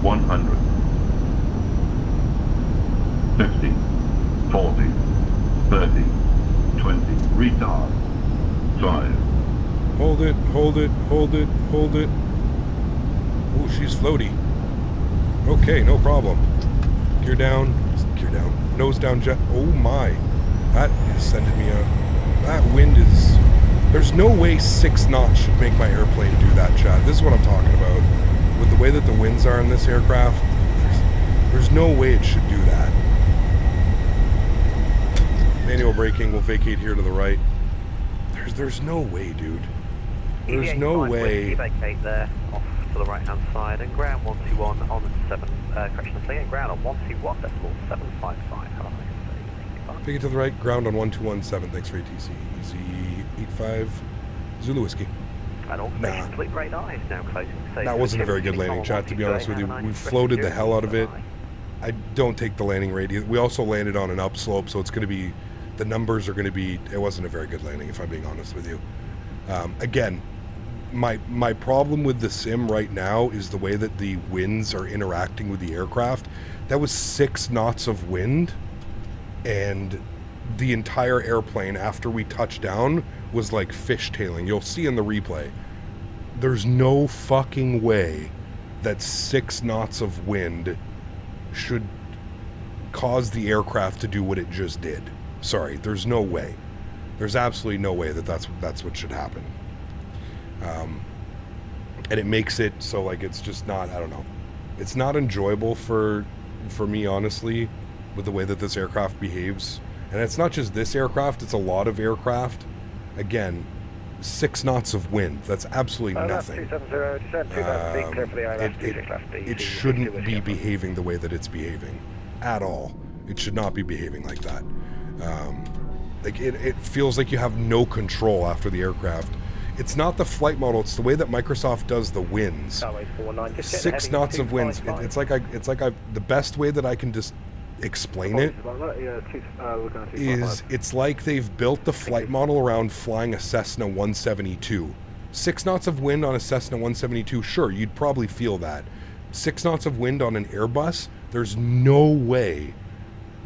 100. 50. 40. 30, 20, retard, 5. Hold it, hold it, hold it, hold it. Oh, she's floaty. Okay, no problem. Gear down, nose down, jet. Oh my, that is sending me out. That wind is, there's no way 6 knots should make my airplane do that, chat. This is what I'm talking about. With the way that the winds are in this aircraft, there's no way it should do that. Manual braking, we'll vacate here to the right. There's no way, dude. There's no way. Vacate there, off to the right hand side, and ground 121 on 7, correctionally, and ground on 121.755. Take it to the right, ground on 1217, thanks for ATC. Easy 85, Zulu Whiskey. And all complete radar is now closing. That wasn't a very good landing, chat, to be honest with you. We floated the hell out of it. I don't take the landing rate either. We also landed on an upslope, so it's going to be, the numbers are going to be, it wasn't a very good landing, if I'm being honest with you. Again, my problem with the sim right now is the way that the winds are interacting with the aircraft. That was 6 knots of wind, and the entire airplane after we touched down was like fishtailing. You'll see in the replay. There's no fucking way that 6 knots of wind should cause the aircraft to do what it just did. Sorry, there's no way. There's absolutely no way that that's what should happen. And it makes it so like it's just not, I don't know. It's not enjoyable for me, honestly, with the way that this aircraft behaves. And it's not just this aircraft, it's a lot of aircraft. Again, 6 knots of wind. That's absolutely nothing. It shouldn't be behaving the way that it's behaving. At all. It should not be behaving like that. Like it feels like you have no control after the aircraft. It's not the flight model, it's the way that Microsoft does the winds. 6 knots of winds. It's like the best way that I can just explain it is it's like they've built the flight model around flying a Cessna 172. 6 knots of wind on a Cessna 172, sure, you'd probably feel that. 6 knots of wind on an Airbus, there's no way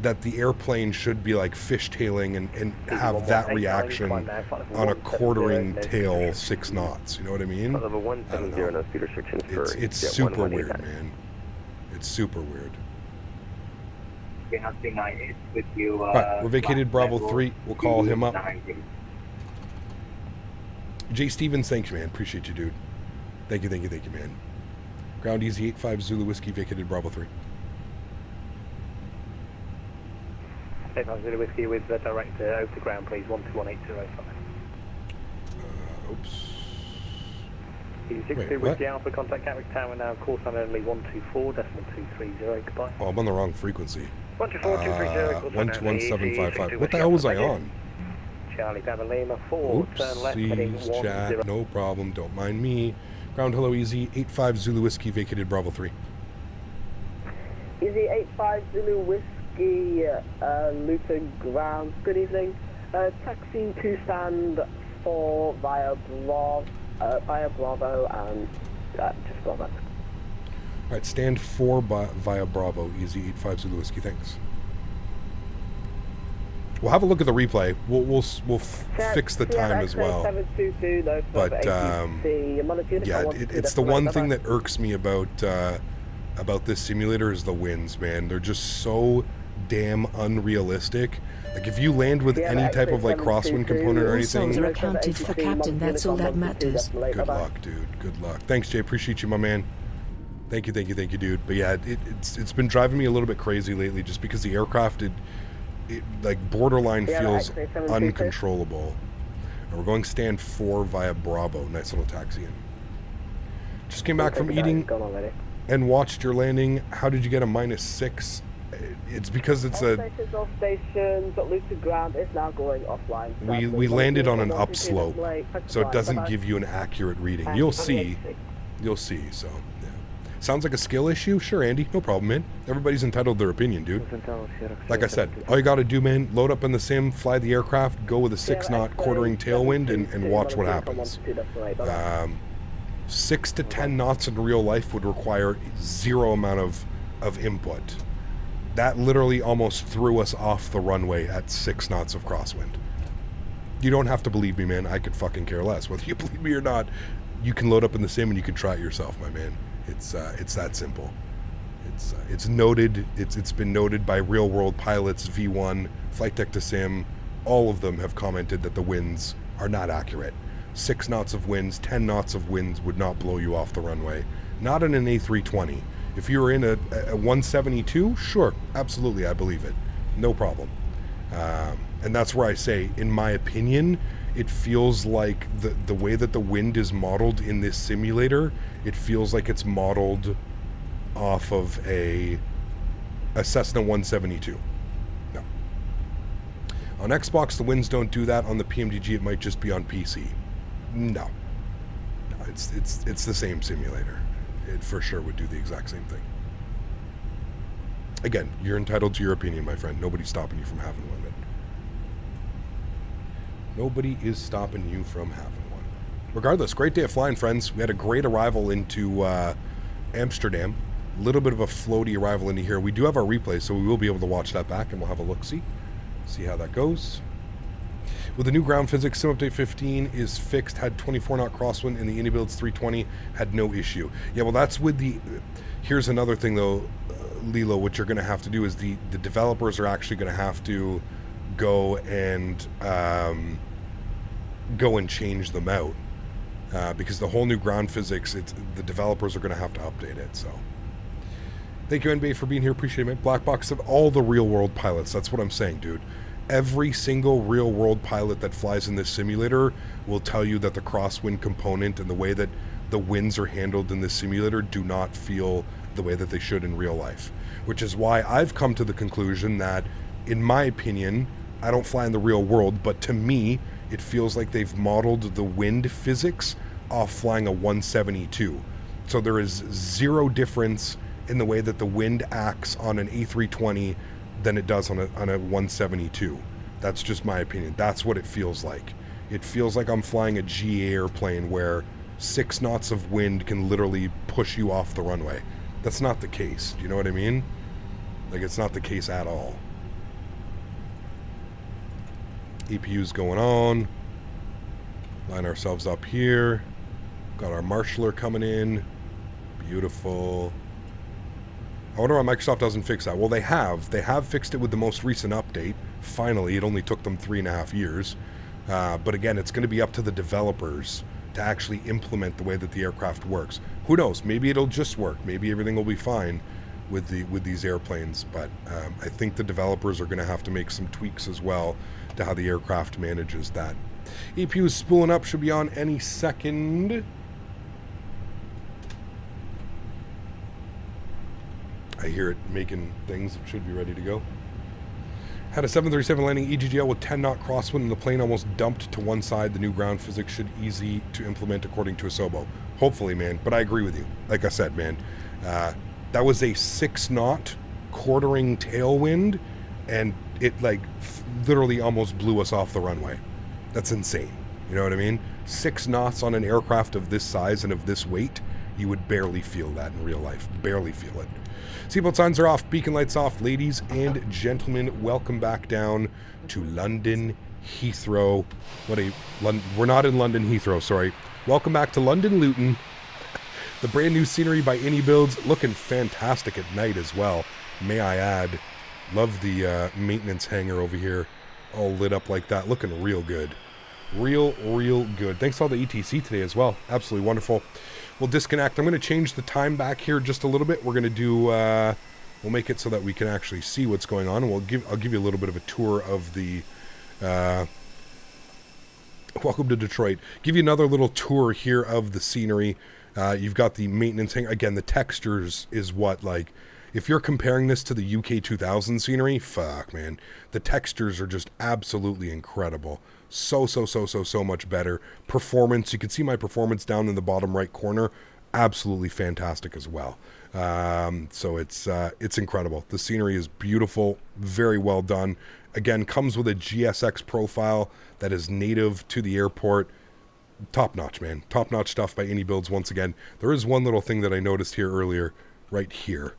that the airplane should be like fishtailing and have that reaction on a quartering tail 6 knots. You know what I mean? I don't know. It's super weird, man. It's super weird. With you, right, we're vacated Bravo 3. We'll call him up. Jay Stevens, thank you, man. Appreciate you, dude. Thank you, man. Ground Easy 85 Zulu Whiskey, vacated Bravo 3. 85 Zulu Whiskey with the director over to ground, please. 121805. Oops. Easy Whiskey Alpha, contact Gatwick Tower now. Course on only 124.230. Goodbye. Oh, I'm on the wrong frequency. 124.230. 121.755. What the hell was I on? Charlie Papa Lima 4. Turn left heading 10. Chat, no problem. Don't mind me. Ground hello Easy 85 Zulu Whiskey, vacated Bravo 3. Easy 85 Zulu Whiskey, Luton ground. Good evening. Taxi to stand 4 via Bravo and just go back. Alright, stand 4 via Bravo, Easy 85 Zulu Whiskey, thanks. We'll have a look at the replay. We'll fix the time as well. But yeah, it's the one thing that irks me about this simulator is the winds, man. They're just so damn unrealistic. Like if you land with any type of like crosswind component or anything. Souls are accounted for, Captain. That's all that matters. Good luck, dude. Good luck. Thanks, Jay. Appreciate you, my man. Thank you, dude. But yeah, it's been driving me a little bit crazy lately, just because the aircraft it like borderline feels uncontrollable. And we're going stand 4 via Bravo. Nice little taxi in. Just came back from eating and watched your landing. How did you get a -6? It's because it's a. All stations, Luton ground is now going offline. We landed on an upslope, so it doesn't give you an accurate reading. You'll see. So yeah. Sounds like a skill issue. Sure, Andy, no problem, man. Everybody's entitled to their opinion, dude. Like I said, all you got to do, man, load up in the sim, fly the aircraft, go with a 6-knot quartering tailwind, and watch what happens. 6 to 10 knots in real life would require zero amount of input. That literally almost threw us off the runway at 6 knots of crosswind. You don't have to believe me, man. I could fucking care less. Whether you believe me or not, you can load up in the sim and you can try it yourself, my man. It's that simple. It's noted. It's been noted by real world pilots, V1, Flight Deck to Sim. All of them have commented that the winds are not accurate. 6 knots of winds, 10 knots of winds would not blow you off the runway. Not in an A320. If you were in a 172, sure, absolutely, I believe it. No problem. And that's where I say, in my opinion, it feels like the way that the wind is modeled in this simulator, it feels like it's modeled off of a Cessna 172. No. On Xbox, the winds don't do that. On the PMDG, it might just be on PC. No. It's the same simulator. It for sure would do the exact same thing. Again, you're entitled to your opinion, my friend. Nobody's stopping you from having one. Nobody is stopping you from having one. Regardless, great day of flying, friends. We had a great arrival into Amsterdam. A little bit of a floaty arrival into here. We do have our replay, so we will be able to watch that back, and we'll have a look-see. See how that goes. With the new ground physics, Sim Update 15 is fixed, had 24-knot crosswind, and the iniBuilds 320 had no issue. Yeah, well, that's with the... Here's another thing, though, Lilo, what you're going to have to do is the developers are actually going to have to go and change them out. Because the whole new ground physics, the developers are going to have to update it, so... Thank you, NBA, for being here. Appreciate it, man. Black Box of all the real-world pilots. That's what I'm saying, dude. Every single real-world pilot that flies in this simulator will tell you that the crosswind component and the way that the winds are handled in this simulator do not feel the way that they should in real life. Which is why I've come to the conclusion that, in my opinion, I don't fly in the real world, but to me, it feels like they've modeled the wind physics off flying a 172. So there is zero difference in the way that the wind acts on an A320 than it does on a 172. That's just my opinion. That's what it feels like. It feels like I'm flying a GA airplane where 6 knots of wind can literally push you off the runway. That's not the case. Do you know what I mean? Like, it's not the case at all. EPU's going on. Line ourselves up here. Got our marshaller coming in. Beautiful. I wonder why Microsoft doesn't fix that. Well, they have. They have fixed it with the most recent update. Finally, it only took them 3.5 years. But again, it's going to be up to the developers to actually implement the way that the aircraft works. Who knows? Maybe it'll just work. Maybe everything will be fine with these airplanes. But I think the developers are going to have to make some tweaks as well to how the aircraft manages that. EPU is spooling up. Should be on any second. I hear it making things. It should be ready to go. Had a 737 landing EGGW with 10-knot crosswind, and the plane almost dumped to one side. The new ground physics should easy to implement according to Asobo. Hopefully, man. But I agree with you. Like I said, man, that was a 6-knot quartering tailwind, and it like literally almost blew us off the runway. That's insane. You know what I mean? 6 knots on an aircraft of this size and of this weight, you would barely feel that in real life. Barely feel it. Seatbelt signs are off, beacon lights off. Ladies and gentlemen, welcome back down to London Heathrow. We're not in London Heathrow, sorry. Welcome back to London Luton. The brand new scenery by iniBuilds, looking fantastic at night as well, may I add. Love the maintenance hangar over here, all lit up like that, looking real good. Real good. Thanks to all the ETC today as well. Absolutely wonderful. We'll disconnect. I'm going to change the time back here just a little bit. We're going to do, we'll make it so that we can actually see what's going on. And I'll give you a little bit of a tour of the, welcome to Detroit. Give you another little tour here of the scenery. You've got the maintenance hangar. Again, the textures is what, like, if you're comparing this to the UK 2000 scenery, fuck, man. The textures are just absolutely incredible. So much better. Performance, you can see my performance down in the bottom right corner. Absolutely fantastic as well. So it's incredible. The scenery is beautiful, very well done. Again, comes with a GSX profile that is native to the airport. Top notch, man. Top notch stuff by iniBuilds once again. There is one little thing that I noticed here earlier, right here.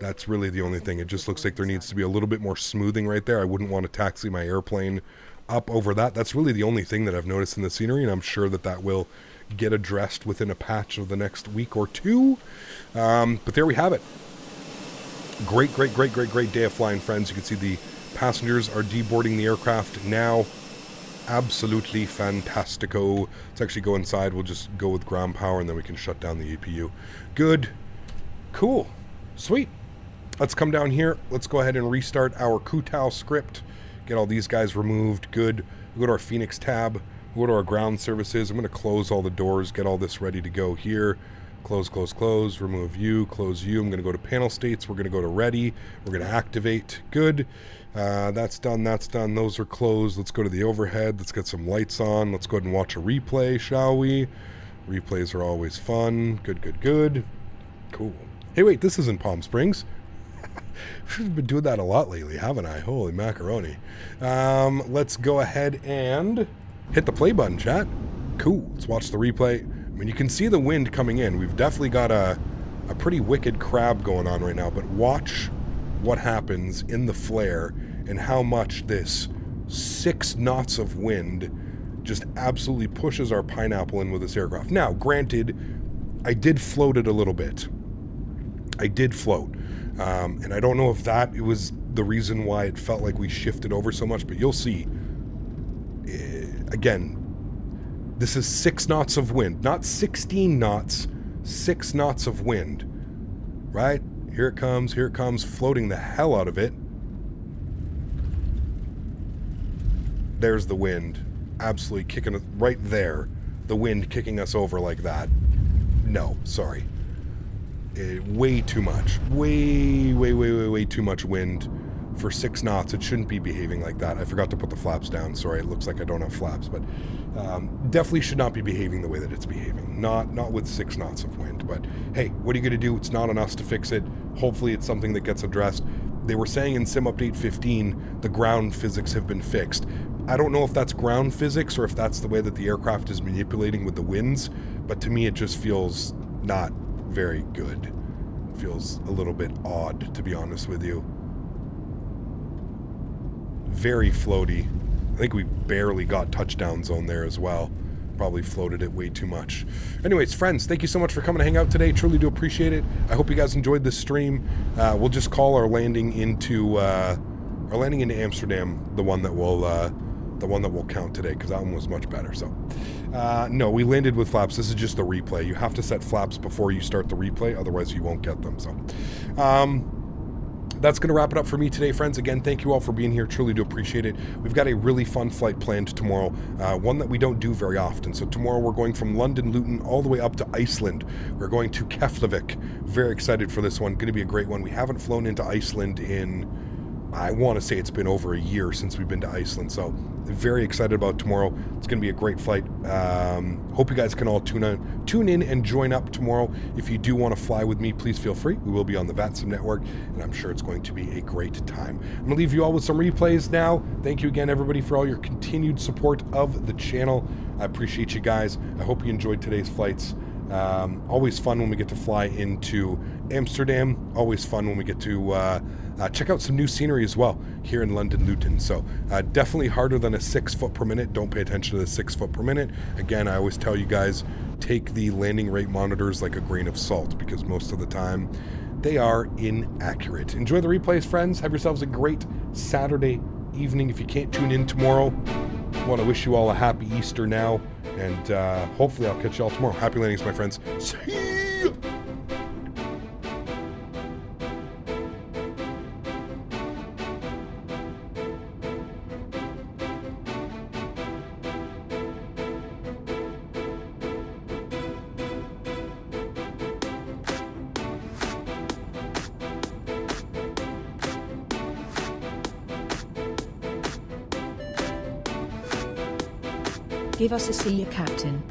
That's really the only thing. It just looks like there needs to be a little bit more smoothing right there. I wouldn't want to taxi my airplane up over that. That's really the only thing that I've noticed in the scenery, and I'm sure that that will get addressed within a patch of the next week or two. But there we have it. Great day of flying, friends. You can see the passengers are deboarding the aircraft now. Absolutely fantastico. Let's actually go inside. We'll just go with ground power, and then we can shut down the APU. Good. Cool. Sweet. Let's come down here. Let's go ahead and restart our Kutao script. Get all these guys removed. Good. We'll go to our Fenix tab. We'll go to our ground services. I'm going to close all the doors. Get all this ready to go here. Close, close, close. Remove you. Close you. I'm going to go to panel states. We're going to go to ready. We're going to activate. Good. That's done. That's done. Those are closed. Let's go to the overhead. Let's get some lights on. Let's go ahead and watch a replay, shall we? Replays are always fun. Good. Cool. Hey, wait, this isn't Palm Springs. I've been doing that a lot lately, haven't I? Holy macaroni. Let's go ahead and hit the play button, chat. Cool. Let's watch the replay. I mean, you can see the wind coming in. We've definitely got a pretty wicked crab going on right now, but watch what happens in the flare and how much this 6 knots of wind just absolutely pushes our pineapple in with this aircraft. Now, granted, I did float it a little bit. I did float. And I don't know if that was the reason why it felt like we shifted over so much, but you'll see. Again, this is 6 knots of wind, not 16 knots, 6 knots of wind, right? Here it comes, floating the hell out of it. There's the wind, absolutely kicking it right there. The wind kicking us over like that. No, sorry. Way too much. Way too much wind for 6 knots. It shouldn't be behaving like that. I forgot to put the flaps down. Sorry, it looks like I don't have flaps, but definitely should not be behaving the way that it's behaving. Not with 6 knots of wind. But hey, what are you going to do? It's not on us to fix it. Hopefully it's something that gets addressed. They were saying in Sim Update 15, the ground physics have been fixed. I don't know if that's ground physics or if that's the way that the aircraft is manipulating with the winds, but to me it just feels not very good. Feels a little bit odd, to be honest with you. Very floaty. I think we barely got touchdown zone there as well. Probably floated it way too much. Anyways, friends, thank you so much for coming to hang out today. Truly do appreciate it. I hope you guys enjoyed this stream. We'll just call our landing into Amsterdam the one that will count today, because that one was much better. So no, we landed with flaps. This is just the replay. You have to set flaps before you start the replay, otherwise you won't get them. So that's going to wrap it up for me today, friends. Again, thank you all for being here. Truly do appreciate it. We've got a really fun flight planned tomorrow, one that we don't do very often. So tomorrow we're going from London, Luton, all the way up to Iceland. We're going to Keflavik. Very excited for this one. Going to be a great one. We haven't flown into Iceland in, I want to say it's been over a year since we've been to Iceland. So very excited about tomorrow. It's going to be a great flight. Hope you guys can all tune in and join up tomorrow. If you do want to fly with me, please feel free. We will be on the VATSIM network, and I'm sure it's going to be a great time. I'm going to leave you all with some replays now. Thank you again, everybody, for all your continued support of the channel. I appreciate you guys. I hope you enjoyed today's flights. Always fun when we get to fly into Amsterdam. Always fun when we get to check out some new scenery as well here in London, Luton. So definitely harder than a 6 foot per minute. Don't pay attention to the 6 foot per minute. Again, I always tell you guys, take the landing rate monitors like a grain of salt, because most of the time they are inaccurate. Enjoy the replays, friends. Have yourselves a great Saturday evening. If you can't tune in tomorrow, I want to wish you all a happy Easter now, and hopefully I'll catch you all tomorrow. Happy landings, my friends. See ya! Give us a see ya, Captain.